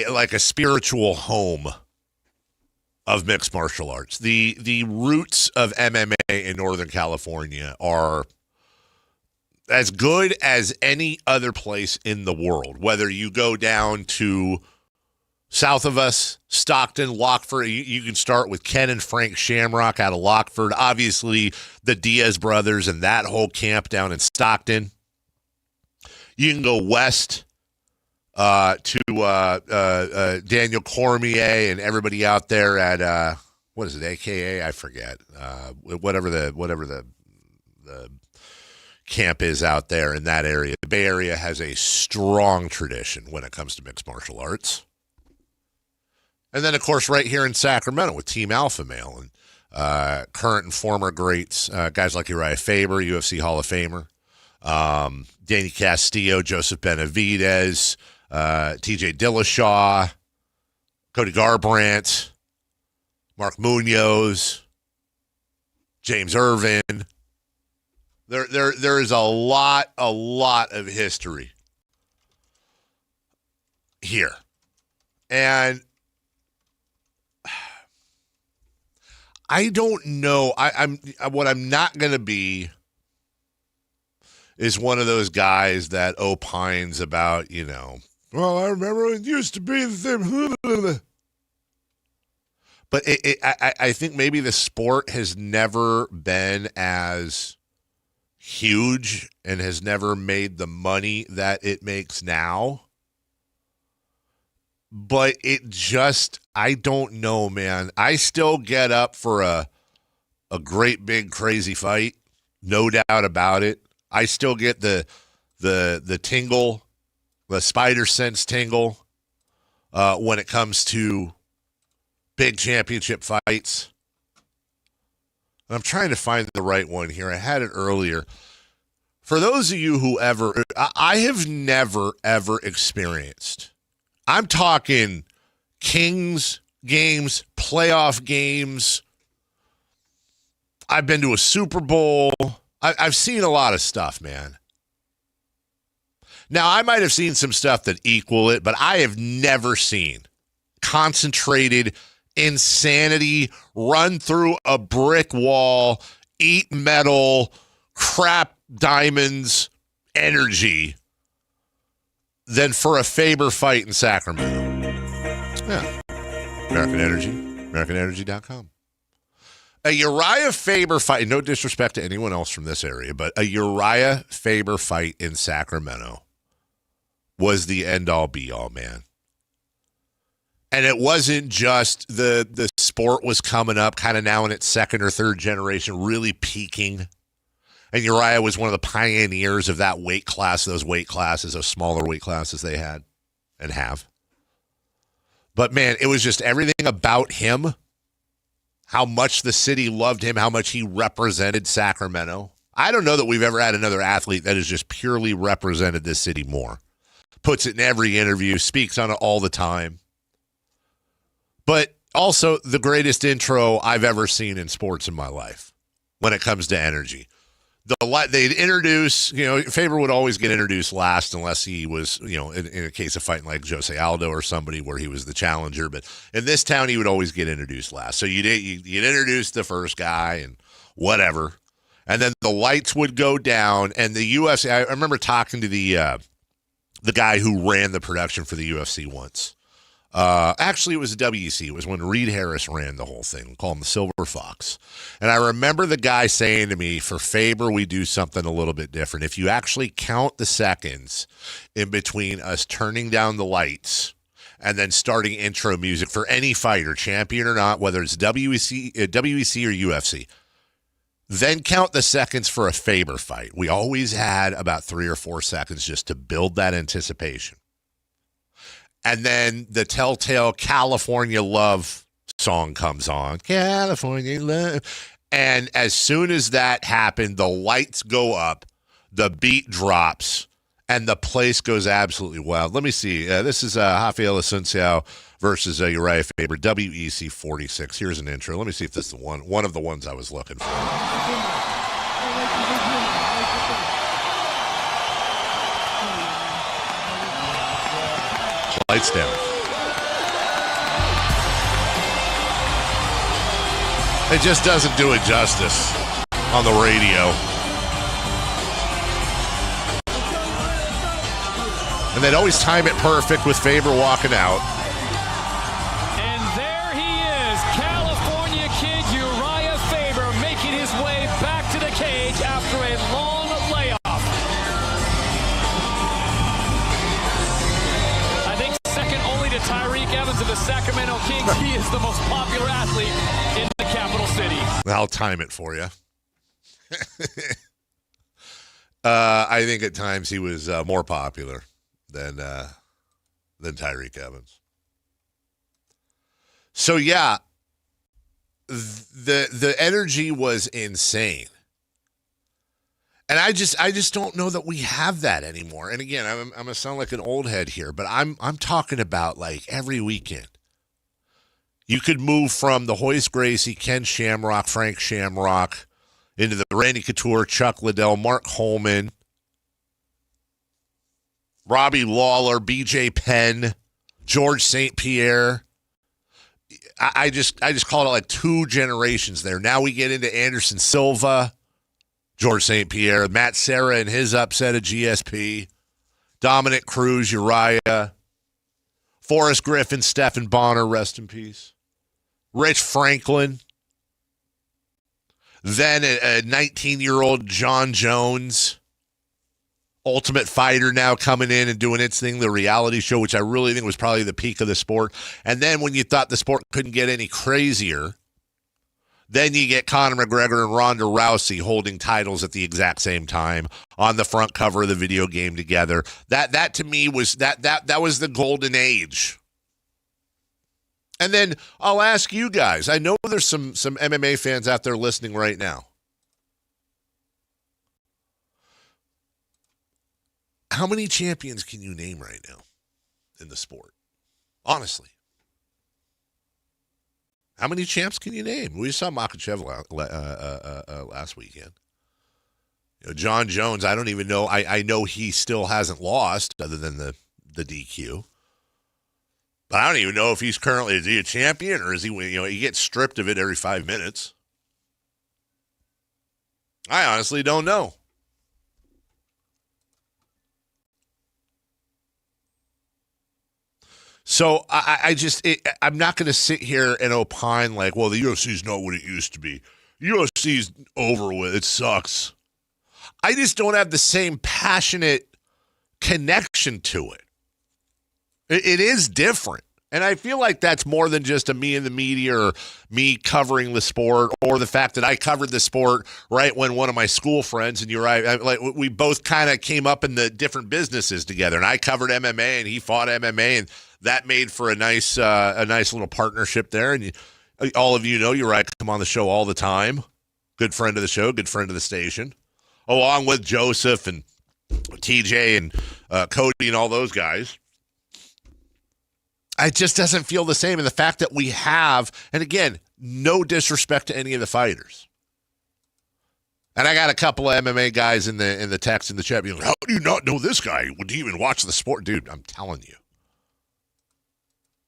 like a spiritual home of mixed martial arts. The roots of MMA in Northern California are as good as any other place in the world. Whether you go down to south of us, Stockton, Lockford, you can start with Ken and Frank Shamrock out of Lockford. Obviously, the Diaz brothers and that whole camp down in Stockton. You can go west to Daniel Cormier and everybody out there at what is it, AKA? I forget. Whatever the camp is out there in that area. The Bay Area has a strong tradition when it comes to mixed martial arts. And then, of course, right here in Sacramento with Team Alpha Male and current and former greats, guys like Uriah Faber, UFC Hall of Famer, Danny Castillo, Joseph Benavidez, TJ Dillashaw, Cody Garbrandt, Mark Munoz, James Irvin. There is a lot of history here. And I don't know. I'm what I'm not going to be is one of those guys that opines about, well, I remember it used to be the same. But I think maybe the sport has never been as huge and has never made the money that it makes now. But it just, I don't know, man. I still get up for a great big crazy fight, no doubt about it. I still get the tingle, the spider sense tingle when it comes to big championship fights. And I'm trying to find the right one here. I had it earlier. For those of you who I have never, ever experienced, I'm talking Kings games, playoff games. I've been to a Super Bowl. I've seen a lot of stuff, man. Now, I might have seen some stuff that equal it, but I have never seen concentrated insanity, run through a brick wall, eat metal, crap diamonds energy than for a Faber fight in Sacramento. Yeah. American Energy, AmericanEnergy.com. A Uriah Faber fight, no disrespect to anyone else from this area, but a Uriah Faber fight in Sacramento was the end-all, be-all, man. And it wasn't just the sport was coming up, kind of now in its second or third generation, really peaking. And Uriah was one of the pioneers of that weight class, those weight classes, those smaller weight classes they had and have. But, man, it was just everything about him, how much the city loved him, how much he represented Sacramento. I don't know that we've ever had another athlete that has just purely represented this city more. Puts it in every interview, speaks on it all the time. But also the greatest intro I've ever seen in sports in my life when it comes to energy. They'd introduce, Faber would always get introduced last unless he was, in a case of fighting like Jose Aldo or somebody where he was the challenger. But in this town, he would always get introduced last. So you'd introduce the first guy and whatever. And then the lights would go down. And the UFC, I remember talking to the guy who ran the production for the UFC once. Actually, it was the WEC. It was when Reed Harris ran the whole thing. We call him the Silver Fox. And I remember the guy saying to me, for Faber, we do something a little bit different. If you actually count the seconds in between us turning down the lights and then starting intro music for any fighter, champion or not, whether it's WEC or UFC, then count the seconds for a Faber fight. We always had about 3 or 4 seconds just to build that anticipation. And then the telltale California Love song comes on. California Love. And as soon as that happened, the lights go up, the beat drops, and the place goes absolutely wild. Let me see. This is Rafael Asunciao versus Uriah Faber, WEC 46. Here's an intro. Let me see if this is the one of the ones I was looking for. Lights down. It just doesn't do it justice on the radio. And they'd always time it perfect with Faber walking out. And there he is, California kid Uriah Faber making his way back to the cage after a long layoff. I think second only to Tyreek Evans of the Sacramento Kings, he is the most popular athlete in the capital city. I'll time it for you. I think at times he was more popular than Tyreek Evans. So yeah, the energy was insane, and I just don't know that we have that anymore. And again, I'm gonna sound like an old head here, but I'm talking about like every weekend. You could move from the Hoist Gracie, Ken Shamrock, Frank Shamrock, into the Randy Couture, Chuck Liddell, Mark Holman, Robbie Lawler, B.J. Penn, George St. Pierre. I just call it like two generations there. Now we get into Anderson Silva, George St. Pierre, Matt Serra and his upset of GSP, Dominic Cruz, Uriah, Forrest Griffin, Stephen Bonner, rest in peace, Rich Franklin, then a 19-year-old John Jones, Ultimate Fighter now coming in and doing its thing, the reality show, which I really think was probably the peak of the sport. And then when you thought the sport couldn't get any crazier, then you get Conor McGregor and Ronda Rousey holding titles at the exact same time on the front cover of the video game together. That to me was that was the golden age. And then I'll ask you guys, I know there's some MMA fans out there listening right now. How many champions can you name right now in the sport? Honestly. How many champs can you name? We saw Makhachev last weekend. You know, John Jones, I don't even know. I know he still hasn't lost other than the DQ. But I don't even know if he's currently, is he a champion or is he, he gets stripped of it every 5 minutes. I honestly don't know. So I'm not going to sit here and opine like, well, the UFC's not what it used to be. UFC's over with. It sucks. I just don't have the same passionate connection to it. It is different. And I feel like that's more than just a me in the media or me covering the sport or the fact that I covered the sport right when one of my school friends, and you're right, like we both kind of came up in the different businesses together. And I covered MMA and he fought MMA, and that made for a nice little partnership there. And all of you know, you're right, come on the show all the time. Good friend of the show, good friend of the station, along with Joseph and TJ and Cody and all those guys. It just doesn't feel the same. And the fact that we have, and again, no disrespect to any of the fighters. And I got a couple of MMA guys in the text in the chat being like, how do you not know this guy? Would you even watch the sport? Dude, I'm telling you.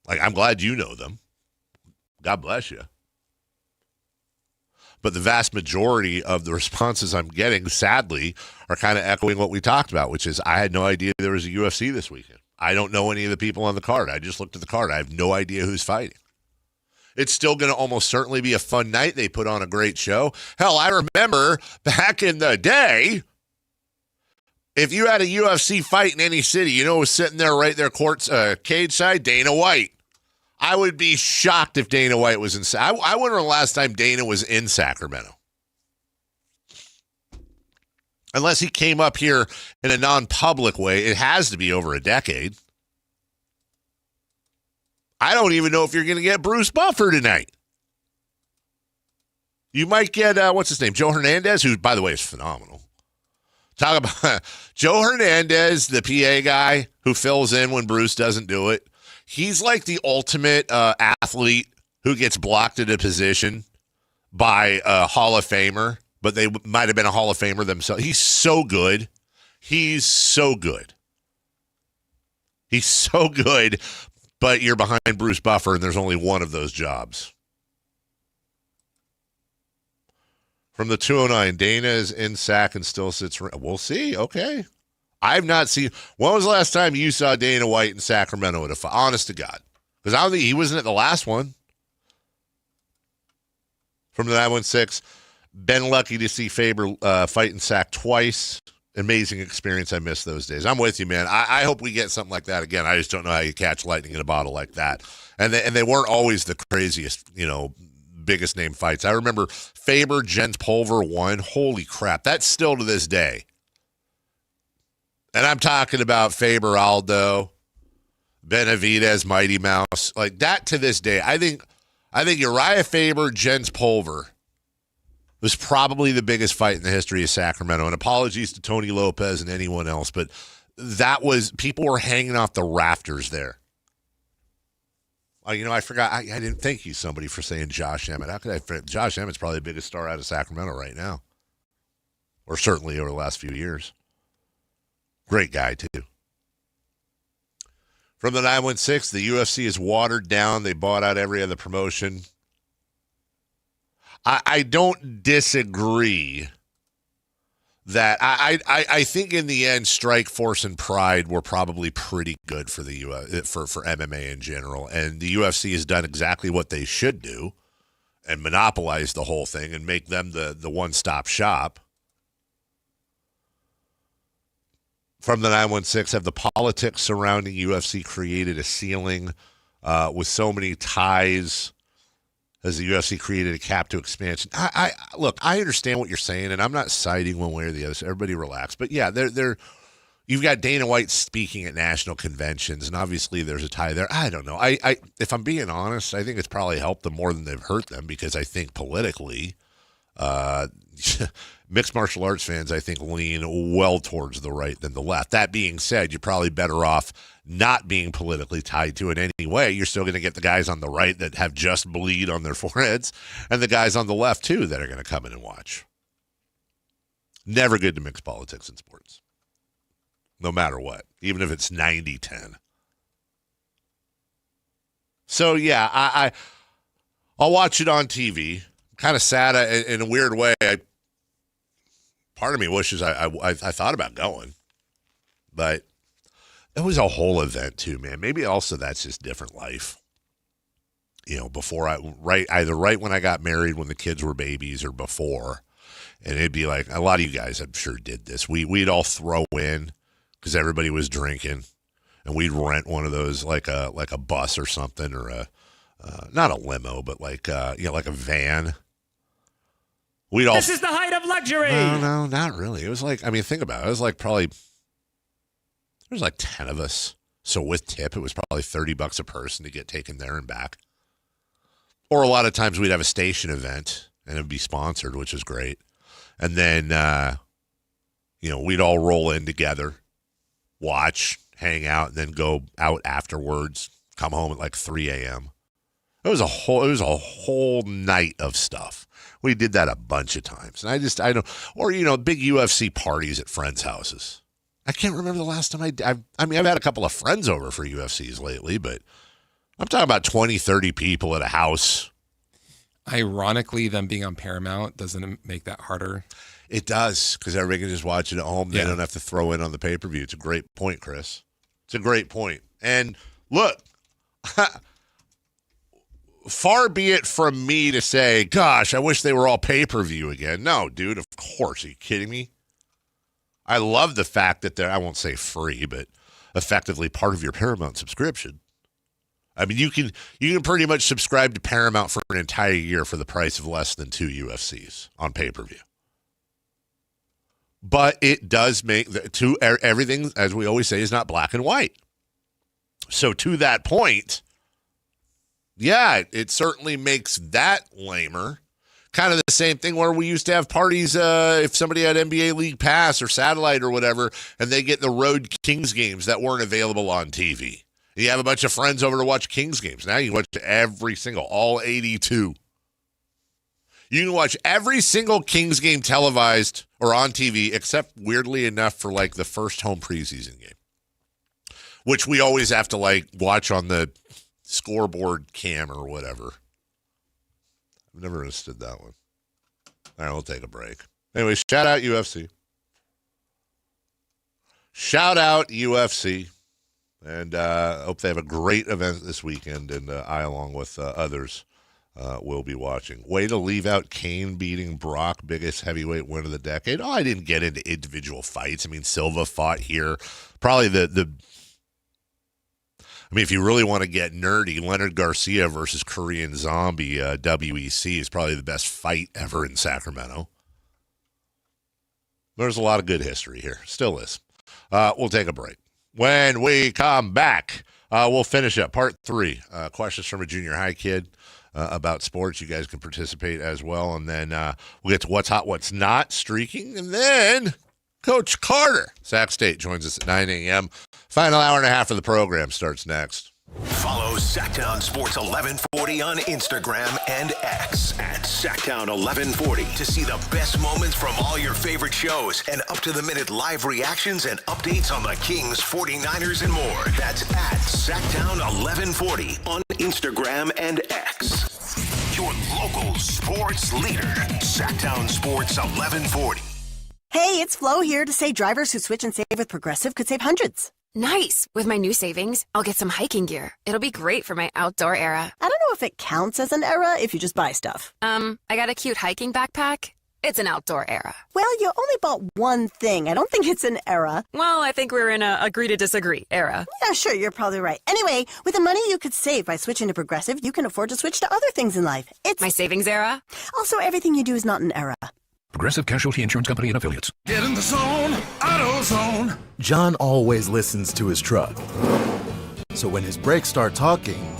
Like, I'm glad you know them. God bless you. But the vast majority of the responses I'm getting, sadly, are kind of echoing what we talked about, which is I had no idea there was a UFC this weekend. I don't know any of the people on the card. I just looked at the card. I have no idea who's fighting. It's still going to almost certainly be a fun night. They put on a great show. Hell, I remember back in the day, if you had a UFC fight in any city, you know who was sitting there right there cage side? Dana White. I would be shocked if Dana White was in. I wonder the last time Dana was in Sacramento. Unless he came up here in a non-public way, it has to be over a decade. I don't even know if you're going to get Bruce Buffer tonight. You might get, what's his name, Joe Hernandez, who, by the way, is phenomenal. Talk about Joe Hernandez, the PA guy who fills in when Bruce doesn't do it. He's like the ultimate athlete who gets blocked at a position by a Hall of Famer, but they might have been a Hall of Famer themselves. He's so good. He's so good. He's so good, but you're behind Bruce Buffer, and there's only one of those jobs. From the 209, Dana is in Sac and still sits. We'll see. Okay. I've not seen. When was the last time you saw Dana White in Sacramento at a fight? Honest to God. Because I don't think he wasn't at the last one. From the 916, been lucky to see Faber fight in Sac twice. Amazing experience. I miss those days. I'm with you, man. I hope we get something like that again. I just don't know how you catch lightning in a bottle like that. And they weren't always the craziest, biggest name fights. I remember Faber, Jens Pulver won. Holy crap. That's still to this day. And I'm talking about Faber, Aldo, Benavidez, Mighty Mouse. Like that to this day. I think Uriah Faber, Jens Pulver was probably the biggest fight in the history of Sacramento. And apologies to Tony Lopez and anyone else, but people were hanging off the rafters there. I forgot. I didn't thank you, somebody, for saying Josh Emmett. How could I forget? Josh Emmett's probably the biggest star out of Sacramento right now, or certainly over the last few years. Great guy, too. From the 916, the UFC is watered down. They bought out every other promotion. I don't disagree that I think in the end, Strike Force and Pride were probably pretty good for the for MMA in general, and the UFC has done exactly what they should do and monopolize the whole thing and make them the one-stop shop. From the 916, have the politics surrounding UFC created a ceiling with so many ties? Has the UFC created a cap to expansion? Look, I understand what you're saying, and I'm not siding one way or the other, so everybody relax. But yeah, you've got Dana White speaking at national conventions, and obviously there's a tie there. I don't know. If I'm being honest, I think it's probably helped them more than they've hurt them, because I think politically, mixed martial arts fans, I think, lean well towards the right than the left. That being said, you're probably better off not being politically tied to it anyway. You're still going to get the guys on the right that have just bleed on their foreheads, and the guys on the left, too, that are going to come in and watch. Never good to mix politics in sports, no matter what, even if it's 90-10. So, yeah, I'll watch it on TV. Kind of sad in a weird way. Part of me wishes I thought about going, but it was a whole event too, man. Maybe also that's just different life. Before either right when I got married, when the kids were babies, or before, and it'd be like a lot of you guys, I'm sure, did this. We'd all throw in because everybody was drinking, and we'd rent one of those like a bus or something, or not a limo, but like a van. This is the height of luxury. No, not really. It was like, think about it. It was like probably, there was like 10 of us. So with tip, it was probably $30 a person to get taken there and back. Or a lot of times we'd have a station event and it'd be sponsored, which is great. And then, we'd all roll in together, watch, hang out, and then go out afterwards, come home at like 3 a.m. It was a whole night of stuff. We did that a bunch of times. And I don't, or, big UFC parties at friends' houses. I can't remember the last time I've had a couple of friends over for UFCs lately, but I'm talking about 20, 30 people at a house. Ironically, them being on Paramount, doesn't it make that harder? It does, because everybody can just watch it at home. They don't have to throw in on the pay-per-view. It's a great point, Chris. It's a great point. And look, far be it from me to say, gosh, I wish they were all pay-per-view again. No, dude, of course. Are you kidding me? I love the fact that they're, I won't say free, but effectively part of your Paramount subscription. You can pretty much subscribe to Paramount for an entire year for the price of less than 2 UFCs on pay-per-view. But it does make everything, as we always say, is not black and white. So to that point, yeah, it certainly makes that lamer. Kind of the same thing where we used to have parties if somebody had NBA League Pass or satellite or whatever, and they get the road Kings games that weren't available on TV. You have a bunch of friends over to watch Kings games. Now you can watch all 82. You can watch every single Kings game televised or on TV, except weirdly enough for like the first home preseason game, which we always have to like watch on the scoreboard cam or whatever. I've never understood that one. All right, we'll take a break. Anyway, shout out UFC. Shout out UFC. And hope they have a great event this weekend. And I, along with others, will be watching. Way to leave out Kane beating Brock, biggest heavyweight win of the decade. Oh, I didn't get into individual fights. I mean, Silva fought here. Probably if you really want to get nerdy, Leonard Garcia versus Korean Zombie WEC is probably the best fight ever in Sacramento. There's a lot of good history here. Still is. We'll take a break. When we come back, we'll finish up part 3. Questions from a junior high kid about sports. You guys can participate as well. And then we'll get to what's hot, what's not, streaking. And then Coach Carter, Sac State, joins us at 9 a.m. Final hour and a half of the program starts next. Follow Sactown Sports 1140 on Instagram and X at Sactown 1140 to see the best moments from all your favorite shows and up-to-the-minute live reactions and updates on the Kings, 49ers, and more. That's at Sactown 1140 on Instagram and X. Your local sports leader, Sactown Sports 1140. Hey, it's Flo here to say drivers who switch and save with Progressive could save hundreds. Nice. With my new savings, I'll get some hiking gear. It'll be great for my outdoor era. I don't know if it counts as an era if you just buy stuff. I got a cute hiking backpack. It's an outdoor era. Well, you only bought one thing. I don't think it's an era. Well, I think we're in a agree to disagree era. Yeah, sure, you're probably right. Anyway, with the money you could save by switching to Progressive, you can afford to switch to other things in life. It's my savings era. Also, everything you do is not an era. Progressive Casualty Insurance Company and Affiliates. Get in the zone, AutoZone. John always listens to his truck. So when his brakes start talking,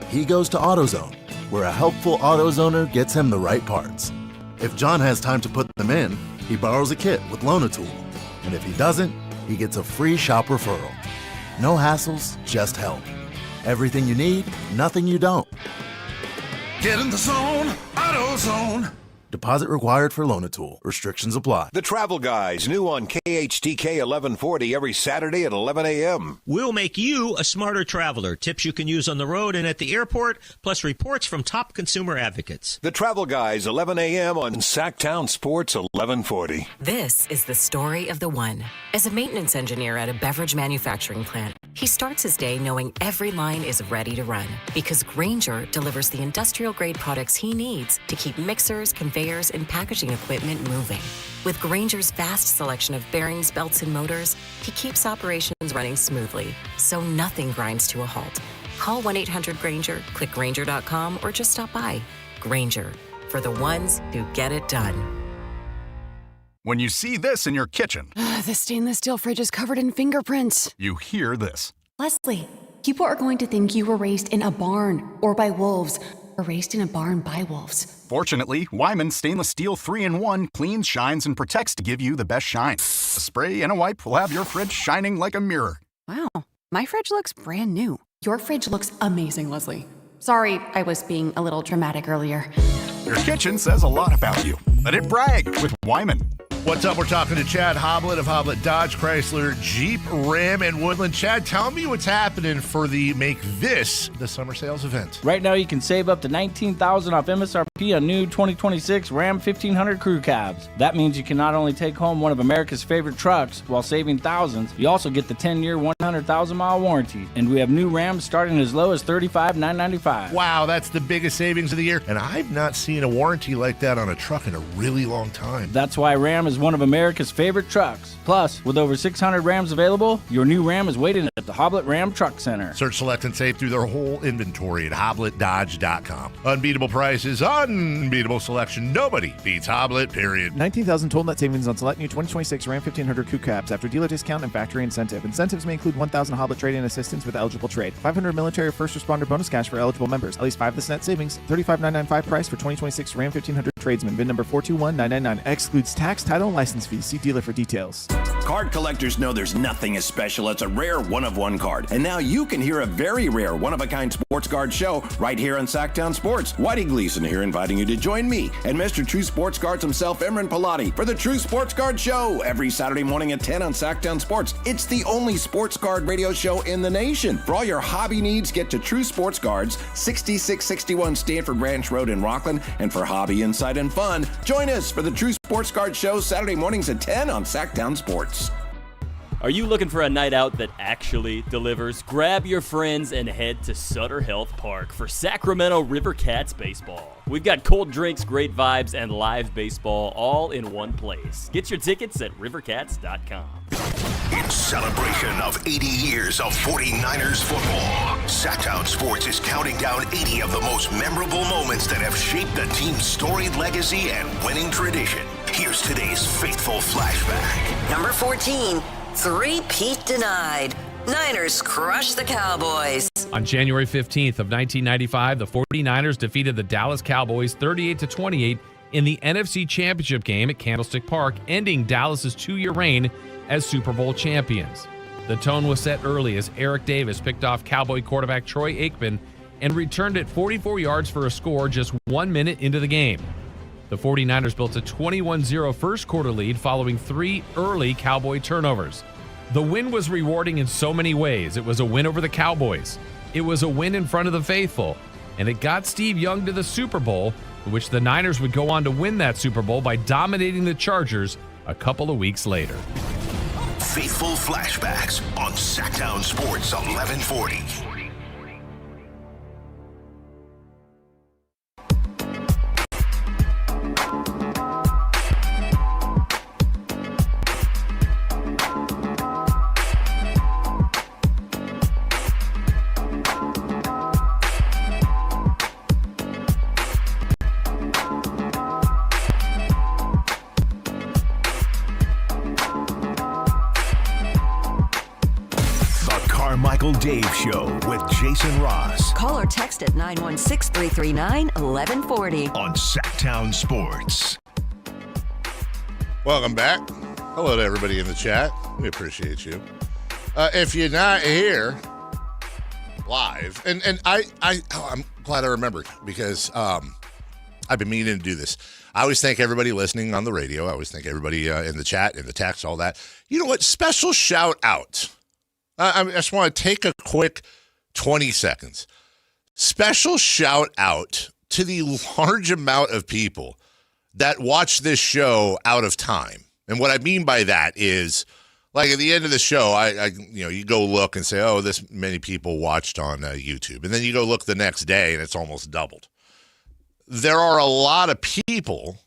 he goes to AutoZone, where a helpful AutoZoner gets him the right parts. If John has time to put them in, he borrows a kit with Loan-A-Tool. And if he doesn't, he gets a free shop referral. No hassles, just help. Everything you need, nothing you don't. Get in the zone, AutoZone. Deposit required for Loan-A-Tool. Restrictions apply. The Travel Guys, new on KHTK 1140 every Saturday at 11 a.m. We'll make you a smarter traveler. Tips you can use on the road and at the airport, plus reports from top consumer advocates. The Travel Guys, 11 a.m. on Sactown Sports 1140. This is the story of the one. As a maintenance engineer at a beverage manufacturing plant, he starts his day knowing every line is ready to run because Grainger delivers the industrial-grade products he needs to keep mixers, conveyors, and packaging equipment moving. With Grainger's vast selection of bearings, belts, and motors, he keeps operations running smoothly, so nothing grinds to a halt. Call 1-800-GRAINGER, click Grainger.com, or just stop by. Grainger, for the ones who get it done. When you see this in your kitchen, the stainless steel fridge is covered in fingerprints. You hear this. Leslie, people are going to think you were raised in a barn or by wolves, or raised in a barn by wolves. Fortunately, Wyman Stainless Steel 3-in-1 cleans, shines, and protects to give you the best shine. A spray and a wipe will have your fridge shining like a mirror. Wow, my fridge looks brand new. Your fridge looks amazing, Leslie. Sorry, I was being a little dramatic earlier. Your kitchen says a lot about you. Let it brag with Wyman. What's up? We're talking to Chad Hoblet of Hoblet Dodge, Chrysler, Jeep, Ram, and Woodland. Chad, tell me what's happening for the Make This the Summer Sales event. Right now, you can save up to $19,000 off MSRP on new 2026 Ram 1500 Crew Cabs. That means you can not only take home one of America's favorite trucks while saving thousands, you also get the 10-year, 100,000-mile warranty. And we have new Rams starting as low as $35,995. Wow, that's the biggest savings of the year. And I've not seen a warranty like that on a truck in a really long time. That's why Ram is one of America's favorite trucks. Plus, with over 600 Rams available, your new Ram is waiting at the Hoblet Ram Truck Center. Search, select, and save through their whole inventory at HobletDodge.com. Unbeatable prices, unbeatable selection. Nobody beats Hoblet, period. $19,000 total net savings on select new 2026 Ram 1500 Crew Cabs after dealer discount and factory incentive. Incentives may include $1,000 Hoblet trade-in assistance with eligible trade. $500 military first responder bonus cash for eligible members. At least 5 this net savings. $35,995 price for 2026 Ram 1500 tradesman. VIN number 421999. Excludes tax, title, and license fees. See dealer for details. Card collectors know there's nothing as special as a rare one-of-one card. And now you can hear a very rare one-of-a-kind sports card show right here on Sactown Sports. Whitey Gleason here inviting you to join me and Mr. True Sports Cards himself, Emran Pilati, for the True Sports Card Show every Saturday morning at 10 on Sactown Sports. It's the only sports card radio show in the nation. For all your hobby needs, get to True Sports Cards, 6661 Stanford Ranch Road in Rockland. And for hobby insider pride, and fun. Join us for the True Sports Guard Show Saturday mornings at 10 on Sactown Sports. Are you looking for a night out that actually delivers? Grab your friends and head to Sutter Health Park for Sacramento River Cats baseball. We've got cold drinks, great vibes, and live baseball all in one place. Get your tickets at rivercats.com. In celebration of 80 years of 49ers football, Sactown Sports is counting down 80 of the most memorable moments that have shaped the team's storied legacy and winning tradition. Here's today's faithful flashback. Number 14. Three-peat denied. Niners crush the Cowboys. On January 15th of 1995, the 49ers defeated the Dallas Cowboys 38-28 in the NFC Championship game at Candlestick Park, ending Dallas's 2-year reign as Super Bowl champions. The tone was set early as Eric Davis picked off Cowboy quarterback Troy Aikman and returned it 44 yards for a score just 1 minute into the game. The 49ers built a 21-0 first quarter lead following 3 early Cowboy turnovers. The win was rewarding in so many ways. It was a win over the Cowboys. It was a win in front of the faithful. And it got Steve Young to the Super Bowl, in which the Niners would go on to win that Super Bowl by dominating the Chargers a couple of weeks later. Faithful flashbacks on Sactown Sports 1140. Carmichael Dave Show with Jason Ross. Call or text at 916-339-1140. On Sactown Sports. Welcome back. Hello to everybody in the chat. We appreciate you. If you're not here live, and I'm glad I remembered because I've been meaning to do this. I always thank everybody listening on the radio. I always thank everybody in the chat, in the text, all that. You know what? Special shout out. I just want to take a quick 20 seconds. Special shout out to the large amount of people that watch this show out of time. And what I mean by that is, like at the end of the show, you go look and say, oh, this many people watched on YouTube. And then you go look the next day and it's almost doubled. There are a lot of people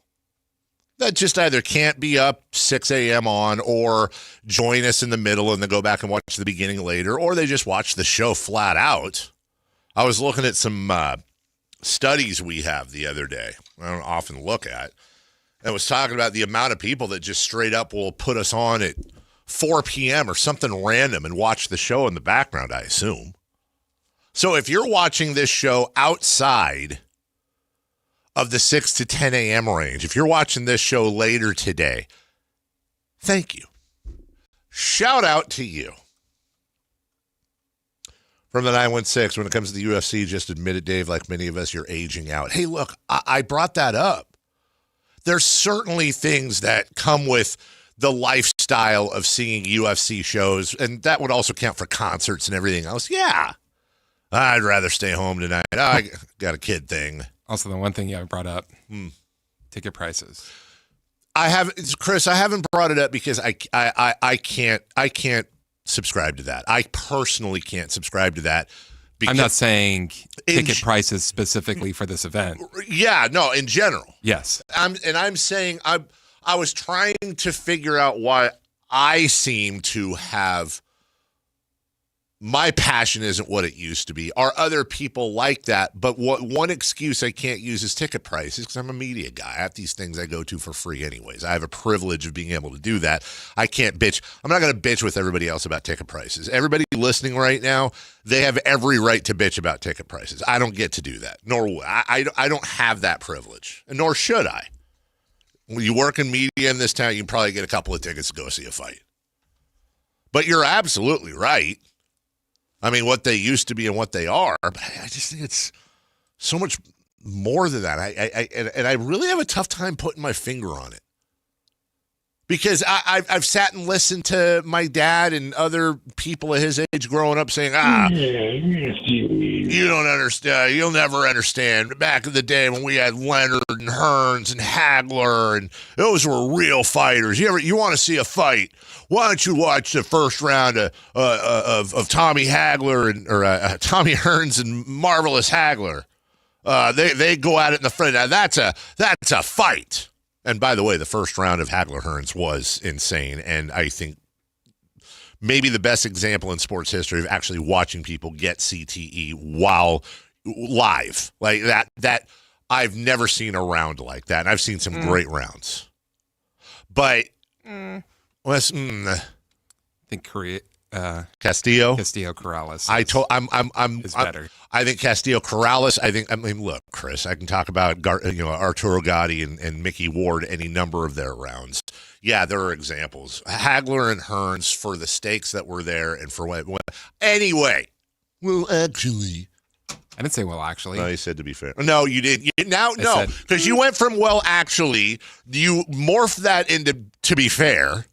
that just either can't be up 6 a.m. on or join us in the middle and then go back and watch the beginning later, or they just watch the show flat out. I was looking at some studies we have the other day. I don't often look at. And was talking about the amount of people that just straight up will put us on at 4 p.m. or something random and watch the show in the background, I assume. So if you're watching this show outside of the 6 to 10 a.m. range, if you're watching this show later today, thank you. Shout out to you. From the 916, when it comes to the UFC, just admit it, Dave, like many of us, you're aging out. Hey, look, I brought that up. There's certainly things that come with the lifestyle of seeing UFC shows, and that would also count for concerts and everything else. Yeah, I'd rather stay home tonight. I got a kid thing. Also, the one thing you haven't brought up, ticket prices. Chris, I haven't brought it up because I can't subscribe to that. I personally can't subscribe to that. I'm not saying ticket prices specifically for this event. Yeah, no, in general. Yes. I'm saying I was trying to figure out why I seem to have my passion isn't what it used to be. Are other people like that? But one excuse I can't use is ticket prices because I'm a media guy. I have these things I go to for free anyways. I have a privilege of being able to do that. I can't bitch. I'm not going to bitch with everybody else about ticket prices. Everybody listening right now, they have every right to bitch about ticket prices. I don't get to do that. Nor will I don't have that privilege, and nor should I. When you work in media in this town, you can probably get a couple of tickets to go see a fight. But you're absolutely right. I mean, what they used to be and what they are, but I just think it's so much more than that. I really have a tough time putting my finger on it. Because I've sat and listened to my dad and other people of his age growing up saying, you don't understand. You'll never understand. Back in the day when we had Leonard and Hearns and Hagler, and those were real fighters. You want to see a fight? Why don't you watch the first round of Tommy Hagler or Tommy Hearns and Marvelous Hagler? They go at it in the front. Now that's a fight. And by the way, the first round of Hagler Hearns was insane, and I think maybe the best example in sports history of actually watching people get CTE while live. Like that I've never seen a round like that, and I've seen some great rounds. But I think Castillo Corrales. Is better. I think Castillo Corrales. Look, Chris, I can talk about Arturo Gatti and Mickey Ward any number of their rounds. Yeah, there are examples. Hagler and Hearns for the stakes that were there and for what. Anyway, well, actually. I didn't say well, actually. No, you said to be fair. No, you didn't. No, because you went from well, actually, you morphed that into to be fair.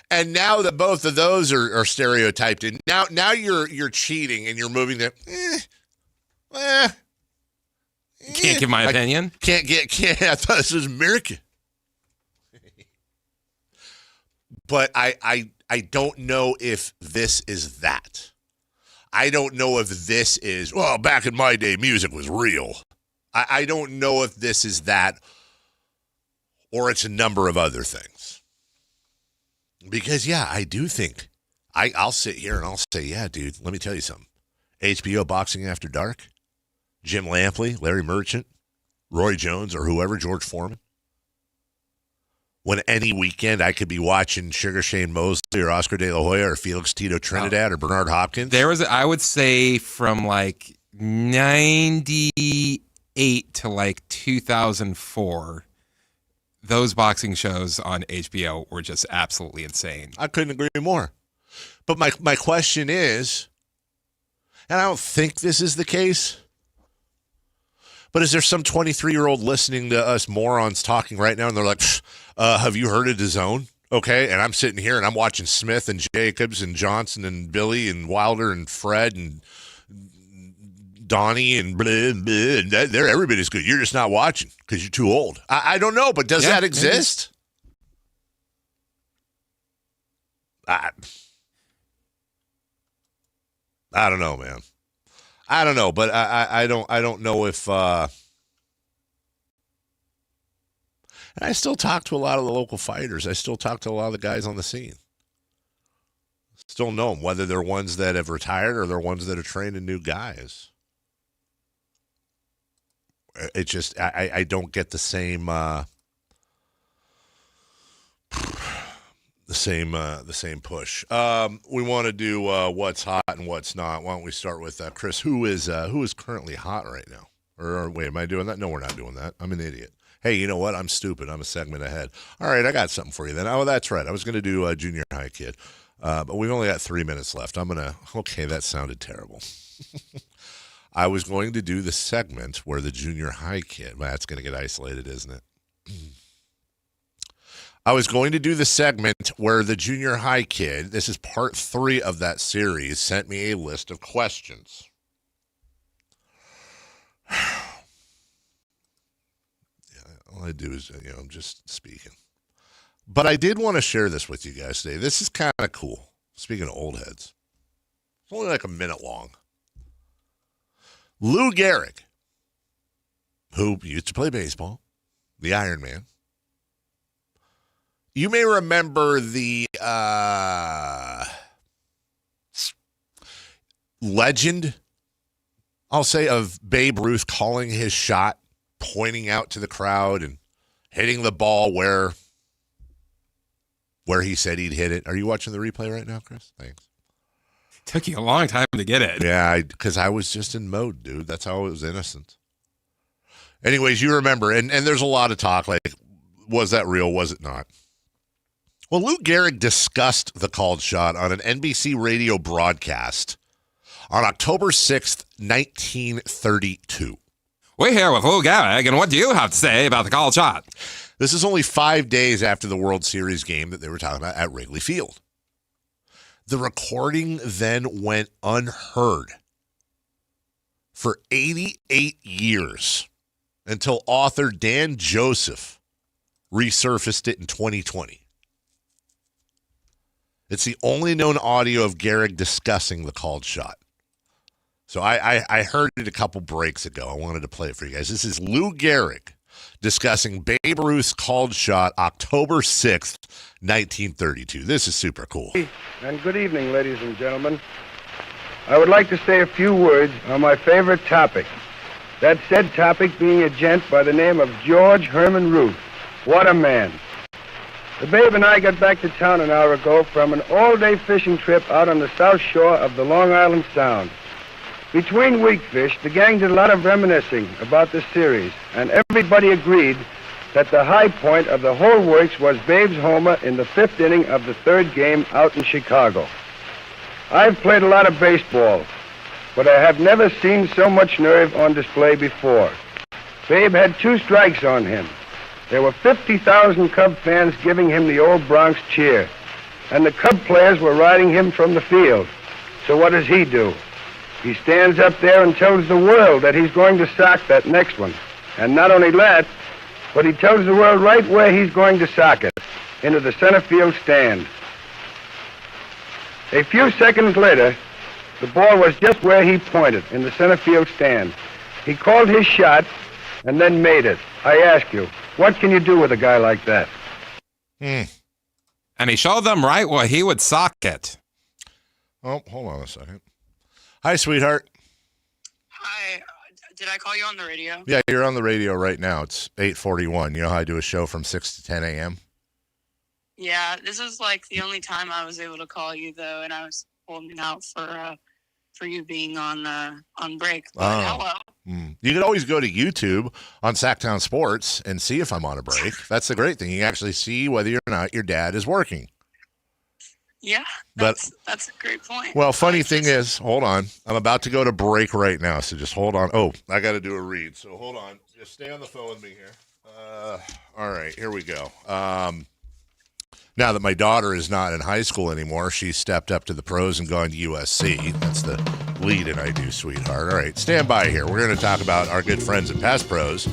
And now that both of those are stereotyped, and now you're cheating and you're moving to. Can't give my opinion. Can't. I thought this was America. But I don't know if this is that. I don't know if this is, well, back in my day, music was real. I don't know if this is that or it's a number of other things. Because, yeah, I do think, I'll sit here and I'll say, yeah, dude, let me tell you something. HBO Boxing After Dark, Jim Lampley, Larry Merchant, Roy Jones, or whoever, George Foreman. When any weekend I could be watching Sugar Shane Mosley or Oscar De La Hoya or Felix Tito Trinidad or Bernard Hopkins. There was, I would say, from like 98 to like 2004, those boxing shows on HBO were just absolutely insane. I couldn't agree more. But my question is, and I don't think this is the case, but is there some 23-year-old listening to us morons talking right now and they're like, have you heard of DAZN? Okay, and I'm sitting here and I'm watching Smith and Jacobs and Johnson and Billy and Wilder and Fred and Donnie and blah, blah, and they're everybody's good. You're just not watching because you're too old. I don't know, but does that exist? I don't know, man. I don't know, but I don't know if and I still talk to a lot of the local fighters. I still talk to a lot of the guys on the scene. Still know them, whether they're ones that have retired or they're ones that are training new guys. It just I don't get the same the same push. We want to do what's hot and what's not. Why don't we start with Chris? Who is currently hot right now? Or wait, am I doing that? No, we're not doing that. I'm an idiot. Hey, you know what? I'm stupid. I'm a segment ahead. All right, I got something for you then. Oh, that's right. I was going to do a junior high kid, but we've only got 3 minutes left. Okay, that sounded terrible. I was going to do the segment where the junior high kid, well, that's going to get isolated, isn't it? I was going to do the segment where the junior high kid, this is part 3 of that series, sent me a list of questions. All I do is, I'm just speaking. But I did want to share this with you guys today. This is kind of cool. Speaking of old heads. It's only like a minute long. Lou Gehrig, who used to play baseball, the Iron Man. You may remember the legend, I'll say, of Babe Ruth calling his shot, pointing out to the crowd and hitting the ball where he said he'd hit it. Are you watching the replay right now, Chris? Thanks. Took you a long time to get it. Yeah, because I was just in mode, dude. That's how it was innocent. Anyways, you remember, and there's a lot of talk, like, was that real, was it not? Well, Lou Gehrig discussed the called shot on an NBC radio broadcast on October 6th, 1932. We're here with Lou Gehrig, and what do you have to say about the called shot? This is only 5 days after the World Series game that they were talking about at Wrigley Field. The recording then went unheard for 88 years until author Dan Joseph resurfaced it in 2020. It's the only known audio of Gehrig discussing the called shot. So I heard it a couple breaks ago. I wanted to play it for you guys. This is Lou Gehrig discussing Babe Ruth's called shot October 6th, 1932. This is super cool. And good evening, ladies and gentlemen. I would like to say a few words on my favorite topic. That said topic being a gent by the name of George Herman Ruth. What a man. The Babe and I got back to town an hour ago from an all-day fishing trip out on the south shore of the Long Island Sound. Between weekfish, the gang did a lot of reminiscing about the series, and everybody agreed that the high point of the whole works was Babe's homer in the 5th inning of the 3rd game out in Chicago. I've played a lot of baseball, but I have never seen so much nerve on display before. Babe had 2 strikes on him. There were 50,000 Cub fans giving him the old Bronx cheer, and the Cub players were riding him from the field. So what does he do? He stands up there and tells the world that he's going to sock that next one. And not only that, but he tells the world right where he's going to sock it, into the center field stand. A few seconds later, the ball was just where he pointed, in the center field stand. He called his shot and then made it. I ask you, what can you do with a guy like that? And he showed them right where he would sock it. Oh, hold on a second. Hi, sweetheart. Hi. Did I call you on the radio? Yeah, you're on the radio right now. It's 8:41. You know how I do a show from 6 to 10 a.m.? Yeah, this is like the only time I was able to call you, though, and I was holding out for you being on break. But hello. You can always go to YouTube on Sactown Sports and see if I'm on a break. That's the great thing. You can actually see whether or not your dad is working. Yeah, that's a great point. Well, funny thing is, hold on. I'm about to go to break right now, so just hold on. Oh, I got to do a read, so hold on. Just stay on the phone with me here. All right, here we go. Now that my daughter is not in high school anymore, she's stepped up to the pros and gone to USC. That's the lead-in I do, sweetheart. All right, stand by here. We're going to talk about our good friends at Pass Pros.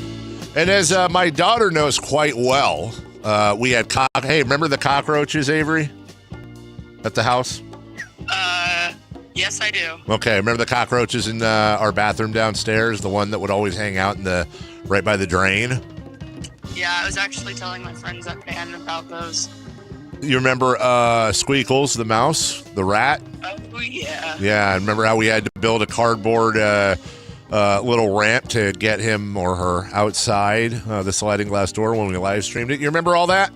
And as my daughter knows quite well, we had hey, remember the cockroaches, Avery? At the house? Yes, I do. Okay, remember the cockroaches in our bathroom downstairs? The one that would always hang out right by the drain? Yeah, I was actually telling my friends at band about those. You remember Squeakles, the mouse, the rat? Oh, yeah. Yeah, remember how we had to build a cardboard little ramp to get him or her outside the sliding glass door when we live streamed it? You remember all that?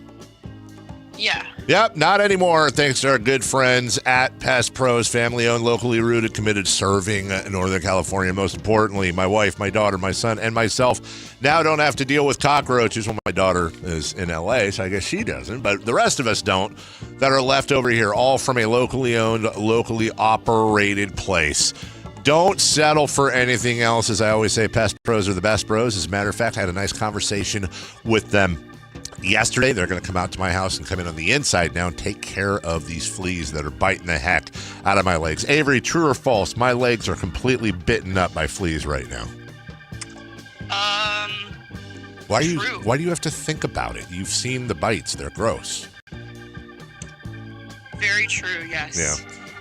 Yeah. Yep, not anymore. Thanks to our good friends at Pass Pros, family-owned, locally rooted, committed, serving Northern California. Most importantly, my wife, my daughter, my son, and myself now don't have to deal with cockroaches. Well, my daughter is in L.A., so I guess she doesn't, but the rest of us don't, that are left over here, all from a locally owned, locally operated place. Don't settle for anything else. As I always say, Pass Pros are the best pros. As a matter of fact, I had a nice conversation with them yesterday. They're going to come out to my house and come in on the inside now and take care of these fleas that are biting the heck out of my legs. Avery, true or false? My legs are completely bitten up by fleas right now. Why do you have to think about it? You've seen the bites. They're gross. Very true, yes. Yeah.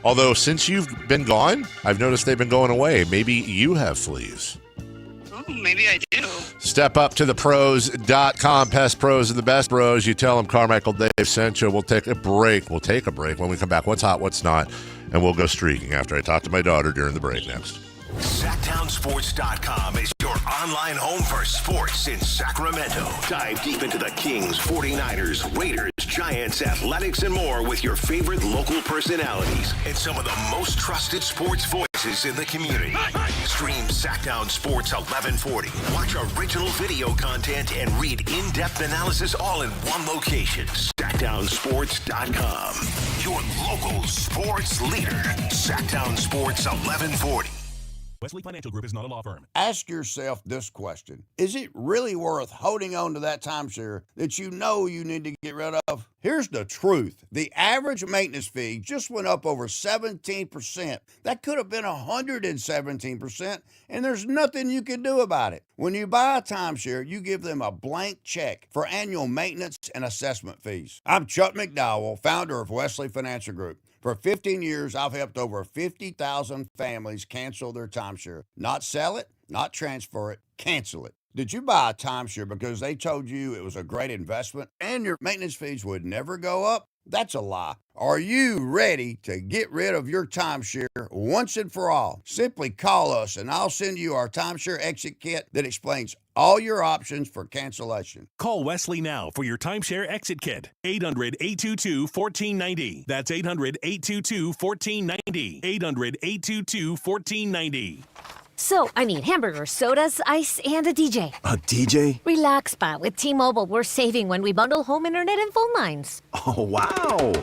Although since you've been gone, I've noticed they've been going away. Maybe you have fleas. Maybe I do. Step up to thepros.com. Pest Pros are the best pros. You tell them Carmichael Dave sent you. We'll take a break. When we come back, what's hot, what's not, and we'll go streaking after I talk to my daughter during the break next. SactownSports.com is your online home for sports in Sacramento. Dive deep into the Kings, 49ers, Raiders, Giants, Athletics, and more with your favorite local personalities and some of the most trusted sports voices in the community. Stream Sactown Sports 1140. Watch original video content and read in-depth analysis all in one location. SactownSports.com. Your local sports leader. Sactown Sports 1140. Wesley Financial Group is not a law firm. Ask yourself this question. Is it really worth holding on to that timeshare that you know you need to get rid of? Here's the truth. The average maintenance fee just went up over 17%. That could have been 117%, and there's nothing you can do about it. When you buy a timeshare, you give them a blank check for annual maintenance and assessment fees. I'm Chuck McDowell, founder of Wesley Financial Group. For 15 years, I've helped over 50,000 families cancel their timeshare. Not sell it, not transfer it, cancel it. Did you buy a timeshare because they told you it was a great investment and your maintenance fees would never go up? That's a lie. Are you ready to get rid of your timeshare once and for all? Simply call us and I'll send you our timeshare exit kit that explains all your options for cancellation. Call Wesley now for your timeshare exit kit. 800-822-1490. That's 800-822-1490. 800-822-1490. So, hamburgers, sodas, ice, and a DJ. A DJ? Relax, Pa. With T-Mobile, we're saving when we bundle home internet and phone lines. Oh, wow.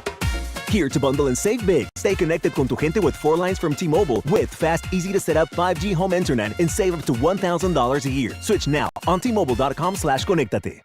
Here to bundle and save big. Stay connected con tu gente with 4 lines from T-Mobile with fast, easy-to-set-up 5G home internet and save up to $1,000 a year. Switch now on T-Mobile.com/conectate.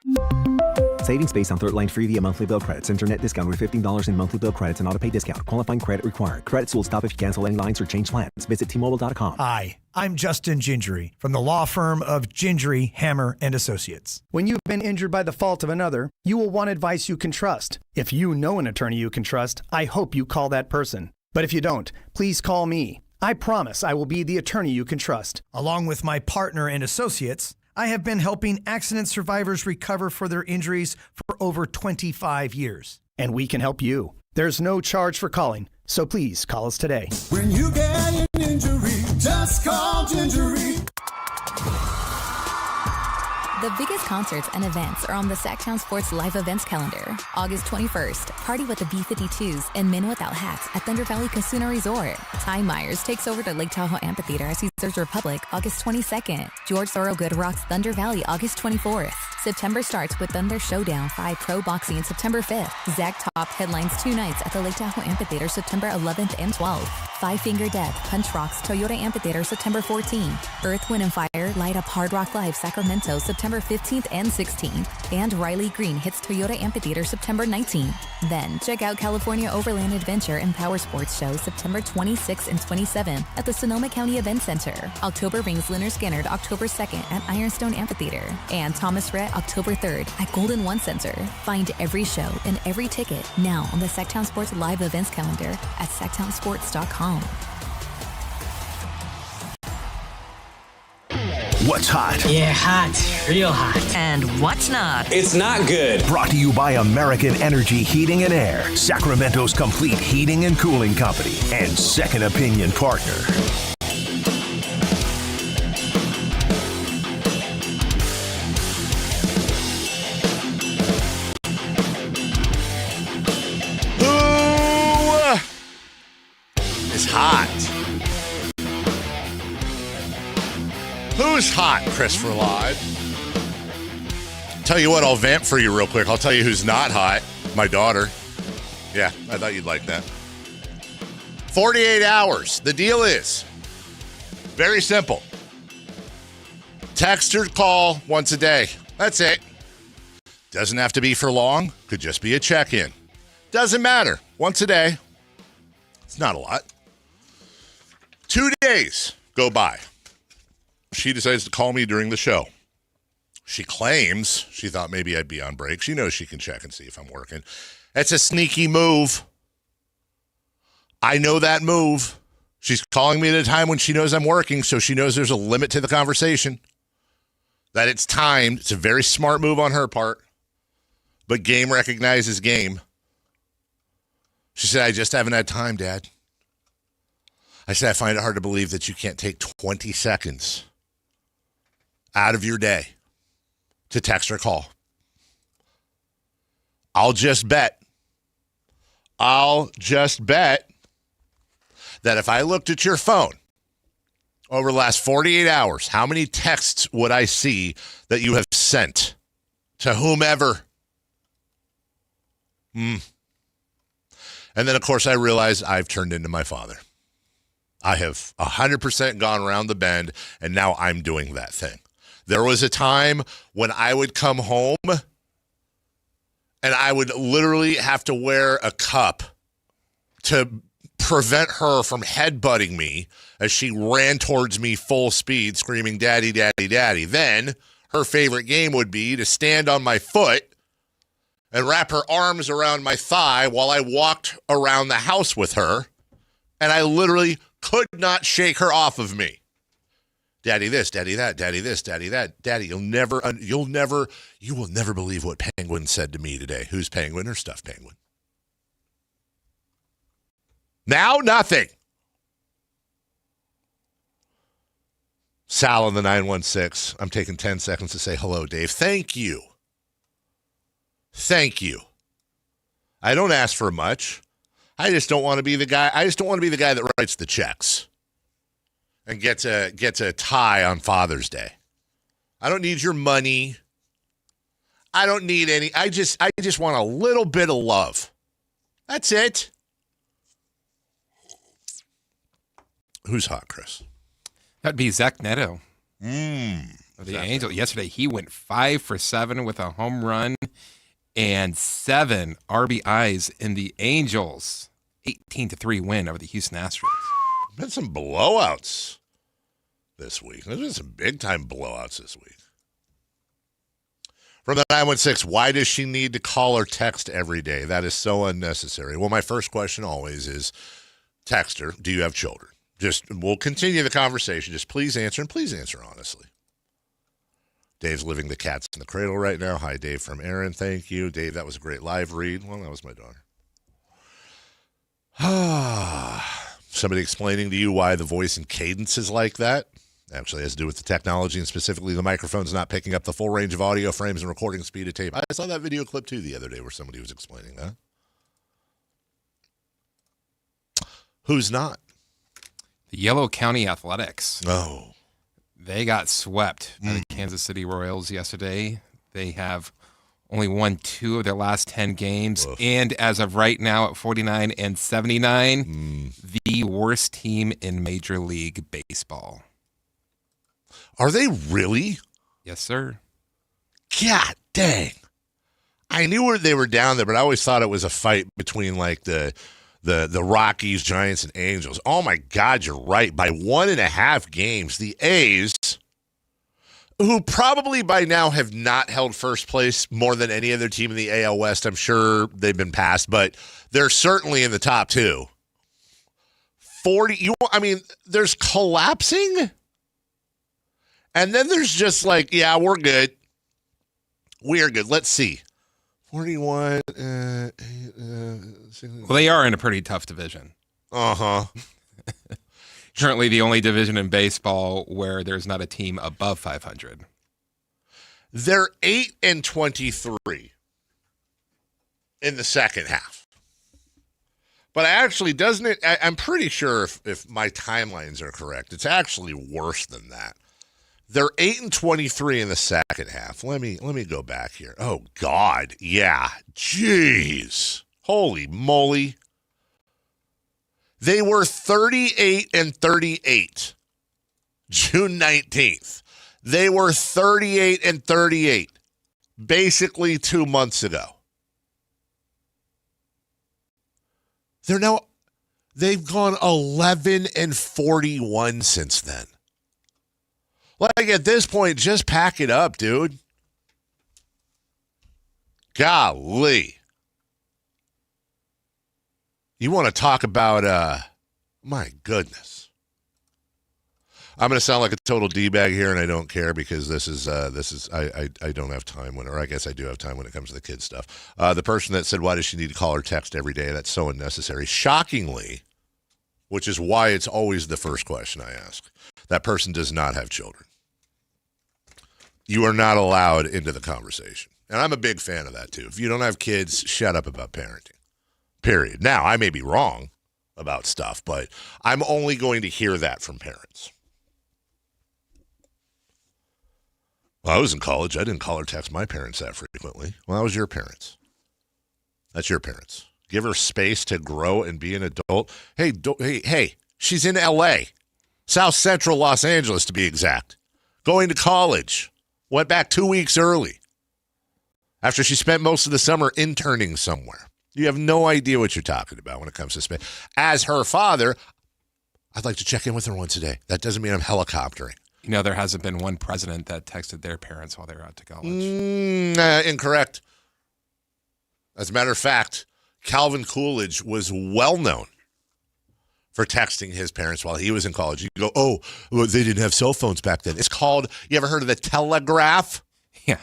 Savings based on 3rd line free via monthly bill credits. Internet discount with $15 in monthly bill credits and auto-pay discount. Qualifying credit required. Credits will stop if you cancel any lines or change plans. Visit T-Mobile.com. Hi, I'm Justin Gingery from the law firm of Gingery, Hammer, and Associates. When you've been injured by the fault of another, you will want advice you can trust. If you know an attorney you can trust, I hope you call that person. But if you don't, please call me. I promise I will be the attorney you can trust. Along with my partner and associates, I have been helping accident survivors recover for their injuries for over 25 years. And we can help you. There's no charge for calling, so please call us today. When you get an injury, just call Gingery. The biggest concerts and events are on the Sactown Sports Live Events calendar. August 21st, party with the B-52s and Men Without Hats at Thunder Valley Casino Resort. Ty Myers takes over to Lake Tahoe Amphitheater as he serves Republic August 22nd. George Thorogood rocks Thunder Valley August 24th. September starts with Thunder Showdown 5 Pro Boxing September 5th. Zach Top headlines 2 nights at the Lake Tahoe Amphitheater September 11th and 12th. Five Finger Death Punch Rocks Toyota Amphitheater September 14th. Earth, Wind & Fire light up Hard Rock Live Sacramento September 15th and 16th. And Riley Green hits Toyota Amphitheater September 19th. Then check out California Overland Adventure and Power Sports Show September 26th and 27th at the Sonoma County Event Center. October brings Leonard Skinner October 2nd at Ironstone Amphitheater. And Thomas Rhett October 3rd at Golden One Center. Find every show and every ticket now on the Sactown Sports Live Events calendar at SactownSports.com. What's hot? Yeah, hot. Real hot. And what's not? It's not good. Brought to you by American Energy Heating and Air, Sacramento's complete heating and cooling company, and second opinion partner. Who is hot? Who's hot, Christopher Live? Tell you what, I'll vamp for you real quick. I'll tell you who's not hot. My daughter. Yeah, I thought you'd like that. 48 hours. The deal is very simple. Text or call once a day. That's it. Doesn't have to be for long. Could just be a check-in. Doesn't matter. Once a day. It's not a lot. 2 days go by. She decides to call me during the show. She claims she thought maybe I'd be on break. She knows she can check and see if I'm working. It's a sneaky move. I know that move. She's calling me at a time when she knows I'm working, so she knows there's a limit to the conversation. That it's timed. It's a very smart move on her part. But game recognizes game. She said, I just haven't had time, Dad. I said, I find it hard to believe that you can't take 20 seconds out of your day to text or call. I'll just bet that if I looked at your phone over the last 48 hours, how many texts would I see that you have sent to whomever? And then, of course, I realize I've turned into my father. I have 100% gone around the bend, and now I'm doing that thing. There was a time when I would come home and I would literally have to wear a cup to prevent her from headbutting me as she ran towards me full speed, screaming, "Daddy, daddy, daddy." Then her favorite game would be to stand on my foot and wrap her arms around my thigh while I walked around the house with her, and I literally could not shake her off of me. Daddy this, daddy that, daddy this, daddy that. Daddy, you will never believe what Penguin said to me today. Who's Penguin or stuffed penguin? Now, nothing. Sal in the 916. I'm taking 10 seconds to say hello, Dave. Thank you. Thank you. I don't ask for much. I just don't want to be the guy. I just don't want to be the guy that writes the checks and gets a tie on Father's Day. I don't need your money. I don't need any. I just want a little bit of love. That's it. Who's hot, Chris? That'd be Zach Neto. Of the Angels. Yesterday, he went 5 for 7 with a home run and 7 RBIs in the Angels' 18-3 win over the Houston Astros. Been some blowouts this week. There's been some big-time blowouts this week. From the 916, why does she need to call or text every day? That is so unnecessary. Well, my first question always is, text her, do you have children? We'll continue the conversation. Just please answer, and please answer honestly. Dave's living the cats in the cradle right now. Hi, Dave from Aaron. Thank you. Dave, that was a great live read. Well, that was my daughter. Somebody explaining to you why the voice and cadence is like that. Actually, it has to do with the technology, and specifically the microphone's not picking up the full range of audio frames and recording speed of tape. I saw that video clip, too, the other day where somebody was explaining that. Who's not? The Yellow County Athletics. Oh. They got swept by the Kansas City Royals yesterday. They have only won 2 of their last 10 games. Oof. And as of right now at 49-79, the worst team in Major League Baseball. Are they really? Yes, sir. God dang. I knew they were down there, but I always thought it was a fight between like the Rockies, Giants, and Angels. Oh, my God, you're right. By 1.5 games, the A's, who probably by now have not held first place more than any other team in the AL West. I'm sure they've been passed, but they're certainly in the top 2. There's collapsing, and then there's just like, yeah, we're good. We are good. Let's see. 41. Well, they are in a pretty tough division. Uh-huh. Currently the only division in baseball where there's not a team above 500. They're 8-23 in the second half. But I'm pretty sure if my timelines are correct, it's actually worse than that. They're 8-23 in the second half. Let me go back here. Oh, God. Yeah. Jeez. Holy moly. They were 38-38 June 19th. They were 38-38 basically 2 months ago. They've gone 11-41 since then. Like, at this point, just pack it up, dude. Golly. You want to talk about, my goodness. I'm going to sound like a total D-bag here, and I don't care because I don't have time or I guess I do have time when it comes to the kids stuff. The person that said, why does she need to call or text every day? That's so unnecessary. Shockingly, which is why it's always the first question I ask, that person does not have children. You are not allowed into the conversation. And I'm a big fan of that, too. If you don't have kids, shut up about parenting. Period. Now, I may be wrong about stuff, but I'm only going to hear that from parents. Well, I was in college. I didn't call or text my parents that frequently. Well, that was your parents. That's your parents. Give her space to grow and be an adult. Hey, She's in L.A., South Central Los Angeles to be exact, going to college. Went back 2 weeks early after she spent most of the summer interning somewhere. You have no idea what you're talking about when it comes to space. As her father, I'd like to check in with her once a day. That doesn't mean I'm helicoptering. You know, there hasn't been one president that texted their parents while they were out to college. Incorrect. As a matter of fact, Calvin Coolidge was well known for texting his parents while he was in college. You go, oh, well, they didn't have cell phones back then. It's called, you ever heard of the telegraph? Yeah.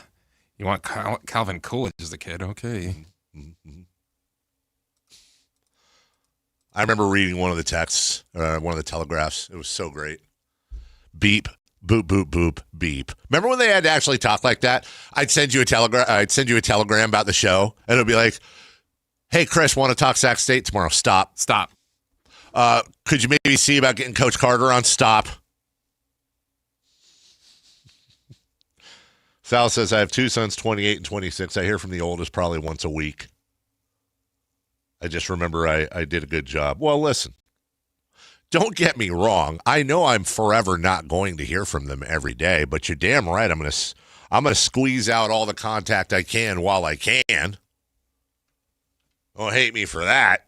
You want Calvin Coolidge as the kid? Okay. Mm-hmm. I remember reading one of the texts, one of the telegraphs. It was so great. Beep, boop, boop, boop, beep. Remember when they had to actually talk like that? I'd send you a telegram about the show, and it'll be like, hey, Chris, want to talk Sac State tomorrow? Stop. Could you maybe see about getting Coach Carter on? Stop. Sal says, I have two sons, 28 and 26. I hear from the oldest probably once a week. I just remember I did a good job. Well, listen, don't get me wrong. I know I'm forever not going to hear from them every day, but you're damn right. I'm gonna squeeze out all the contact I can while I can. Don't hate me for that.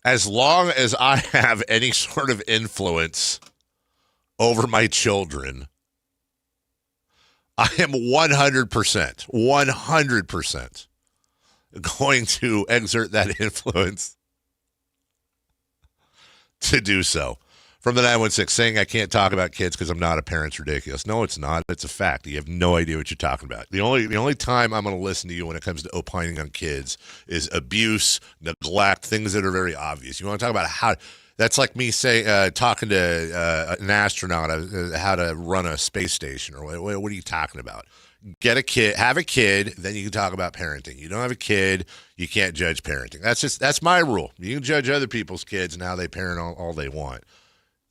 As long as I have any sort of influence over my children, I am 100% going to exert that influence to do so. From the 916, saying I can't talk about kids because I'm not a parent's ridiculous. No, it's not. It's a fact. You have no idea what you're talking about. The only time I'm going to listen to you when it comes to opining on kids is abuse, neglect, things that are very obvious. You want to talk about how that's like me talking to an astronaut how to run a space station, or what are you talking about? Get a kid, have a kid, then you can talk about parenting. You don't have a kid, you can't judge parenting. That's my rule. You can judge other people's kids and how they parent all they want.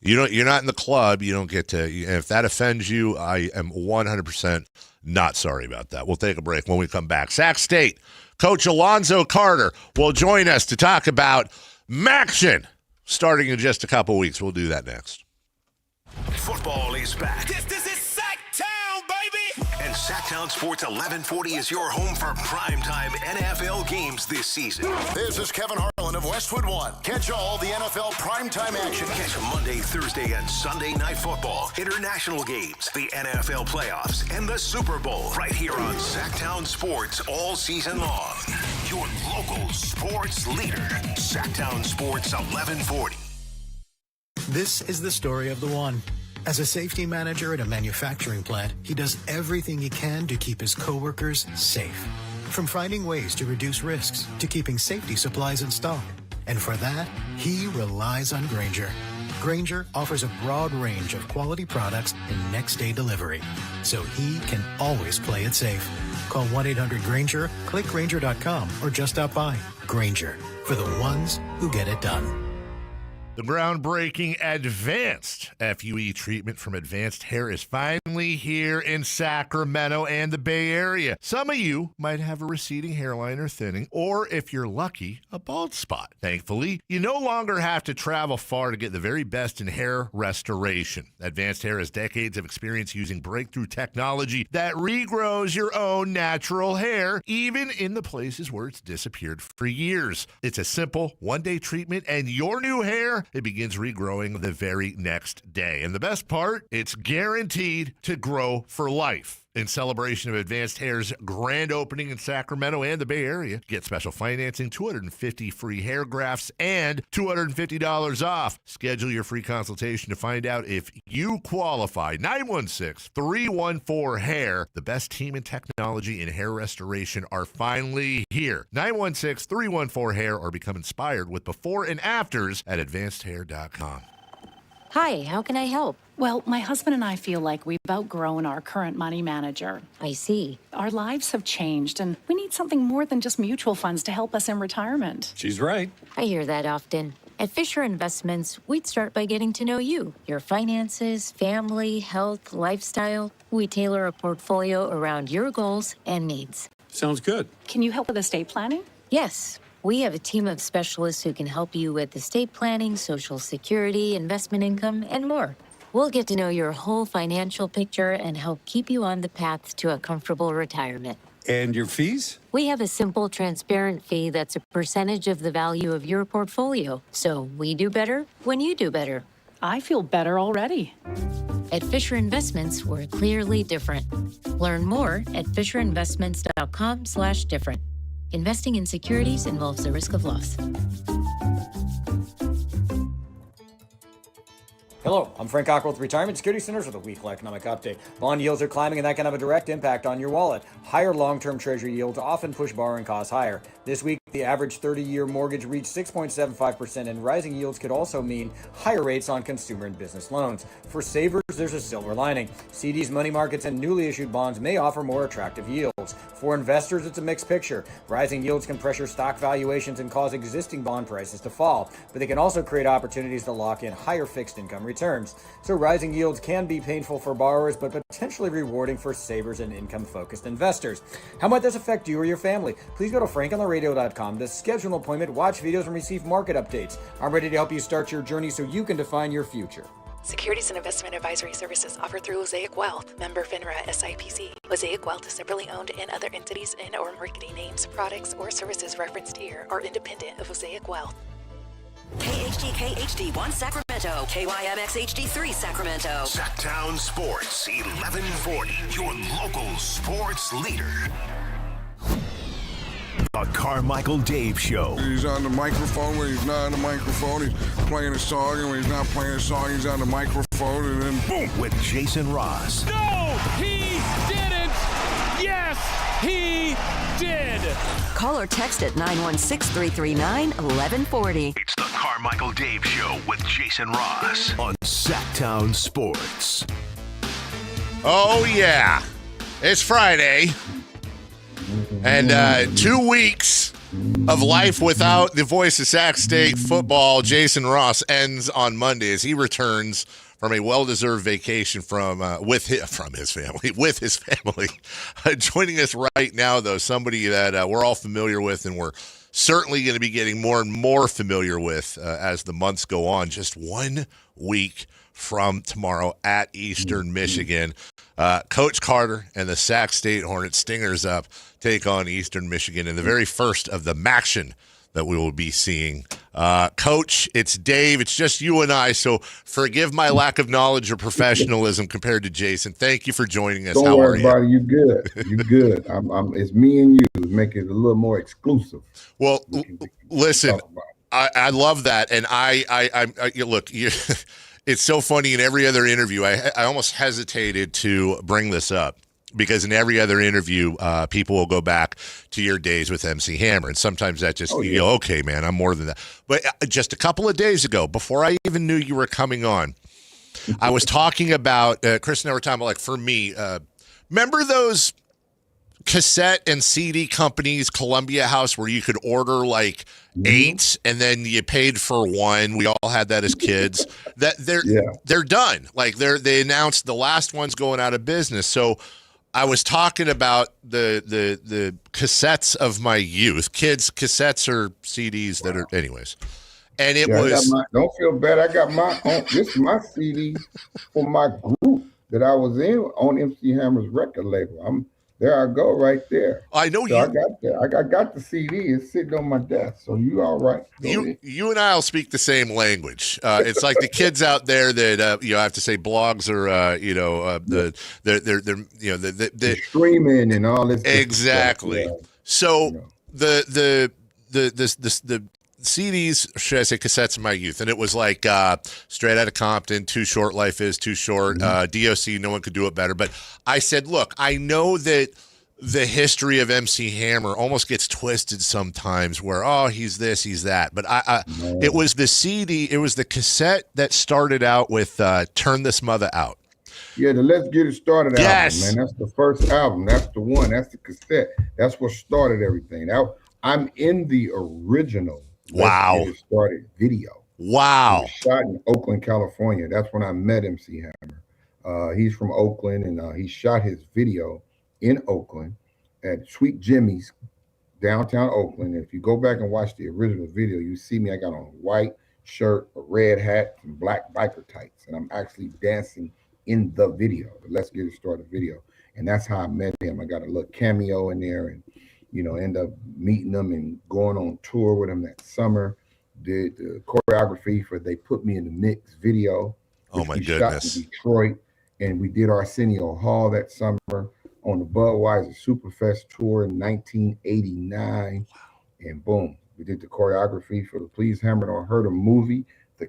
You're not in the club. You don't get to. If that offends you, I am 100% not sorry about that. We'll take a break. When we come back, Sac State coach Alonzo Carter will join us to talk about Maction starting in just a couple weeks. We'll do that next. Football is back. This is Sactown, baby! And Sactown Sports 1140 is your home for primetime NFL games this season. This is Kevin Harlan of Westwood One. Catch all the NFL primetime action. Catch Monday, Thursday, and Sunday night football, international games, the NFL playoffs, and the Super Bowl right here on Sactown Sports all season long. Your local sports leader, Sactown Sports 1140. This is the story of the one. As a safety manager at a manufacturing plant, he does everything he can to keep his coworkers safe. From finding ways to reduce risks to keeping safety supplies in stock. And for that, he relies on Grainger. Grainger offers a broad range of quality products and next-day delivery, so he can always play it safe. Call 1-800-GRAINGER, click Grainger.com, or just stop by. Grainger, for the ones who get it done. The groundbreaking Advanced FUE treatment from Advanced Hair is finally here in Sacramento and the Bay Area. Some of you might have a receding hairline or thinning, or if you're lucky, a bald spot. Thankfully, you no longer have to travel far to get the very best in hair restoration. Advanced Hair has decades of experience using breakthrough technology that regrows your own natural hair, even in the places where it's disappeared for years. It's a simple one-day treatment, and your new hair, it begins regrowing the very next day. And the best part, it's guaranteed to grow for life. In celebration of Advanced Hair's grand opening in Sacramento and the Bay Area, get special financing, 250 free hair grafts, and $250 off. Schedule your free consultation to find out if you qualify. 916-314-HAIR. The best team in technology and hair restoration are finally here. 916-314-HAIR, or become inspired with before and afters at advancedhair.com. Hi, how can I help? Well, my husband and I feel like we've outgrown our current money manager. I see. Our lives have changed, and we need something more than just mutual funds to help us in retirement. She's right. I hear that often. At Fisher Investments, we'd start by getting to know you, your finances, family, health, lifestyle. We tailor a portfolio around your goals and needs. Sounds good. Can you help with estate planning? Yes. We have a team of specialists who can help you with estate planning, Social Security, investment income, and more. We'll get to know your whole financial picture and help keep you on the path to a comfortable retirement. And your fees? We have a simple, transparent fee that's a percentage of the value of your portfolio. So we do better when you do better. I feel better already. At Fisher Investments, we're clearly different. Learn more at fisherinvestments.com/different. Investing in securities involves the risk of loss. Hello, I'm Frank Cockrell with Retirement Security Centers with a weekly economic update. Bond yields are climbing, and that can have a direct impact on your wallet. Higher long-term Treasury yields often push borrowing costs higher. This week, the average 30-year mortgage reached 6.75%, and rising yields could also mean higher rates on consumer and business loans. For savers, there's a silver lining. CDs, money markets, and newly issued bonds may offer more attractive yields. For investors, it's a mixed picture. Rising yields can pressure stock valuations and cause existing bond prices to fall, but they can also create opportunities to lock in higher fixed income returns. So rising yields can be painful for borrowers, but potentially rewarding for savers and income-focused investors. How might this affect you or your family? Please go to frankontheradio.com to schedule an appointment, watch videos, and receive market updates. I'm ready to help you start your journey so you can define your future. Securities and investment advisory services offered through Mosaic Wealth, member FINRA SIPC. Mosaic Wealth is separately owned, and other entities and or marketing names, products, or services referenced here are independent of Mosaic Wealth. KHTK HD1 Sacramento, KYMX HD3 Sacramento. Sactown Sports 1140, your local sports leader. The Carmichael Dave Show. He's on the microphone when he's not on the microphone. He's playing a song, and when he's not playing a song, he's on the microphone, and then boom. With Jason Ross. No, he didn't. Yes, he did. Call or text at 916-339-1140. It's the Carmichael Dave Show with Jason Ross on Sactown Sports. Oh, yeah. It's Friday. And 2 weeks of life without the voice of Sac State football, Jason Ross, ends on Monday as he returns from a well-deserved vacation with his family. Joining us right now, though, somebody that we're all familiar with, and we're certainly going to be getting more and more familiar with as the months go on. Just 1 week from tomorrow at Eastern Michigan. Coach Carter and the Sac State Hornet Stingers up take on Eastern Michigan in the very first of the MACtion that we will be seeing. Coach, it's Dave. It's just you and I, so forgive my lack of knowledge or professionalism compared to Jason. Thank you for joining us. Don't worry about it. You good. You good. It's me and you. Make it a little more exclusive. Well, listen, I love that, and I look. It's so funny in every other interview. I almost hesitated to bring this up because in every other interview, people will go back to your days with MC Hammer, and sometimes that just you go, okay, man, I'm more than that. But just a couple of days ago, before I even knew you were coming on, I was talking about Chris and I were talking about, like, for me, remember those cassette and CD companies, Columbia House, where you could order like 8 and then you paid for 1. We all had that as kids. That they're done. Like they announced the last one's going out of business. So I was talking about the cassettes of my youth. Kids, cassettes or CDs that are anyways. And it was don't feel bad. I got this is my CD for my group that I was in on MC Hammer's record label. There I go, right there. I know so you. I got the CD. It's sitting on my desk. So you all right? You and I'll speak the same language. It's like the kids out there that I have to say blogs or the streaming and all this. Exactly. Stuff, yeah. So the CDs, should I say cassettes of my youth, and it was like Straight Outta Compton, Too Short, Life Is Too Short, DOC, No One Could Do It Better. But I said, look, I know that the history of MC Hammer almost gets twisted sometimes where, he's this, he's that. But it was the CD, it was the cassette that started out with Turn This Mother Out. Yeah, the Let's Get It Started yes. album, man. That's the first album. That's the one. That's the cassette. That's what started everything. I'm in the original Wow. Let's Get It Started video. Wow. It was shot in Oakland, California. That's when I met MC Hammer. He's from Oakland, and he shot his video in Oakland at Sweet Jimmy's downtown Oakland. And if you go back and watch the original video, you see me. I got on a white shirt, a red hat, and black biker tights, and I'm actually dancing in the video. The Let's Get It Started video, and that's how I met him. I got a little cameo in there, and end up meeting him and going on tour with him that summer. Did the choreography for They Put Me in the Mix video. Oh my we goodness! Shot in Detroit, and we did Arsenio Hall that summer on the Budweiser Superfest tour in 1989. Wow. And boom, we did the choreography for the Please Hammer Don't Hurt 'Em movie, the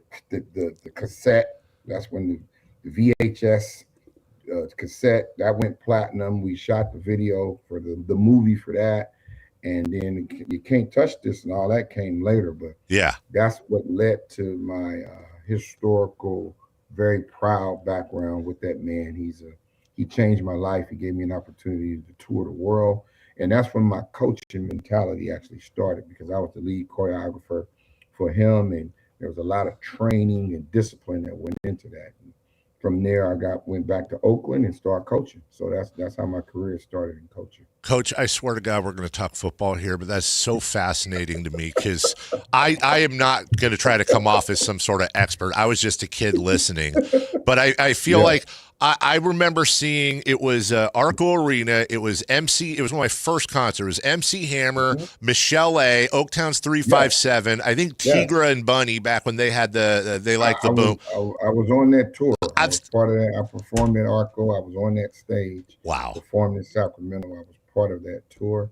cassette. That's when the VHS cassette that went platinum. We shot the video for the movie for that, and then You Can't Touch This and all that came later. But yeah, that's what led to my historical, very proud background with that man. He changed my life. He gave me an opportunity to tour the world. And that's when my coaching mentality actually started, because I was the lead choreographer for him. And there was a lot of training and discipline that went into that. And from there, I went back to Oakland and started coaching. So that's how my career started in coaching. Coach, I swear to God, we're going to talk football here, but that's so fascinating to me, because I am not going to try to come off as some sort of expert. I was just a kid listening. But I feel like I remember seeing, it was Arco Arena. It was MC. It was one of my first concerts. It was MC Hammer, Michelle A, Oaktown's 357. I think Tigra and Bunny, back when they had the boom. I was on that tour. I was part of that. I performed at Arco. I was on that stage. Wow. Performed in Sacramento. I was part of that tour.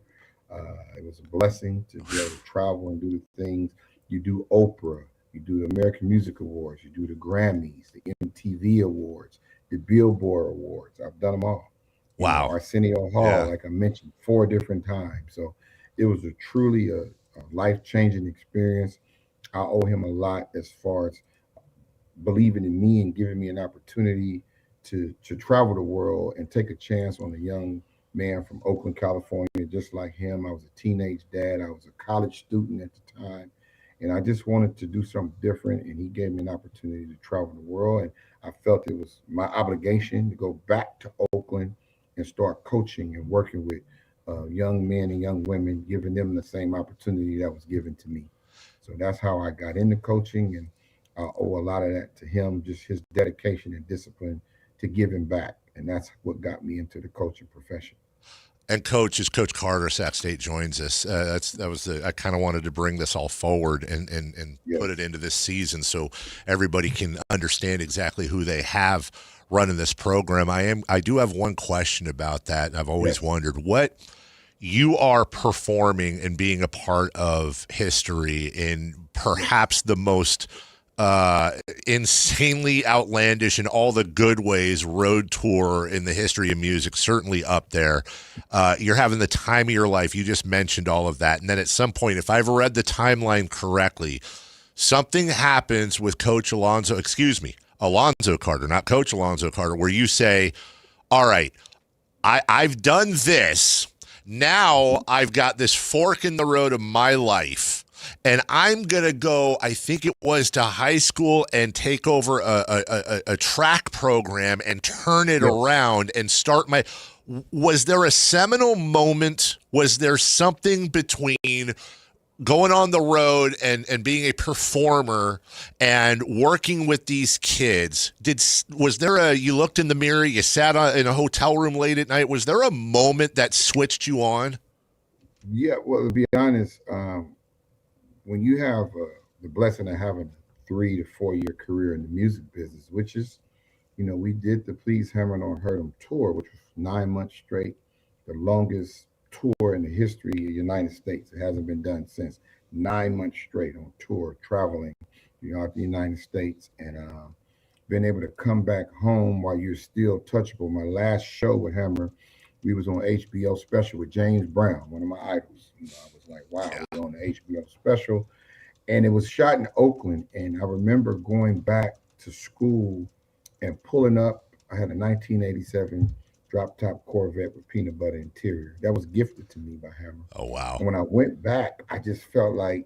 It was a blessing to be able to travel and do the things. You do Oprah. You do the American Music Awards. You do the Grammys, the MTV Awards, the Billboard Awards. I've done them all. Wow. Arsenio Hall, like I mentioned, 4 different times. So it was truly a life-changing experience. I owe him a lot as far as believing in me and giving me an opportunity to travel the world and take a chance on a young man from Oakland, California, just like him. I was a teenage dad. I was a college student at the time. And I just wanted to do something different, and he gave me an opportunity to travel the world. And I felt it was my obligation to go back to Oakland and start coaching and working with young men and young women, giving them the same opportunity that was given to me. So that's how I got into coaching, and I owe a lot of that to him, just his dedication and discipline to giving back. And that's what got me into the coaching profession. And Coach Carter, Sac State, joins us. I kind of wanted to bring this all forward and put it into this season so everybody can understand exactly who they have running this program. I do have one question about that, and I've always wondered what you are performing and being a part of history in perhaps the most insanely outlandish in all the good ways road tour in the history of music, certainly up there. You're having the time of your life. You just mentioned all of that. And then at some point, if I've read the timeline correctly, something happens with Coach Alonzo Carter, not Coach Alonzo Carter, where you say, all right, I've done this. Now I've got this fork in the road of my life. And I'm going to go, I think it was to high school, and take over a track program and turn it around and start my – was there a seminal moment? Was there something between going on the road and being a performer and working with these kids? Was there you looked in the mirror, you sat in a hotel room late at night, was there a moment that switched you on? Yeah, well, to be honest, when you have the blessing of having a 3 to 4 year career in the music business, which is, we did the Please Hammer Don't Hurt 'Em tour, which was 9 months straight, the longest tour in the history of the United States. It hasn't been done since. 9 months straight on tour, traveling, out the United States, and being able to come back home while you're still touchable. My last show with Hammer, we was on HBO special with James Brown, one of my idols. I was like, wow, we're on the HBO special. And it was shot in Oakland. And I remember going back to school and pulling up. I had a 1987 drop-top Corvette with peanut butter interior. That was gifted to me by Hammer. Oh, wow. And when I went back, I just felt like,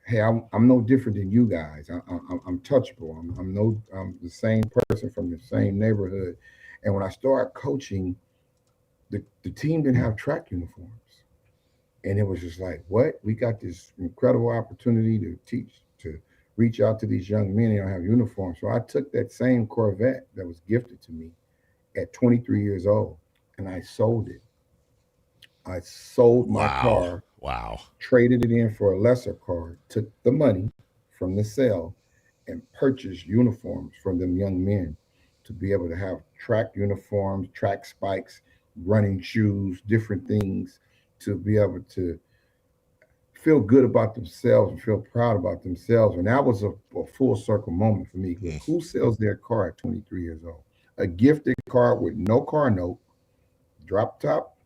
hey, I'm no different than you guys. I'm touchable. I'm the same person from the same neighborhood. And when I started coaching, the team didn't have track uniforms. And it was just like, what? We got this incredible opportunity to teach, to reach out to these young men. They don't have uniforms. So I took that same Corvette that was gifted to me at 23 years old and I sold it. I sold my car, traded it in for a lesser car, took the money from the sale and purchased uniforms from them young men to be able to have track uniforms, track spikes, running shoes, different things to be able to feel good about themselves and feel proud about themselves. And that was a full circle moment for me. Who sells their car at 23 years old? A gifted car with no car note, drop top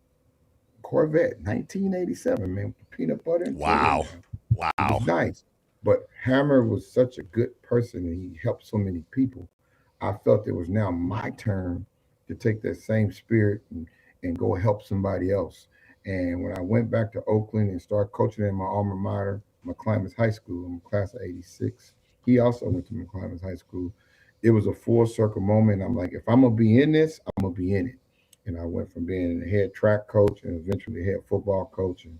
Corvette, 1987, man, peanut butter and Wow. It was nice. But Hammer was such a good person and he helped so many people. I felt it was now my turn to take that same spirit and go help somebody else. And when I went back to Oakland and started coaching in my alma mater, McClymonds High School, I'm a class of 86. He also went to McClymonds High School. It was a full circle moment. I'm like, if I'm going to be in this, I'm going to be in it. And I went from being a head track coach and eventually head football coach. And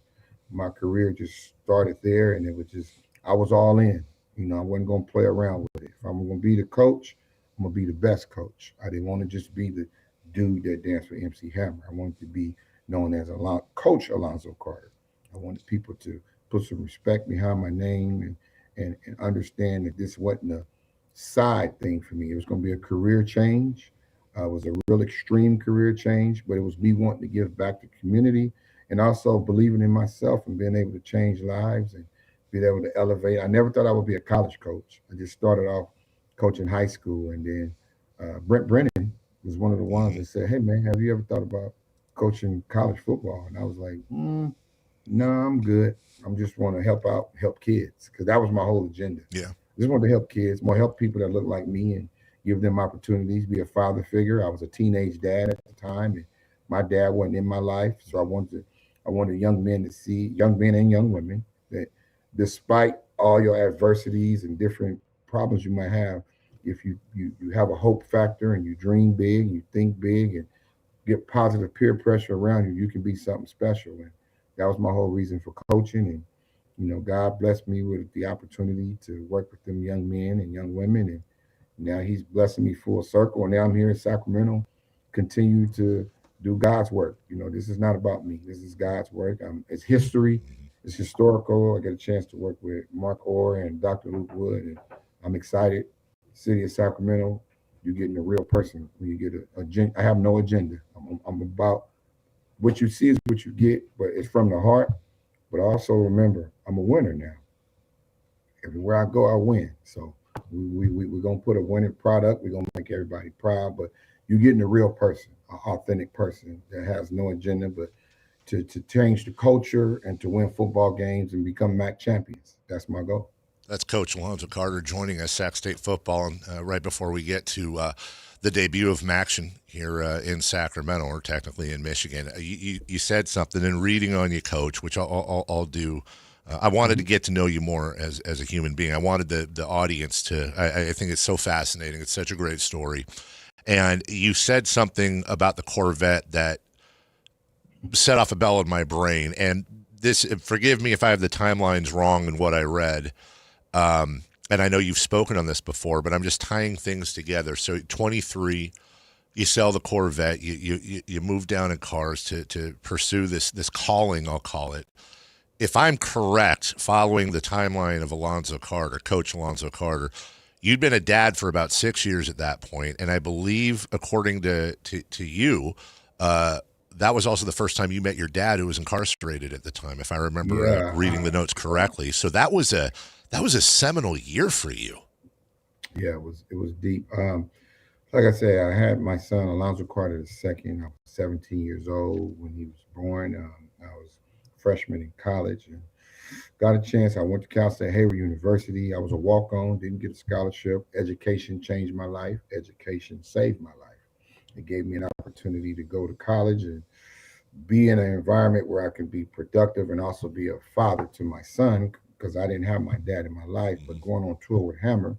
my career just started there. And it was just, I was all in. You know, I wasn't going to play around with it. If I'm going to be the coach, I'm going to be the best coach. I didn't want to just be the dude that danced for MC Hammer. I wanted to be known as Coach Alonzo Carter. I wanted people to put some respect behind my name and understand that this wasn't a side thing for me. It was going to be a career change. It was a real extreme career change, but it was me wanting to give back to the community and also believing in myself and being able to change lives and being able to elevate. I never thought I would be a college coach. I just started off coaching high school. And then Brent Brennan was one of the ones that said, hey, man, have you ever thought about coaching college football? And I was like, no, I'm good. I just want to help kids, because that was my whole agenda. Yeah. I just wanted to help kids, more help people that look like me and give them opportunities, be a father figure. I was a teenage dad at the time, and my dad wasn't in my life. So I wanted young men to see, young men and young women, that despite all your adversities and different problems you might have, if you have a hope factor and you dream big, you think big and get positive peer pressure around you, you can be something special. And that was my whole reason for coaching. And, you know, God blessed me with the opportunity to work with them young men and young women. And now he's blessing me full circle. And now I'm here in Sacramento, continue to do God's work. You know, this is not about me. This is God's work. It's history. It's historical. I get a chance to work with Mark Orr and Dr. Luke Wood. And I'm excited. City of Sacramento, you're getting a real person when you get a agenda. I have no agenda. I'm about what you see is what you get, but it's from the heart. But also remember, I'm a winner now. Everywhere I go, I win. So we're going to put a winning product. We're going to make everybody proud, but you're getting a real person, an authentic person that has no agenda, but to change the culture and to win football games and become MAC champions. That's my goal. That's Coach Alonzo Carter joining us, Sac State football, and right before we get to the debut of Maction here in Sacramento, or technically in Michigan. You said something in reading on you, Coach, which I'll do. I wanted to get to know you more as a human being. I wanted the audience to. I think it's so fascinating. It's such a great story. And you said something about the Corvette that set off a bell in my brain. And this, forgive me if I have the timelines wrong in what I read. And I know you've spoken on this before, but I'm just tying things together. So 23, you sell the Corvette, you move down in cars to pursue this calling, I'll call it. If I'm correct, following the timeline of Alonzo Carter, Coach Alonzo Carter, you'd been a dad for about 6 years at that point, and I believe, according to you, that was also the first time you met your dad, who was incarcerated at the time, if I remember reading the notes correctly. So that was a seminal year for you. Yeah, it was deep. Like I said, I had my son Alonzo Carter II. I was 17 years old when he was born. I was a freshman in college and got a chance. I went to Cal State Hayward University. I was a walk-on, didn't get a scholarship. Education changed my life. Education saved my life. It gave me an opportunity to go to college and be in an environment where I could be productive and also be a father to my son, because I didn't have my dad in my life. But going on tour with Hammer,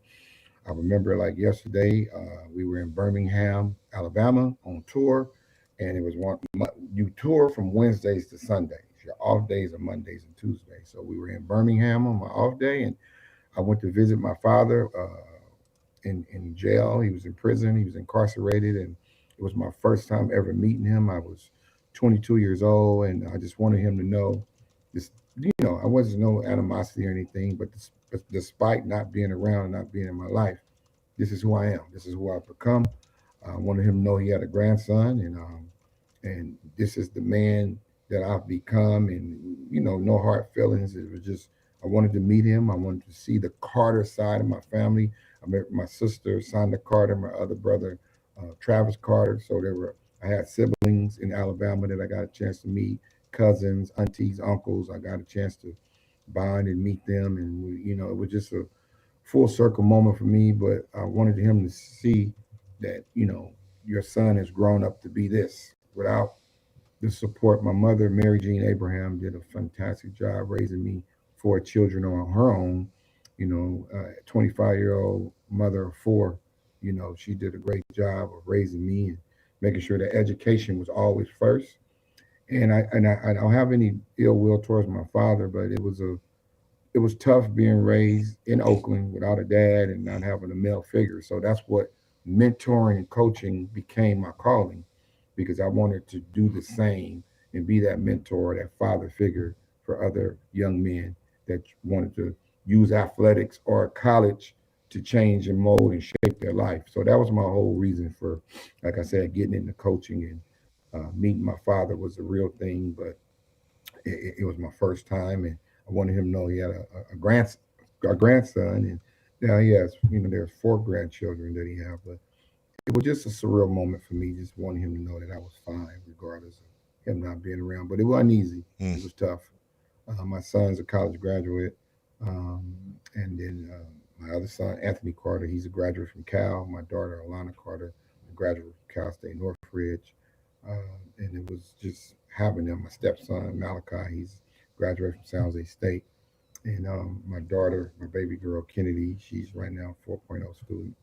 I remember like yesterday, we were in Birmingham, Alabama on tour, and it was you tour from Wednesdays to Sundays. Your off days are Mondays and Tuesdays. So we were in Birmingham on my off day, and I went to visit my father in jail. He was in prison. He was incarcerated, and it was my first time ever meeting him. I was 22 years old, and I just wanted him to know this. I wasn't no animosity or anything, but despite not being around and not being in my life, this is who I am. This is who I've become. I wanted him to know he had a grandson, and this is the man that I've become. And no hard feelings. It was just I wanted to meet him. I wanted to see the Carter side of my family. I met my sister, Sonda Carter, my other brother, Travis Carter. So I had siblings in Alabama that I got a chance to meet, cousins, aunties, uncles. I got a chance to bond and meet them, and it was just a full circle moment for me. But I wanted him to see that your son has grown up to be this. Without the support, my mother, Mary Jean Abraham, did a fantastic job raising me 4 children on her own. 25-year-old mother of 4. She did a great job of raising me and making sure that education was always first. And I don't have any ill will towards my father, but it was tough being raised in Oakland without a dad and not having a male figure. So that's what mentoring and coaching became my calling, because I wanted to do the same and be that mentor, that father figure for other young men that wanted to use athletics or college to change and mold and shape their life. So that was my whole reason for, like I said, getting into coaching. And meeting my father was a real thing, but it was my first time, and I wanted him to know he had a grandson, and now he has, there's 4 grandchildren that he has. But it was just a surreal moment for me, just wanting him to know that I was fine, regardless of him not being around. But it wasn't easy. It was tough. My son's a college graduate, and then my other son, Anthony Carter, he's a graduate from Cal. My daughter, Alana Carter, a graduate from Cal State Northridge. And it was just having them. My stepson, Malachi, he's graduated from San Jose State. And my daughter, my baby girl, Kennedy, she's right now 4.0 student.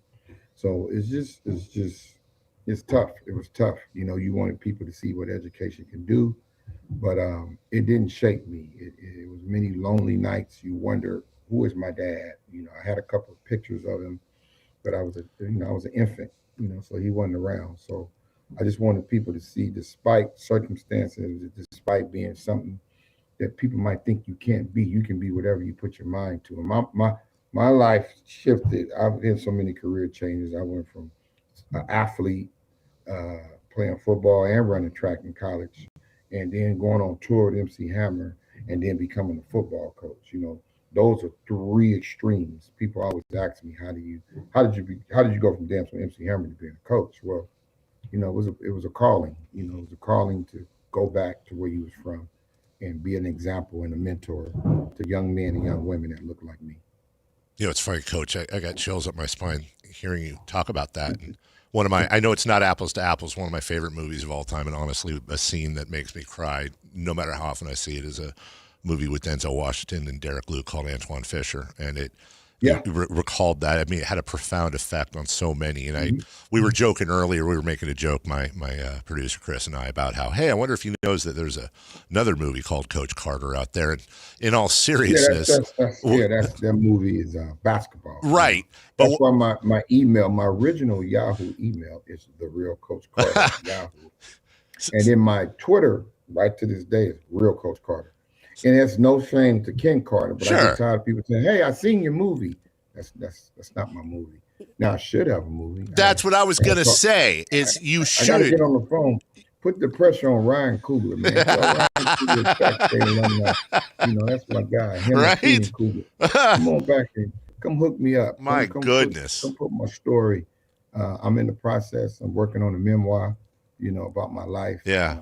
So it's tough. It was tough. You wanted people to see what education can do, but it didn't shape me. It was many lonely nights. You wonder, who is my dad? I had a couple of pictures of him, but I was an infant, so he wasn't around. So I just wanted people to see, despite circumstances, despite being something that people might think you can't be, you can be whatever you put your mind to. And my life shifted. I've had so many career changes. I went from an athlete, playing football and running track in college, and then going on tour with MC Hammer, and then becoming a football coach. Those are 3 extremes. People always ask me, how did you go from dancing with MC Hammer to being a coach? Well, it was a calling. It was a calling to go back to where you was from and be an example and a mentor to young men and young women that look like me. It's funny, Coach. I got chills up my spine hearing you talk about that. And I know it's not apples to apples, one of my favorite movies of all time, and honestly, a scene that makes me cry, no matter how often I see it, is a movie with Denzel Washington and Derek Luke called Antoine Fisher. And it recalled that. I mean, it had a profound effect on so many. And we were joking earlier, we were making a joke, my producer Chris and I, about how, hey, I wonder if he knows that there's another movie called Coach Carter out there. And in all seriousness, that movie is basketball, right? But that's why my original Yahoo email is The Real Coach Carter Yahoo, and then my Twitter right to this day is Real Coach Carter. And it's no shame to Ken Carter, but I get tired of people saying, "Hey, I seen your movie." That's not my movie. Now I should have a movie. That's what I was gonna say. You should. I gotta get on the phone. Put the pressure on Ryan Coogler, man. That's my guy. Him, right? Come on back and come hook me up. My goodness. Come put my story. I'm in the process. I'm working on a memoir, about my life. Yeah.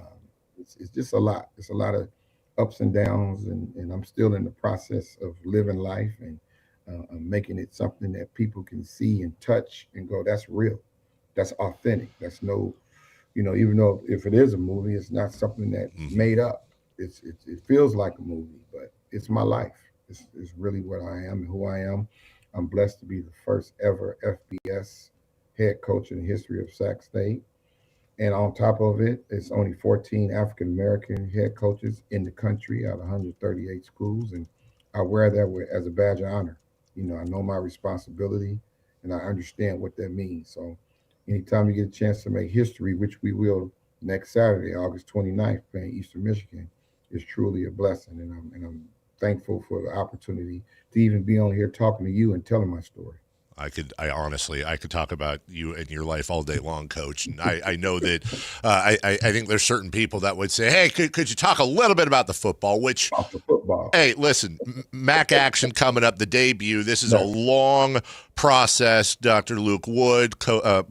It's just a lot. It's a lot of ups and downs, and I'm still in the process of living life and making it something that people can see and touch and go, that's real, that's authentic, that's no, even though if it is a movie, it's not something that's made up. It feels like a movie, but it's my life. It's really what I am and who I am. I'm blessed to be the first ever FBS head coach in the history of Sac State. And on top of it, it's only 14 African American head coaches in the country out of 138 schools. And I wear that as a badge of honor. I know my responsibility and I understand what that means. So anytime you get a chance to make history, which we will next Saturday, August 29th, playing Eastern Michigan, is truly a blessing. And I'm thankful for the opportunity to even be on here talking to you and telling my story. I honestly could talk about you and your life all day long, Coach. And I know that I think there's certain people that would say, hey, could you talk a little bit about the football? Which, hey, listen, MAC action coming up, the debut. This is a long process. Dr. Luke Wood,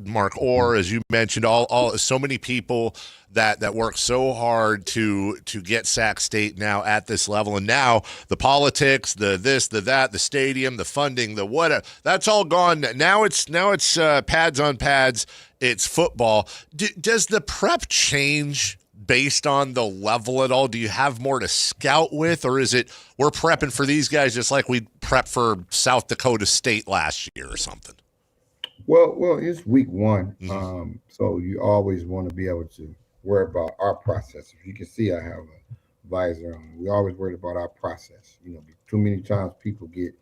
Mark Orr, as you mentioned, all so many people that work so hard to get Sac State now at this level. And now the politics, the this, the that, the stadium, the funding, the whatever, that's all gone. Now it's pads on pads. It's football. Does the prep change based on the level at all? Do you have more to scout with, or is it we're prepping for these guys just like we prep for South Dakota State last year or something? Well, it's week one. So you always want to be able to worry about our process. If you can see, I have a visor on. We always worried about our process. Too many times people get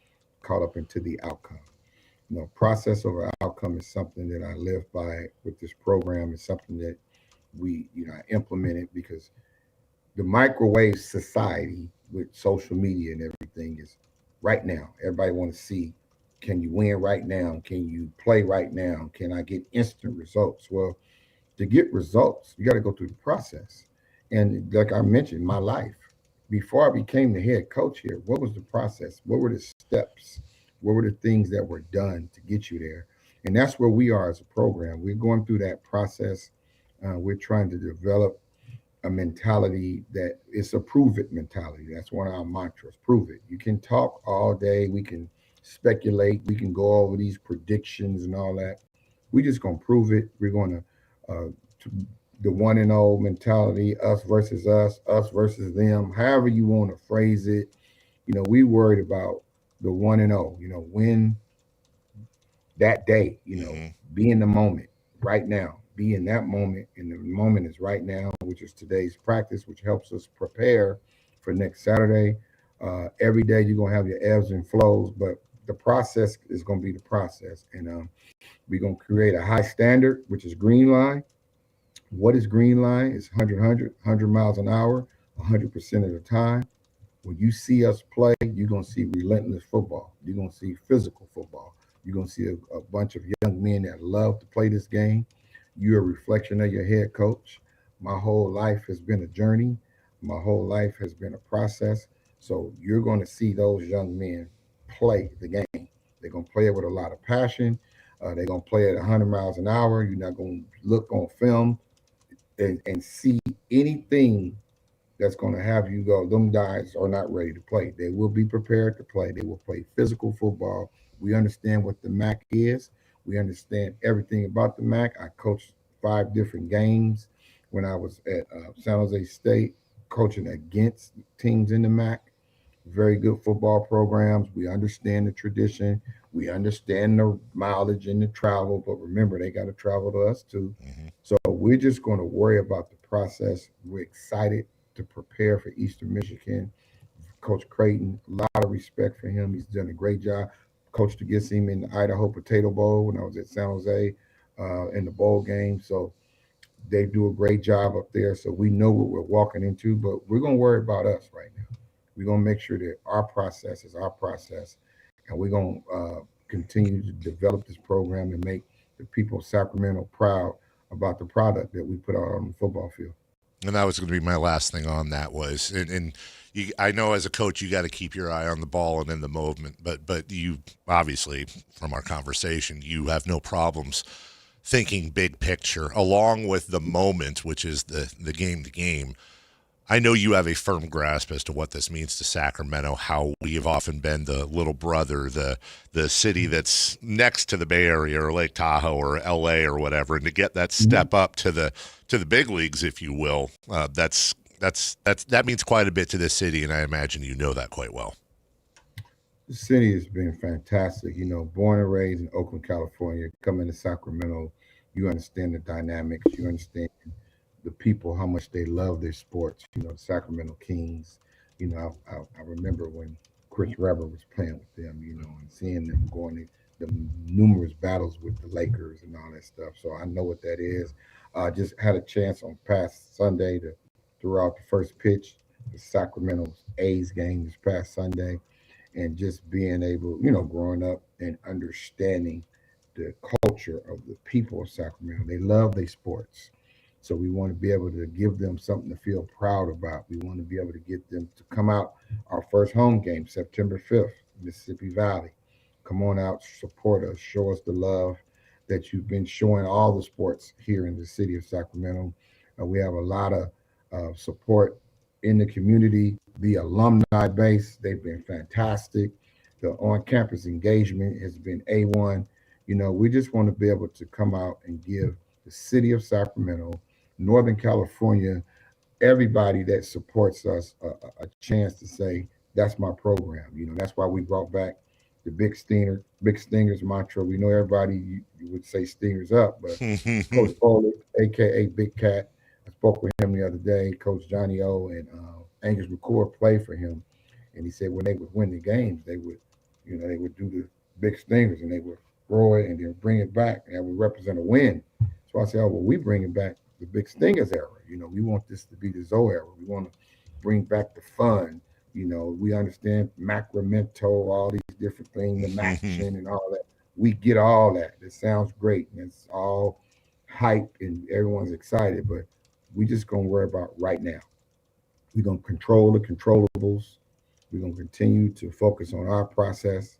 caught up into the outcome. Process over outcome is something that I live by with this program. It's something that we, I implemented because the microwave society with social media and everything is right now. Everybody want to see, can you win right now? Can you play right now? Can I get instant results? Well, to get results, you got to go through the process. And like I mentioned, my life, before I became the head coach here, what was the process? What were the steps? What were the things that were done to get you there? And that's where we are as a program. We're going through that process. We're trying to develop a mentality that it's a prove it mentality. That's one of our mantras, prove it. You can talk all day. We can speculate. We can go over these predictions and all that. We're just going to prove it. We're going to the 1-0 mentality, us versus us versus them, however you want to phrase it. We worried about the 1-0, win that day, be in the moment right now, be in that moment. And the moment is right now, which is today's practice, which helps us prepare for next Saturday. Every day you're going to have your ebbs and flows, but the process is going to be the process. And we're going to create a high standard, which is green line. What is green line? It's 100 miles an hour, 100% of the time. When you see us play, you're going to see relentless football. You're going to see physical football. You're going to see a bunch of young men that love to play this game. You're a reflection of your head coach. My whole life has been a journey. My whole life has been a process. So you're going to see those young men play the game. They're going to play it with a lot of passion. They're going to play at 100 miles an hour. You're not going to look on film and see anything that's going to have you go, them guys are not ready to play. They will be prepared to play. They will play physical football. We understand what the MAC is. We understand everything about the MAC. I coached 5 different games when I was at San Jose State, coaching against teams in the MAC. Very good football programs. We understand the tradition. We understand the mileage and the travel, but remember, they got to travel to us too. So we're just going to worry about the process. We're excited to prepare for Eastern Michigan. Coach Creighton, a lot of respect for him. He's done a great job. Coached against him in the Idaho Potato Bowl when I was at San Jose in the bowl game. So they do a great job up there. So we know what we're walking into, but we're going to worry about us right now. We're going to make sure that our process is our process, and we're going to continue to develop this program and make the people of Sacramento proud about the product that we put out on the football field. And that was going to be my last thing on that was, and I know as a coach you got to keep your eye on the ball and in the movement, but you obviously, from our conversation, you have no problems thinking big picture along with the moment, which is the game to game. I know you have a firm grasp as to what this means to Sacramento, how we have often been the little brother, the city that's next to the Bay Area or Lake Tahoe or LA or whatever, and to get that step up to the big leagues, if you will, that means quite a bit to this city, and I imagine you know that quite well. The city has been fantastic. Born and raised in Oakland, California, coming to Sacramento, You understand the dynamics. You understand the people, how much they love their sports. You know, the Sacramento Kings. You know, I remember when Chris Webber was playing with them, you know, and seeing them going to the numerous battles with the Lakers and all that stuff. So I know what that is. Just had a chance on past Sunday to throw out the first pitch, the Sacramento A's game this past Sunday, and just being able, you know, growing up and understanding the culture of the people of Sacramento. They love their sports. So we want to be able to give them something to feel proud about. We want to be able to get them to come out. Our first home game, September 5th, Mississippi Valley. Come on out, support us, show us the love that you've been showing all the sports here in the city of Sacramento. We have a lot of support in the community, the alumni base. They've been fantastic. The on-campus engagement has been A1. You know, we just want to be able to come out and give the city of Sacramento, Northern California, everybody that supports us a chance to say, that's my program. You know, that's why we brought back the Big Stingers mantra. We know everybody, you would say Stingers up, but Coach Foley, a.k.a. Big Cat, I spoke with him the other day. Coach Johnny O and Angus McCord played for him. And he said when they would win the games, they would, you know, they would do the Big Stingers and they would throw it and then bring it back, and that would represent a win. So I said, oh, well, we bringing back the Big Stingers era. You know, we want this to be the Zoe era. We want to bring back the fun. You know, we understand Macramento, all these different things, the Maction and all that. We get all that. It sounds great, and it's all hype, and everyone's excited, but we just going to worry about right now. We're going to control the controllables. We're going to continue to focus on our process,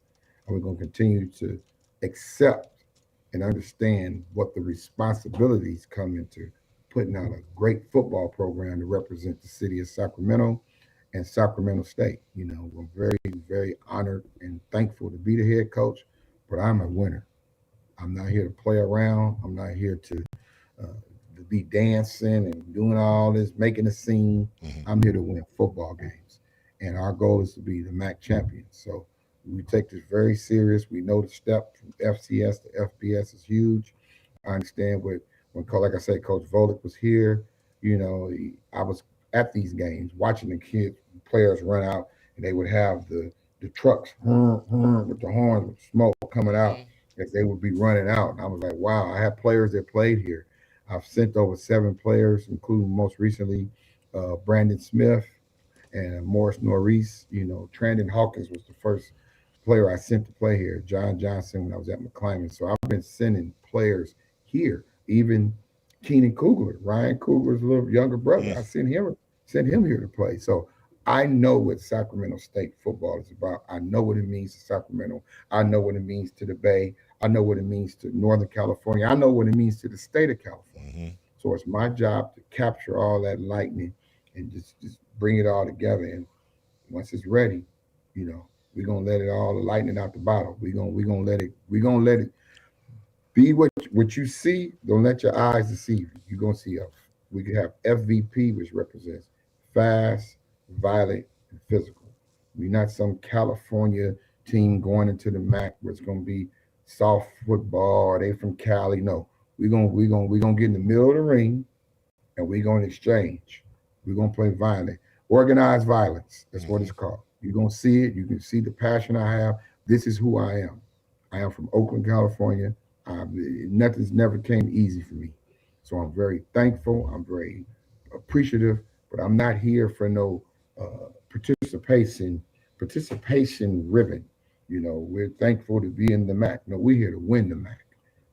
and we're going to continue to accept and understand what the responsibilities come into putting out a great football program to represent the city of Sacramento and Sacramento State. You know, we're very, very honored and thankful to be the head coach, but I'm a winner. I'm not here to play around. I'm not here to be dancing and doing all this, making a scene. I'm here to win football games. And our goal is to be the MAC champions. So we take this very serious. We know the step from FCS to FBS is huge. I understand when like I said, Coach Volek was here, you know, I was at these games watching the players run out, and they would have the trucks with the horns with smoke coming out as they would be running out. And I was like, wow, I have players that played here. I've sent over 7 players, including most recently Brandon Smith and Morris Norris. You know, Trandon Hawkins was the first player I sent to play here, John Johnson, when I was at McClymonds. So I've been sending players here, even Keenan Kugler, Ryan Kugler's little younger brother. I sent him here to play. So I know what Sacramento State football is about. I know what it means to Sacramento. I know what it means to the Bay. I know what it means to Northern California. I know what it means to the state of California. So it's my job to capture all that lightning and just bring it all together. And once it's ready, you know, we're gonna let it all, the lightning out the bottle. We're gonna let it be what you see. Don't let your eyes deceive you. You're gonna see we could have FVP, which represents fast, violent, and physical. We're not some California team going into the MAC where it's gonna be soft football, or they from Cali. No, we're gonna get in the middle of the ring, and we're gonna exchange. We're gonna play violent, organized violence. That's what it's called. You're gonna see it. You can see the passion I have. This is who I am. I am from Oakland, California. Nothing's never came easy for me. So I'm very thankful. I'm very appreciative, but I'm not here for no participation ribbon. You know, we're thankful to be in the MAC. No, we're here to win the MAC.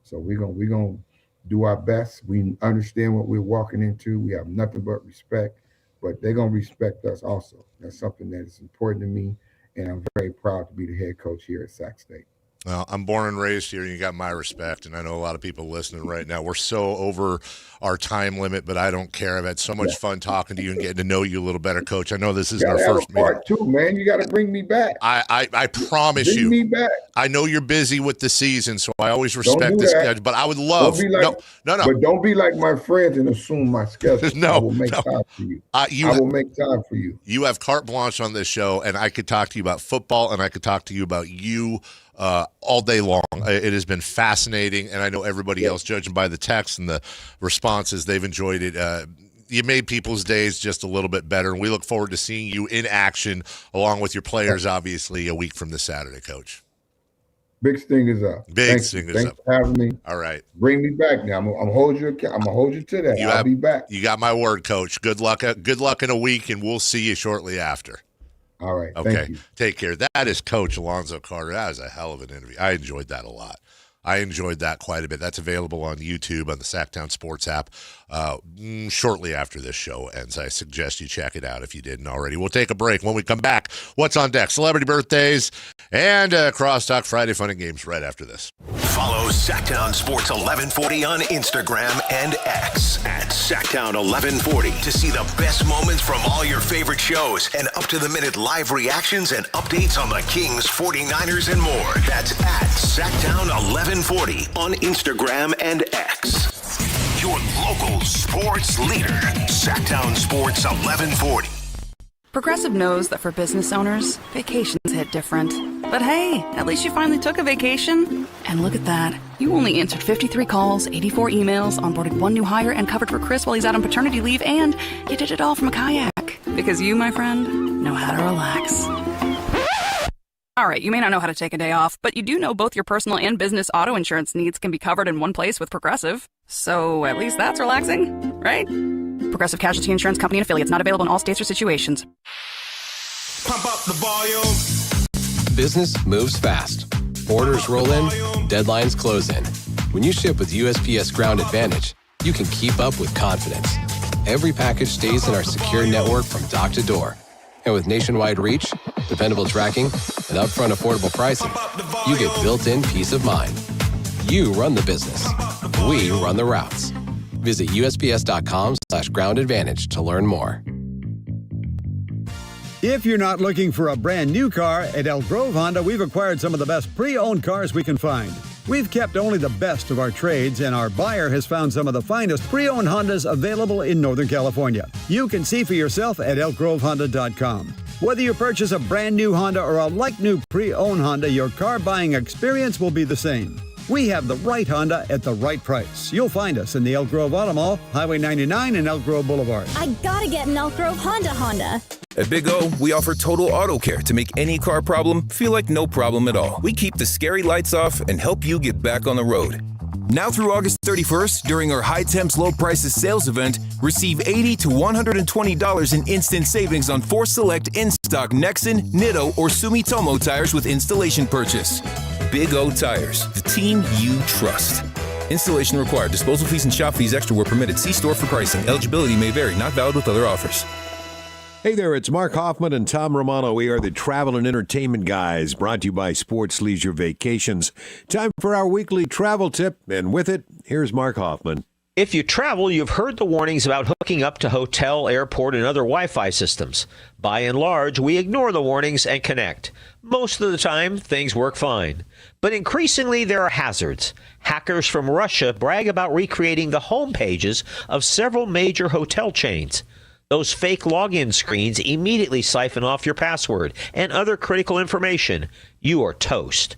So we're gonna do our best. We understand what we're walking into. We have nothing but respect, but they're gonna respect us also. That's something that is important to me, and I'm very proud to be the head coach here at Sac State. Well, I'm born and raised here, and you got my respect, and I know a lot of people listening right now. We're so over our time limit, but I don't care. I've had so much fun talking to you and getting to know you a little better, Coach. I know this is our first meeting. Part 2, man. You got to bring me back. I promise you. Bring me back. I know you're busy with the season, so I always respect this schedule, but I would love no. But don't be like my friends and assume my schedule. No, I will make time for you. I will make time for you. You have carte blanche on this show, and I could talk to you about football, and I could talk to you about you all day long. It has been fascinating, and I know everybody else, judging by the text and the responses, they've enjoyed it. You made people's days just a little bit better, and we look forward to seeing you in action along with your players, obviously, a week from this Saturday, Coach. Big stingers up. Thanks for having me. All right. Bring me back now. I'm gonna hold you to that. I'll be back. You got my word, Coach. Good luck in a week, and we'll see you shortly after. All right. Okay. Thank you. Take care. That is Coach Alonzo Carter. That was a hell of an interview. I enjoyed that a lot. I enjoyed that quite a bit. That's available on YouTube on the Sactown Sports app shortly after this show ends. I suggest you check it out if you didn't already. We'll take a break. When we come back, what's on deck? Celebrity birthdays and Crosstalk Friday Fun and Games right after this. Follow Sactown Sports 1140 on Instagram and X at Sactown 1140 to see the best moments from all your favorite shows and up-to-the-minute live reactions and updates on the Kings, 49ers, and more. That's at Sactown 1140 on Instagram and X. Your local sports leader, Sactown Sports 1140. Progressive knows that for business owners, vacations hit different. But hey, at least you finally took a vacation. And look at that. You only answered 53 calls, 84 emails, onboarded one new hire, and covered for Chris while he's out on paternity leave, and you did it all from a kayak. Because you, my friend, know how to relax. All right, you may not know how to take a day off, but you do know both your personal and business auto insurance needs can be covered in one place with Progressive. So at least that's relaxing, right? Progressive Casualty Insurance Company and affiliates, not available in all states or situations. Pump up the volume. Business moves fast. Orders roll in, deadlines close in. When you ship with USPS Ground Advantage, you can keep up with confidence. Every package stays in our secure network from dock to door. And with nationwide reach, dependable tracking, and upfront affordable pricing, you get built-in peace of mind. You run the business. We run the routes. Visit USPS.com/Ground Advantage to learn more. If you're not looking for a brand new car, at Elk Grove Honda, we've acquired some of the best pre-owned cars we can find. We've kept only the best of our trades, and our buyer has found some of the finest pre-owned Hondas available in Northern California. You can see for yourself at elkgrovehonda.com. Whether you purchase a brand new Honda or a like-new pre-owned Honda, your car buying experience will be the same. We have the right Honda at the right price. You'll find us in the Elk Grove Auto Mall, Highway 99 and Elk Grove Boulevard. I gotta get an Elk Grove Honda. At Big O, we offer total auto care to make any car problem feel like no problem at all. We keep the scary lights off and help you get back on the road. Now through August 31st, during our High Temps Low Prices sales event, receive $80 to $120 in instant savings on 4 select in-stock Nexen, Nitto, or Sumitomo tires with installation purchase. Big O Tires, the team you trust. Installation required. Disposal fees and shop fees extra where permitted. See store for pricing. Eligibility may vary. Not valid with other offers. Hey there, it's Mark Hoffman and Tom Romano. We are the travel and entertainment guys, brought to you by Sports Leisure Vacations. Time for our weekly travel tip, and with it, here's Mark Hoffman. If you travel, you've heard the warnings about hooking up to hotel, airport, and other Wi-Fi systems. By and large, we ignore the warnings and connect. Most of the time, things work fine. But increasingly, there are hazards. Hackers from Russia brag about recreating the home pages of several major hotel chains. Those fake login screens immediately siphon off your password and other critical information. You are toast.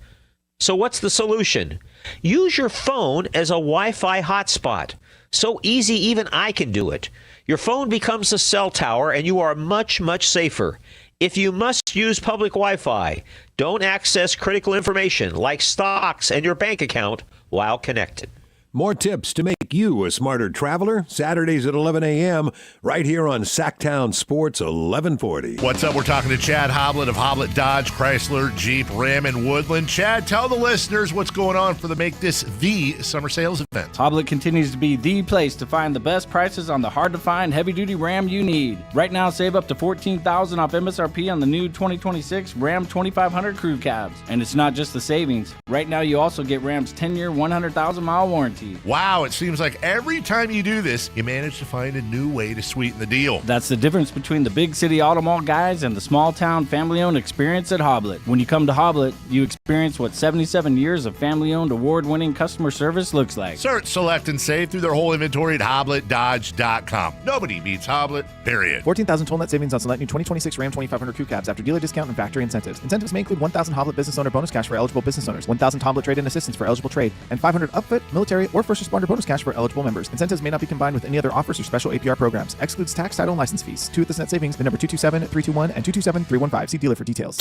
So what's the solution? Use your phone as a Wi-Fi hotspot. So easy even I can do it. Your phone becomes a cell tower and you are much, much safer. If you must use public Wi-Fi, don't access critical information like stocks and your bank account while connected. More tips to make you a smarter traveler, Saturdays at 11 a.m., right here on Sactown Sports 1140. What's up? We're talking to Chad Hoblet of Hoblet Dodge, Chrysler, Jeep, Ram, and Woodland. Chad, tell the listeners what's going on for the Make This the Summer Sales event. Hoblet continues to be the place to find the best prices on the hard-to-find heavy-duty Ram you need. Right now, save up to $14,000 off MSRP on the new 2026 Ram 2500 Crew Cabs. And it's not just the savings. Right now, you also get Ram's 10-year, 100,000-mile warranty. sheet. Wow, it seems like every time you do this, you manage to find a new way to sweeten the deal. That's the difference between the big city auto mall guys and the small town family-owned experience at Hoblet. When you come to Hoblet, you experience what 77 years of family-owned award-winning customer service looks like. Search, select, and save through their whole inventory at HobletDodge.com. Nobody beats Hoblet, period. 14,000 total net savings on select new 2026 Ram 2500 Crew Cabs after dealer discount and factory incentives. Incentives may include 1,000 Hoblet business owner bonus cash for eligible business owners, 1,000 Hoblet trade-in assistance for eligible trade, and 500 upfit, military, or first responder bonus cash for eligible members. Incentives may not be combined with any other offers or special APR programs. Excludes tax, title, and license fees. 2 with this net savings, the number 227-321 and 227-315. See dealer for details.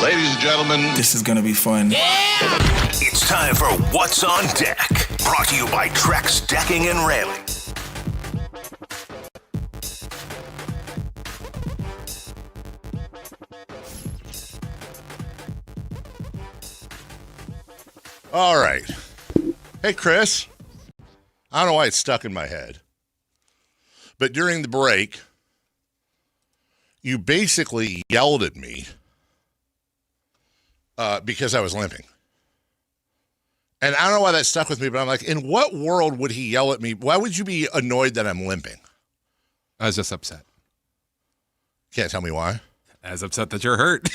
Ladies and gentlemen, this is going to be fun. It's time for What's on Deck. Brought to you by Trex Decking and Railing. All right. Hey, Chris. I don't know why it's stuck in my head. But during the break, you basically yelled at me because I was limping. And I don't know why that stuck with me, but I'm like, in what world would he yell at me? Why would you be annoyed that I'm limping? I was just upset. Can't tell me why. I was upset that you're hurt.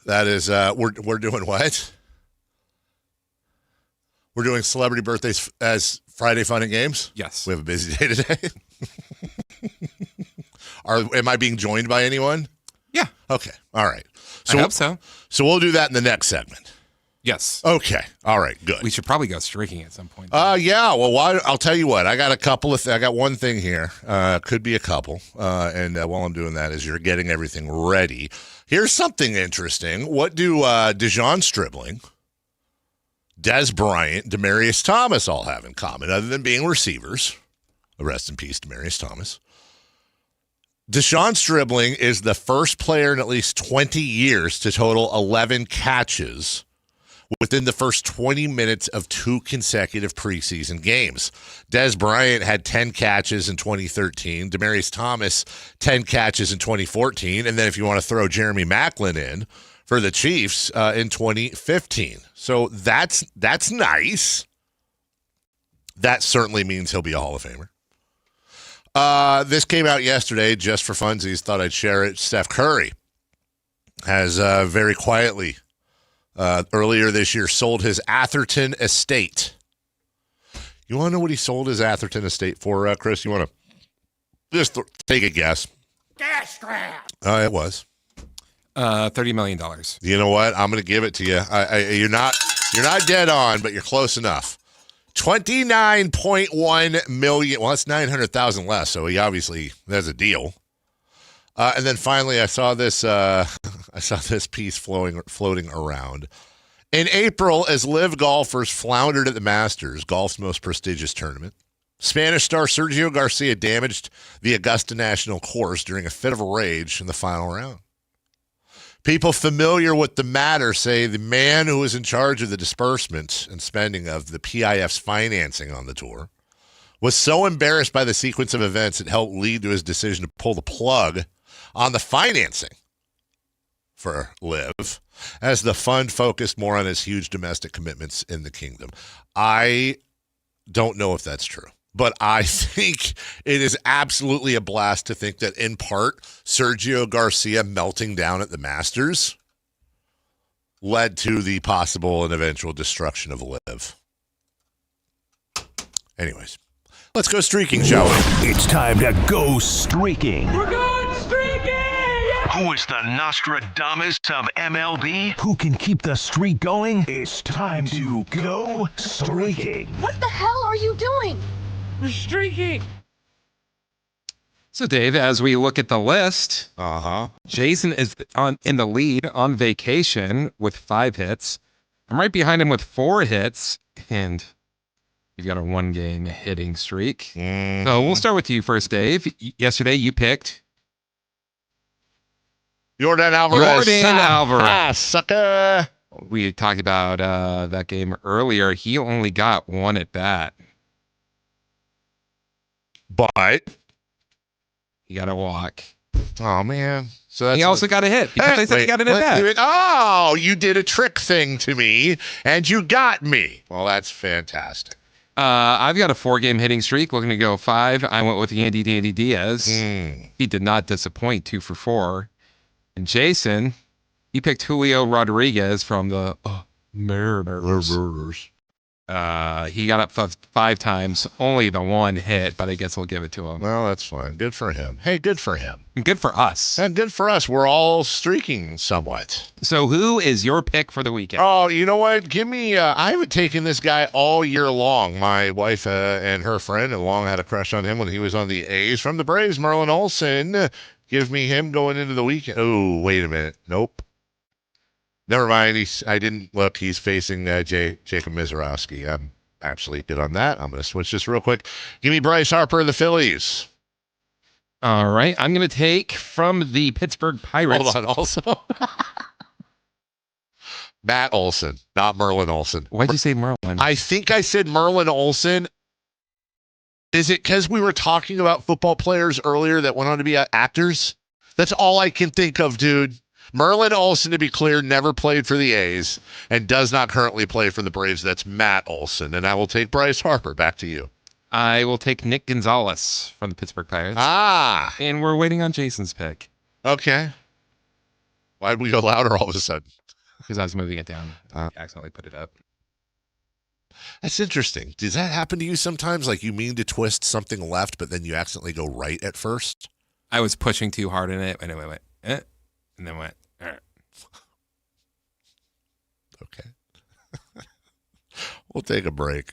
That is we're doing what? We're doing celebrity birthdays as Friday Fun and Games? Yes. We have a busy day today. Am I being joined by anyone? Yeah. Okay. All right. So I hope so. So we'll do that in the next segment. Yes. Okay. All right. Good. We should probably go streaking at some point. Yeah. Well, I'll tell you what. I got a couple of. I got one thing here. Could be a couple. And while I'm doing that, as you're getting everything ready, here's something interesting. What do DeJon Stribling, Des Bryant, Demaryius Thomas all have in common, other than being receivers? Rest in peace, Demaryius Thomas. DeJon Stribling is the first player in at least 20 years to total 11 catches within the first 20 minutes of 2 consecutive preseason games. Des Bryant had 10 catches in 2013. Demaryius Thomas, 10 catches in 2014. And then if you want to throw Jeremy Maclin in for the Chiefs in 2015. So that's nice. That certainly means he'll be a Hall of Famer. This came out yesterday just for funsies. Thought I'd share it. Steph Curry has very quietly earlier this year sold his Atherton estate. You want to know what he sold his Atherton estate for, Chris? You want to just take a guess? Gas trap. It was $30 million. You know what? I'm going to give it to you. You're not dead on, but you're close enough. $29.1 million. Well, that's $900,000 less. So he obviously there's a deal. And then finally, I saw this. I saw this piece floating around. In April, as live golfers floundered at the Masters, golf's most prestigious tournament, Spanish star Sergio Garcia damaged the Augusta National Course during a fit of rage in the final round. People familiar with the matter say the man who was in charge of the disbursement and spending of the PIF's financing on the tour was so embarrassed by the sequence of events it helped lead to his decision to pull the plug on the financing for LIV as the fund focused more on his huge domestic commitments in the kingdom. I don't know if that's true, but I think it is absolutely a blast to think that in part Sergio Garcia melting down at the Masters led to the possible and eventual destruction of LIV. Anyways, let's go streaking, shall we? It's time to go streaking. We're going streaking! Who is the Nostradamus of MLB? Who can keep the streak going? It's time to go streaking. What the hell are you doing? We're streaking. So, Dave, as we look at the list, Jason is in the lead on vacation with 5 hits. I'm right behind him with 4 hits, and you've got a 1-game hitting streak. So we'll start with you first, Dave. Yesterday, you picked Jordan Alvarez. Sucker. We talked about that game earlier. He only got 1 at bat. But he got a walk. Oh, man. So that's he also got a hit because I said he got an at-bat. Oh, you did a trick thing to me, and you got me. Well, that's fantastic. I've got a 4-game hitting streak, looking to go 5. I went with Yandy Dandy Diaz. He did not disappoint, 2 for 4. And Jason, he picked Julio Rodriguez from the Mariners. He got up 5 times, only the 1 hit, but I guess we'll give it to him. Well, that's fine. Good for him. Hey, good for him. Good for us. And good for us. We're all streaking somewhat. So who is your pick for the weekend? Oh, you know what? Give me, I haven't taken this guy all year long. My wife and her friend have long had a crush on him when he was on the A's. From the Braves, Merlin Olsen. Give me him going into the weekend. Oh, wait a minute. Nope. Never mind. I didn't look. He's facing Jacob Mizorowski. I'm actually good on that. I'm going to switch this real quick. Give me Bryce Harper of the Phillies. All right. I'm going to take from the Pittsburgh Pirates. Hold on. Also, Matt Olson, not Merlin Olsen. Why'd you say Merlin? I think I said Merlin Olsen. Is it because we were talking about football players earlier that went on to be actors? That's all I can think of, dude. Merlin Olsen, to be clear, never played for the A's and does not currently play for the Braves. That's Matt Olson. And I will take Bryce Harper. Back to you. I will take Nick Gonzalez from the Pittsburgh Pirates. And we're waiting on Jason's pick. Okay. Why'd we go louder all of a sudden? Because I was moving it down. I accidentally put it up. That's interesting. Does that happen to you sometimes? Like you mean to twist something left, but then you accidentally go right at first? I was pushing too hard in it, and it went, and then went, Okay. We'll take a break.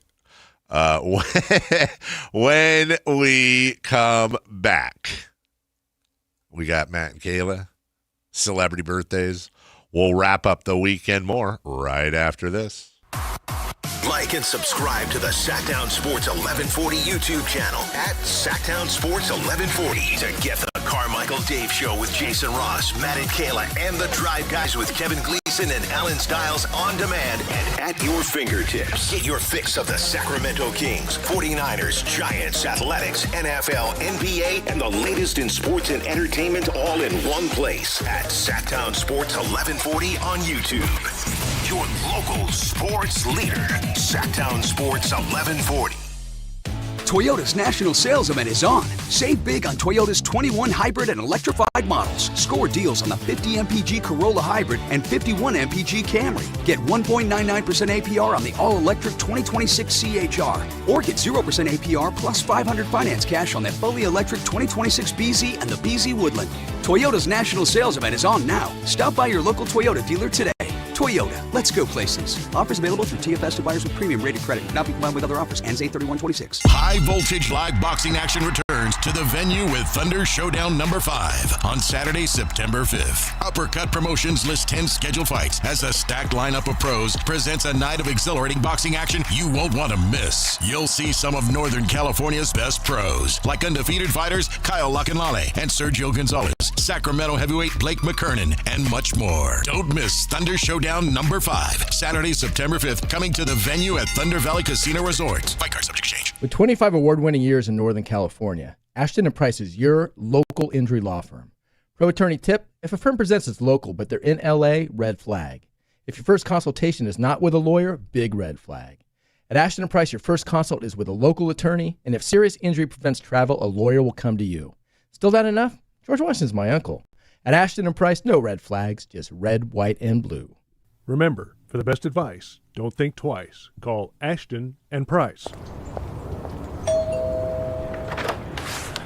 When we come back, we got Matt and Kayla, celebrity birthdays. We'll wrap up the weekend more right after this. Like and subscribe to the Sactown Sports 1140 YouTube channel at Sactown Sports 1140 to get the Carmichael Dave Show with Jason Ross, Matt and Kayla, and the Drive Guys with Kevin Gleason and Alan Stiles on demand and at your fingertips. Get your fix of the Sacramento Kings, 49ers, Giants, Athletics, NFL, NBA, and the latest in sports and entertainment all in one place at Sactown Sports 1140 on YouTube. Your local sports leader, Sactown Sports 1140. Toyota's national sales event is on. Save big on Toyota's 21 hybrid and electrified models. Score deals on the 50 MPG Corolla Hybrid and 51 MPG Camry. Get 1.99% APR on the all-electric 2026 CHR. Or get 0% APR plus $500 finance cash on that fully electric 2026 BZ and the BZ Woodland. Toyota's national sales event is on now. Stop by your local Toyota dealer today. Toyota, let's go places. Offers available through TFS to buyers with premium rated credit. Not be combined with other offers. Ends 8/31/26. High voltage live boxing action returns to the venue with Thunder Showdown number 5 on Saturday, September 5th. Uppercut Promotions lists 10 scheduled fights as a stacked lineup of pros presents a night of exhilarating boxing action you won't want to miss. You'll see some of Northern California's best pros, like undefeated fighters Kyle Lacanlale and Sergio Gonzalez, Sacramento heavyweight Blake McKernan, and much more. Don't miss Thunder Showdown number 5, Saturday, September 5th, coming to the venue at Thunder Valley Casino Resort. Fight card subject to change. With 25 award-winning years in Northern California, Ashton & Price is your local injury law firm. Pro attorney tip: if a firm presents as local but they're in LA, red flag. If your first consultation is not with a lawyer, big red flag. At Ashton & Price, your first consult is with a local attorney, and if serious injury prevents travel, a lawyer will come to you. Still not enough? George Washington's my uncle. At Ashton & Price, no red flags, just red, white, and blue. Remember, for the best advice, don't think twice. Call Ashton & Price.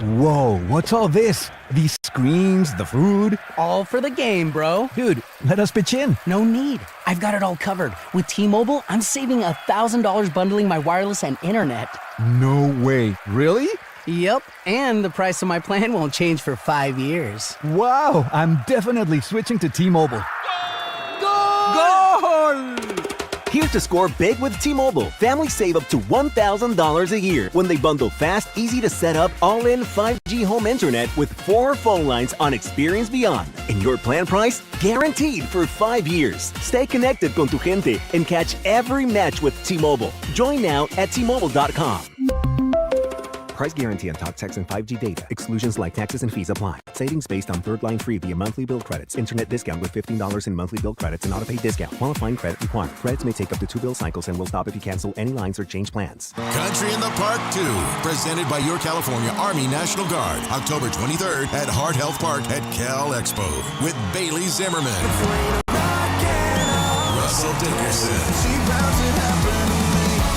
Whoa, what's all this? These screens, the food? All for the game, bro. Dude, let us pitch in. No need. I've got it all covered. With T-Mobile, I'm saving $1,000 bundling my wireless and internet. No way. Really? Yep, and the price of my plan won't change for 5 years. Wow, I'm definitely switching to T-Mobile. Goal! Here to score big with T-Mobile. Families save up to $1,000 a year when they bundle fast, easy to set up, all-in 5G home internet with 4 phone lines on Experience Beyond. And your plan price? Guaranteed for 5 years. Stay connected con tu gente and catch every match with T-Mobile. Join now at T-Mobile.com. Price guarantee on talk, text, and 5G data. Exclusions like taxes and fees apply. Savings based on third line free via monthly bill credits. Internet discount with $15 in monthly bill credits and auto-pay discount. Qualifying credit required. Credits may take up to 2 bill cycles and will stop if you cancel any lines or change plans. Country in the Park 2, presented by your California Army National Guard, October 23rd at Heart Health Park at Cal Expo with Bailey Zimmerman, Russell Dickerson.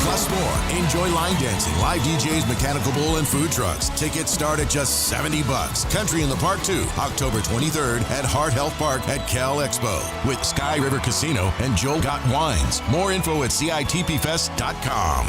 Plus more. Enjoy line dancing, live DJs, mechanical bull, and food trucks. Tickets start at just $70. Country in the Park 2, October 23rd at Heart Health Park at Cal Expo with Sky River Casino and Joel Got Wines. More info at CITPFest.com.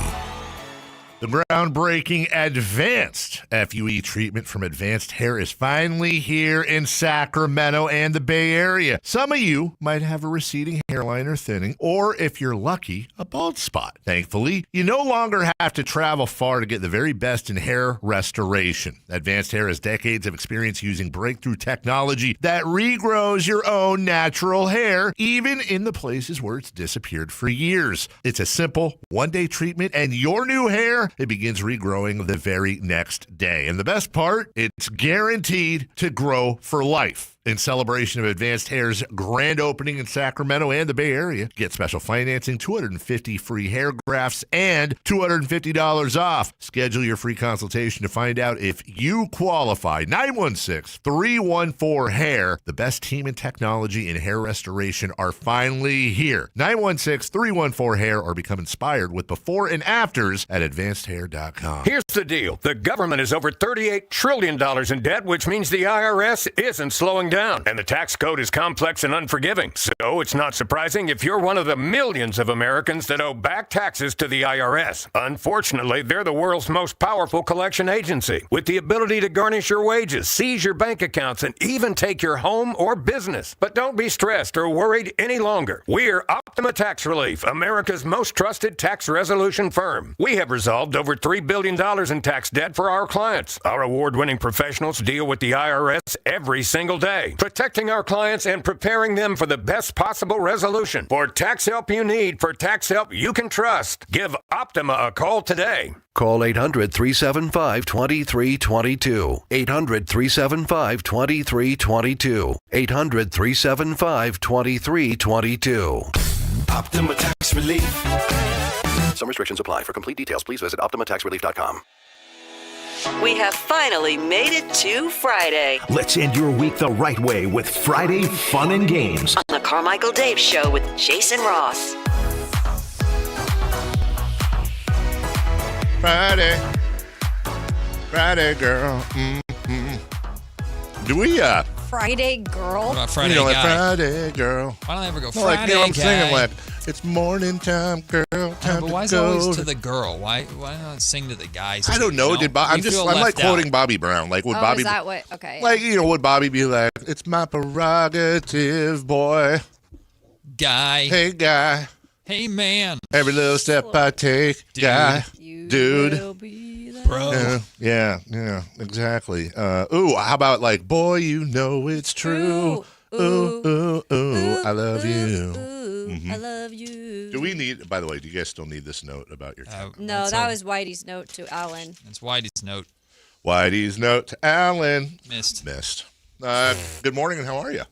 The groundbreaking advanced FUE treatment from Advanced Hair is finally here in Sacramento and the Bay Area. Some of you might have a receding hairline or thinning, or if you're lucky, a bald spot. Thankfully, you no longer have to travel far to get the very best in hair restoration. Advanced Hair has decades of experience using breakthrough technology that regrows your own natural hair, even in the places where it's disappeared for years. It's a simple one-day treatment, and your new hair, it begins regrowing the very next day. And the best part, it's guaranteed to grow for life. In celebration of Advanced Hair's grand opening in Sacramento and the Bay Area, get special financing, 250 free hair grafts, and $250 off. Schedule your free consultation to find out if you qualify. 916-314-HAIR. The best team in technology in hair restoration are finally here. 916-314-HAIR, or become inspired with before and afters at advancedhair.com. Here's the deal. The government is over $38 trillion in debt, which means the IRS isn't slowing down. And the tax code is complex and unforgiving. So it's not surprising if you're one of the millions of Americans that owe back taxes to the IRS. Unfortunately, they're the world's most powerful collection agency, with the ability to garnish your wages, seize your bank accounts, and even take your home or business. But don't be stressed or worried any longer. We're Optima Tax Relief, America's most trusted tax resolution firm. We have resolved over $3 billion in tax debt for our clients. Our award-winning professionals deal with the IRS every single day, protecting our clients and preparing them for the best possible resolution. For tax help you need, for tax help you can trust, give Optima a call today. Call 800-375-2322. 800-375-2322. 800-375-2322. Optima Tax Relief. Some restrictions apply. For complete details, please visit OptimaTaxRelief.com. We have finally made it to Friday. Let's end your week the right way with Friday Fun and Games On the Carmichael Dave Show with Jason Ross. Friday girl. Do we, Friday girl? What about Friday like guy? Friday girl. Why don't they ever go Well, Friday I'm guy? singing like, it's morning time, girl. Time But why is to it go. always to the girl? Why not sing to the guys? I don't know. You I'm feel like left quoting out. Bobby Brown. Like, would Oh, Bobby is that what? Okay. like, would Bobby be like, it's my prerogative, boy. Guy. Hey, guy. Hey, man. Every little step I take, guy. Dude. Bro. Yeah, exactly. Ooh, how about like, boy, you know it's true. Ooh, I love you. I love you. Do we need, by the way, do you guys still need this note about your No, that was Whitey's note to Alan. That's Whitey's note. Whitey's note to Alan. Missed. Good morning, and how are you?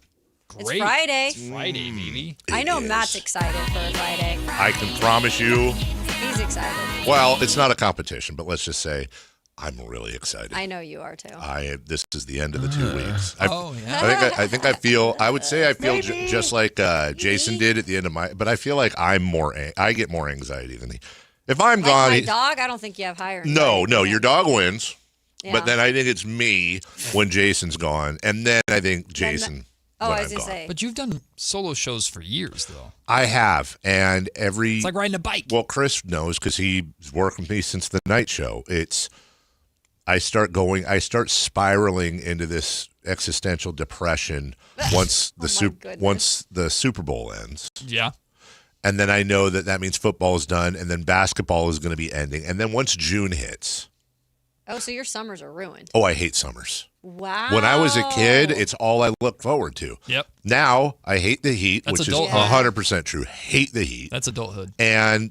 It's Friday. It's Friday, baby. I know Matt's excited for a Friday. I can promise you. He's excited. Well, it's not a competition, but let's just say I'm really excited. I know you are too. This is the end of the 2 weeks. Yeah. I think I feel just like Jason did at the end of but I feel like I get more anxiety than he. If I'm Like gone, my dog, I don't think you have higher. no, your dog wins. Yeah. But then I think it's me when Jason's gone, and then I think Jason. Oh, when I was I'm gonna gone. say. But you've done solo shows for years, though. I have, and It's like riding a bike. Well, Chris knows because he's worked with me since the night show. I start spiraling into this existential depression once the Super Bowl ends. Yeah. And then I know that means football is done, and then basketball is going to be ending, and then once June hits. Oh, so your summers are ruined. Oh, I hate summers. Wow. When I was a kid, it's all I looked forward to. Yep. Now I hate the heat, That's which adulthood. is 100% true. Hate the heat. That's adulthood. And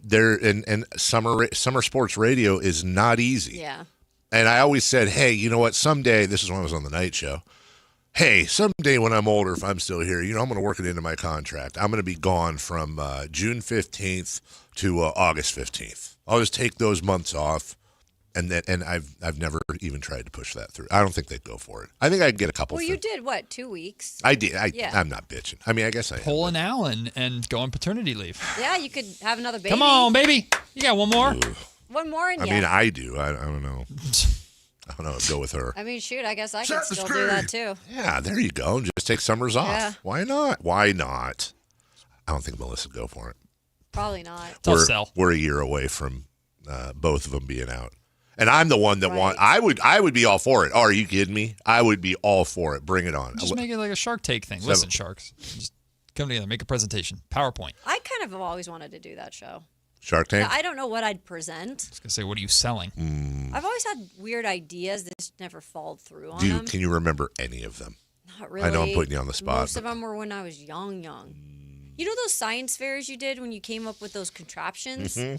summer sports radio is not easy. Yeah. And I always said, hey, you know what? Someday, this is when I was on the night show. Hey, someday when I'm older, if I'm still here, I'm going to work it into my contract. I'm going to be gone from June 15th to August 15th. I'll just take those months off. And I've never even tried to push that through. I don't think they'd go for it. I think I'd get a couple. Well, you did what? 2 weeks. I did. I'm not bitching. I mean, I guess I pull an Allen and go on paternity leave. Yeah, you could have another baby. Come on, baby. You got one more. One more in you. I mean, I do. I don't know. I don't know. Go with her. I mean, shoot. I guess I could still do that too. Yeah, there you go. Just take summers off. Yeah. Why not? Why not? I don't think Melissa would go for it. Probably not. Tough sell. We're a year away from both of them being out. And I'm the one that I would be all for it. Oh, are you kidding me? I would be all for it. Bring it on. Just make it like a Shark Take thing. Listen, Sharks. Just come together, make a presentation. PowerPoint. I kind of have always wanted to do that show. Shark Tank? I don't know what I'd present. I was going to say, what are you selling? I've always had weird ideas that just never followed through on them. Can you remember any of them? Not really. I know I'm putting you on the spot. Most of them were when I was young. You know those science fairs you did when you came up with those contraptions? Mm-hmm.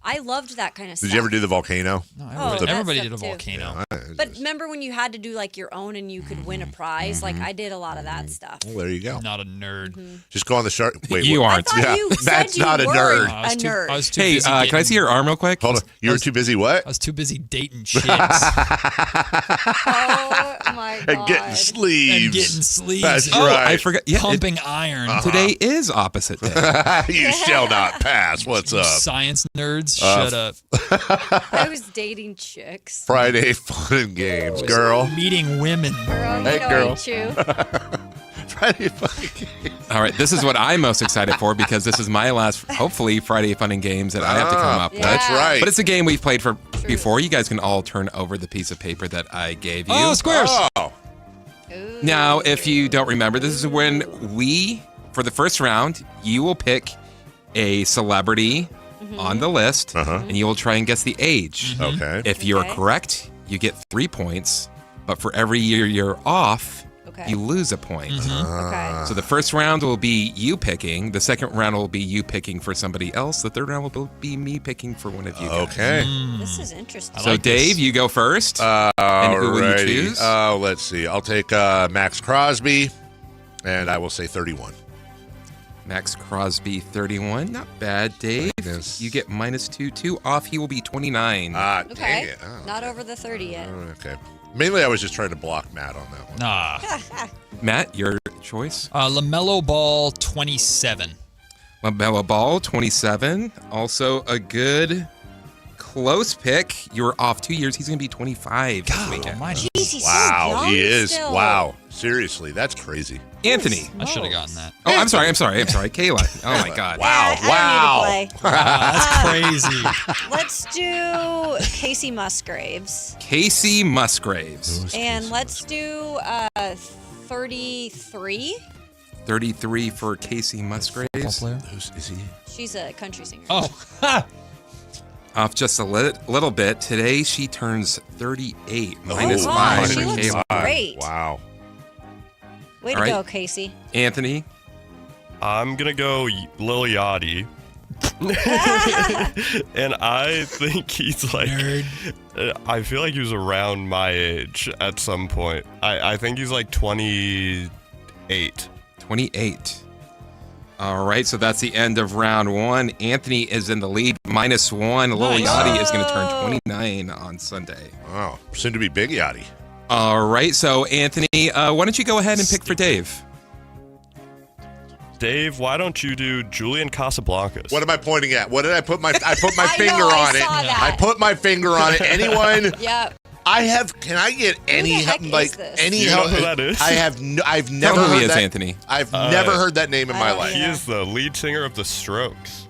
I loved that kind of stuff. Did you ever do the volcano? No, everybody did a volcano. Yeah, but remember when you had to do like your own and you could win a prize? Like I did a lot of that stuff. Well, there you go. Not a nerd. Just go on the shark. Wait, You aren't. I thought you that's said you not a were nerd. A nerd. I was too Hey, busy can I see your arm real quick? Hold on. You were too busy what? I was too busy dating chicks. Oh my god. And getting sleeves. That's Oh, right. I forgot. Yeah, Pumping iron. Today is opposite day. You shall not pass. What's You up? Science nerds, shut up. I was dating chicks. Friday fun and games, girl. Meeting women. Girl, Hey, you know girl. I chew. Friday fun and games. All right, this is what I'm most excited for because this is my last, hopefully, Friday Fun and Games that I have to come up with. That's right. But it's a game we've played for before. You guys can all turn over the piece of paper that I gave you. Oh, squares. Oh. Now, if you don't remember, this is when for the first round, you will pick a celebrity on the list, and you will try and guess the age. Okay. If you're correct, you get 3 points. But for every year you're off, you lose a point. Okay. So the first round will be you picking. The second round will be you picking for somebody else. The third round will be me picking for one of you guys. Okay. This is interesting. So Dave, you go first. And who will you choose? Let's see. I'll take Max Crosby, and I will say 31. Max Crosby, 31. Not bad, Dave. You get -2 off. He will be 29. Dang Okay. it. Oh, Not over the 30 yet. okay. Mainly, I was just trying to block Matt on that one. Nah. Matt, your choice? LaMelo Ball, 27. LaMelo Ball, 27. Also a good close pick. You're off 2 years. He's going to be 25 this weekend. Jeez, he's Wow, so young he is. still. Wow. Seriously, that's crazy. Anthony. I should have gotten that. Oh, I'm sorry. Kayla. Oh, my God. Wow. I don't need to play. That's crazy. Let's do Casey Musgraves. Casey Musgraves. And let's do 33. 33 for Casey Musgraves. Who's is he? She's a country singer. Oh. Off just a little bit. Today she turns 38. wow, -5 she for looks Kayla. great. Wow. Way to All right. go, Casey. Anthony. I'm going to go Lil Yachty. And I think he's like, I feel like he was around my age at some point. I think he's like 28. 28. All right, so that's the end of round one. Anthony is in the lead, -1. Lil Yachty is going to turn 29 on Sunday. Wow, soon to be Big Yachty. All right, so Anthony, why don't you go ahead and pick for Dave? Dave, why don't you do Julian Casablancas? What am I pointing at? What did I put my finger know, I on it? saw that. I put my finger on it. Anyone? Yep. Can I get any help? Like any You help? know who that is? I've never Tell who heard he is, that. Anthony. I've never heard that name in my life. He is the lead singer of The Strokes.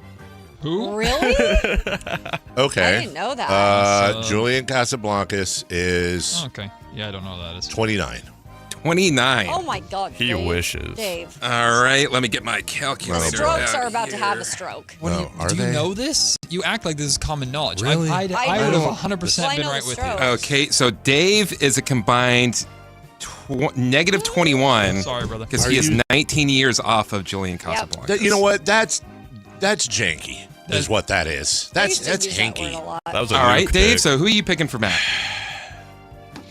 Who? Really? Okay. I didn't know that. Julian Casablancas is Okay. Yeah, I don't know who that is. 29. 29. Oh my God. He Dave. wishes. Dave. All right, let me get my The calculator. Strokes out are about to have here. a stroke. What do you know this? You act like this is common knowledge. Really? I I would know. have 100% Well, I been know right the with you. Strokes. Okay, so Dave is a combined -21. Sorry, brother. Because Are he is you- 19 years off of Julian Casablancas. You know what? That's janky. Is what that is. I used That's to use that word hanky. a lot. That was a All right, nuke Dave, pick. so who are you picking for Matt?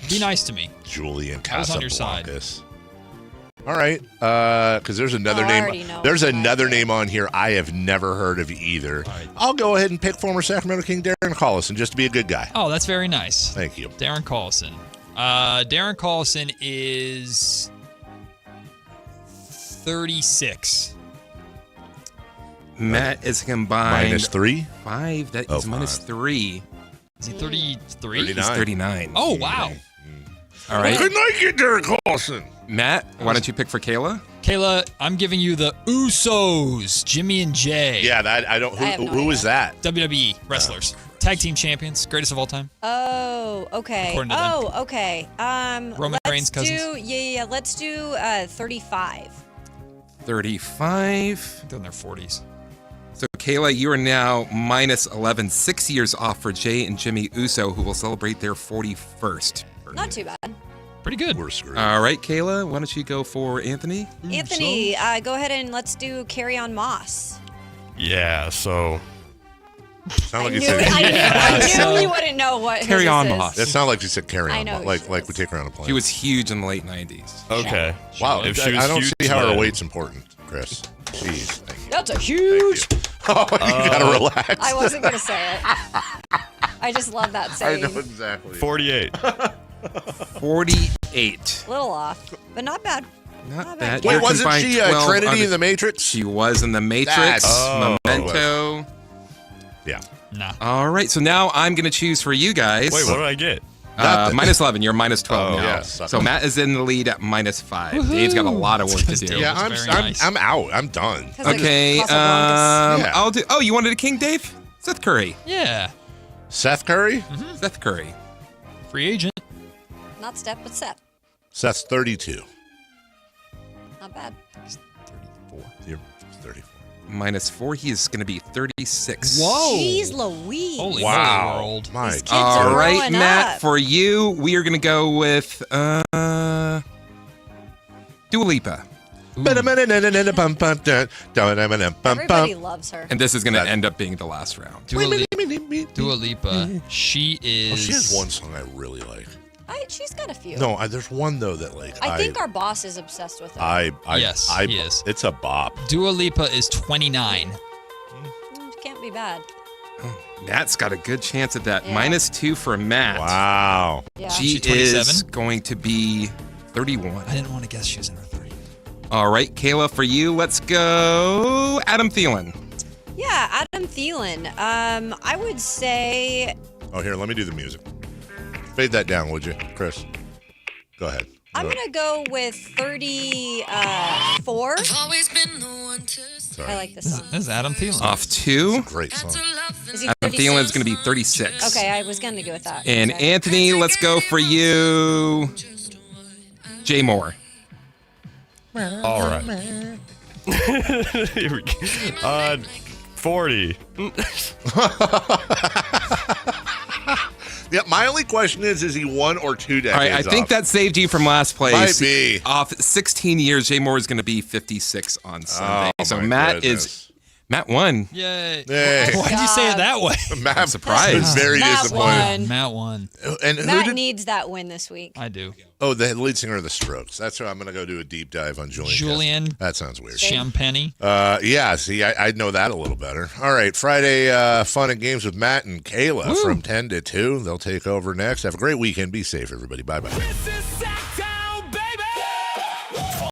Be nice to me. Julian I was on your side. Casablancas. All right, because there's another name. There's another name on here I have never heard of either. Right. I'll go ahead and pick former Sacramento King Darren Collison just to be a good guy. Oh, that's very nice. Thank you. Darren Collison. Darren Collison is 36. Matt is combined. -3? 5. That is -3. Is he 33? 39. He's 39. Oh, wow. All right. Good night, you Darren Collison. Matt, why don't you pick for Kayla? Kayla, I'm giving you the Usos, Jimmy and Jay. Yeah, that I don't. Who is that? WWE wrestlers, tag team champions, greatest of all time. Oh, okay. According to them. Oh, okay. Roman Reigns' cousins. Let's do 35. 35. They're in their 40s. So, Kayla, you are now -11, 6 years off for Jay and Jimmy Uso, who will celebrate their 41st. Not too bad. Pretty good. We're screwed. All right, Kayla, why don't you go for Anthony? Anthony, go ahead and let's do Carry On Moss. Yeah, so. Sound like I you said. knew you wouldn't know what. Carry who On this is. Moss. That sounded like you said carry I on. know Like she we take her on a plane. She was huge in the late 90s. Okay. Wow. If she was I don't huge, see how her then- weight's important, Chris. Jeez. Thank you. That's a huge. Oh, you gotta relax. I wasn't gonna say it. I just love that I saying. know exactly. 48. 48. A little off, but not bad. Not bad. Wait, You're wasn't combined she 12 Trinity on in the Matrix? She was in the Matrix. Memento. Yeah. Nah. All right, so now I'm going to choose for you guys. Wait, what did I get? -11. You're -12 Oh, now. yeah, so Matt is in the lead at -5. Dave's got a lot of work to do. Yeah, I'm out. I'm done. Okay. Yeah. I'll do. Oh, you wanted a King, Dave? Seth Curry. Yeah. Seth Curry? Seth Curry. Free agent. Not Steph, but Seth. Seth's 32. Not bad. You're 34. -4. He is going to be 36. Whoa. Jeez Louise. Holy Wow. moly world. My These kids are All right, growing Matt. up. For you, we are going to go with Dua Lipa. Everybody loves her. And this is going to end up being the last round. Dua Lipa. She is. Oh, she has one song I really like. She's got a few. No, there's one though that like I think our boss is obsessed with her. Yes, he is. It's a bop. Dua Lipa is 29. Can't be bad. Matt's got a good chance at that. Yeah. -2 for Matt. Wow. Yeah. She She's is 27? going to be 31. I didn't want to guess she was in her 30s. All right, Kayla, for you, let's go Adam Thielen. Yeah, Adam Thielen. I would say Oh, here, let me do the music. Fade that down, would you, Chris? Go ahead. I'm gonna go with 34. Sorry. I like this song. This is Adam Thielen. Off 2. Great song. Is he Adam 36? Thielen is going to be 36. Okay, I was gonna go with that. And Okay. Anthony, let's go for you. Jay Moore. All right. Here we go. 40. Yeah, my only question is he 1 or 2 decades All right, I think off? that saved you from last place. Might be. Off 16 years, Jay Moore is going to be 56 on Sunday. Oh, so my Matt goodness. Matt won. Yay. Hey. Why'd you say it that way? Matt, I'm surprised. was very Matt disappointed. won. Matt won. And who Matt did? needs that win this week. I do. Oh, the lead singer of the Strokes. That's why I'm going to go do a deep dive on Julian. Casablancas. That sounds weird. Champagne. Yeah, see, I know that a little better. All right, Friday fun and games with Matt and Kayla from 10 to 2. They'll take over next. Have a great weekend. Be safe, everybody. Bye-bye.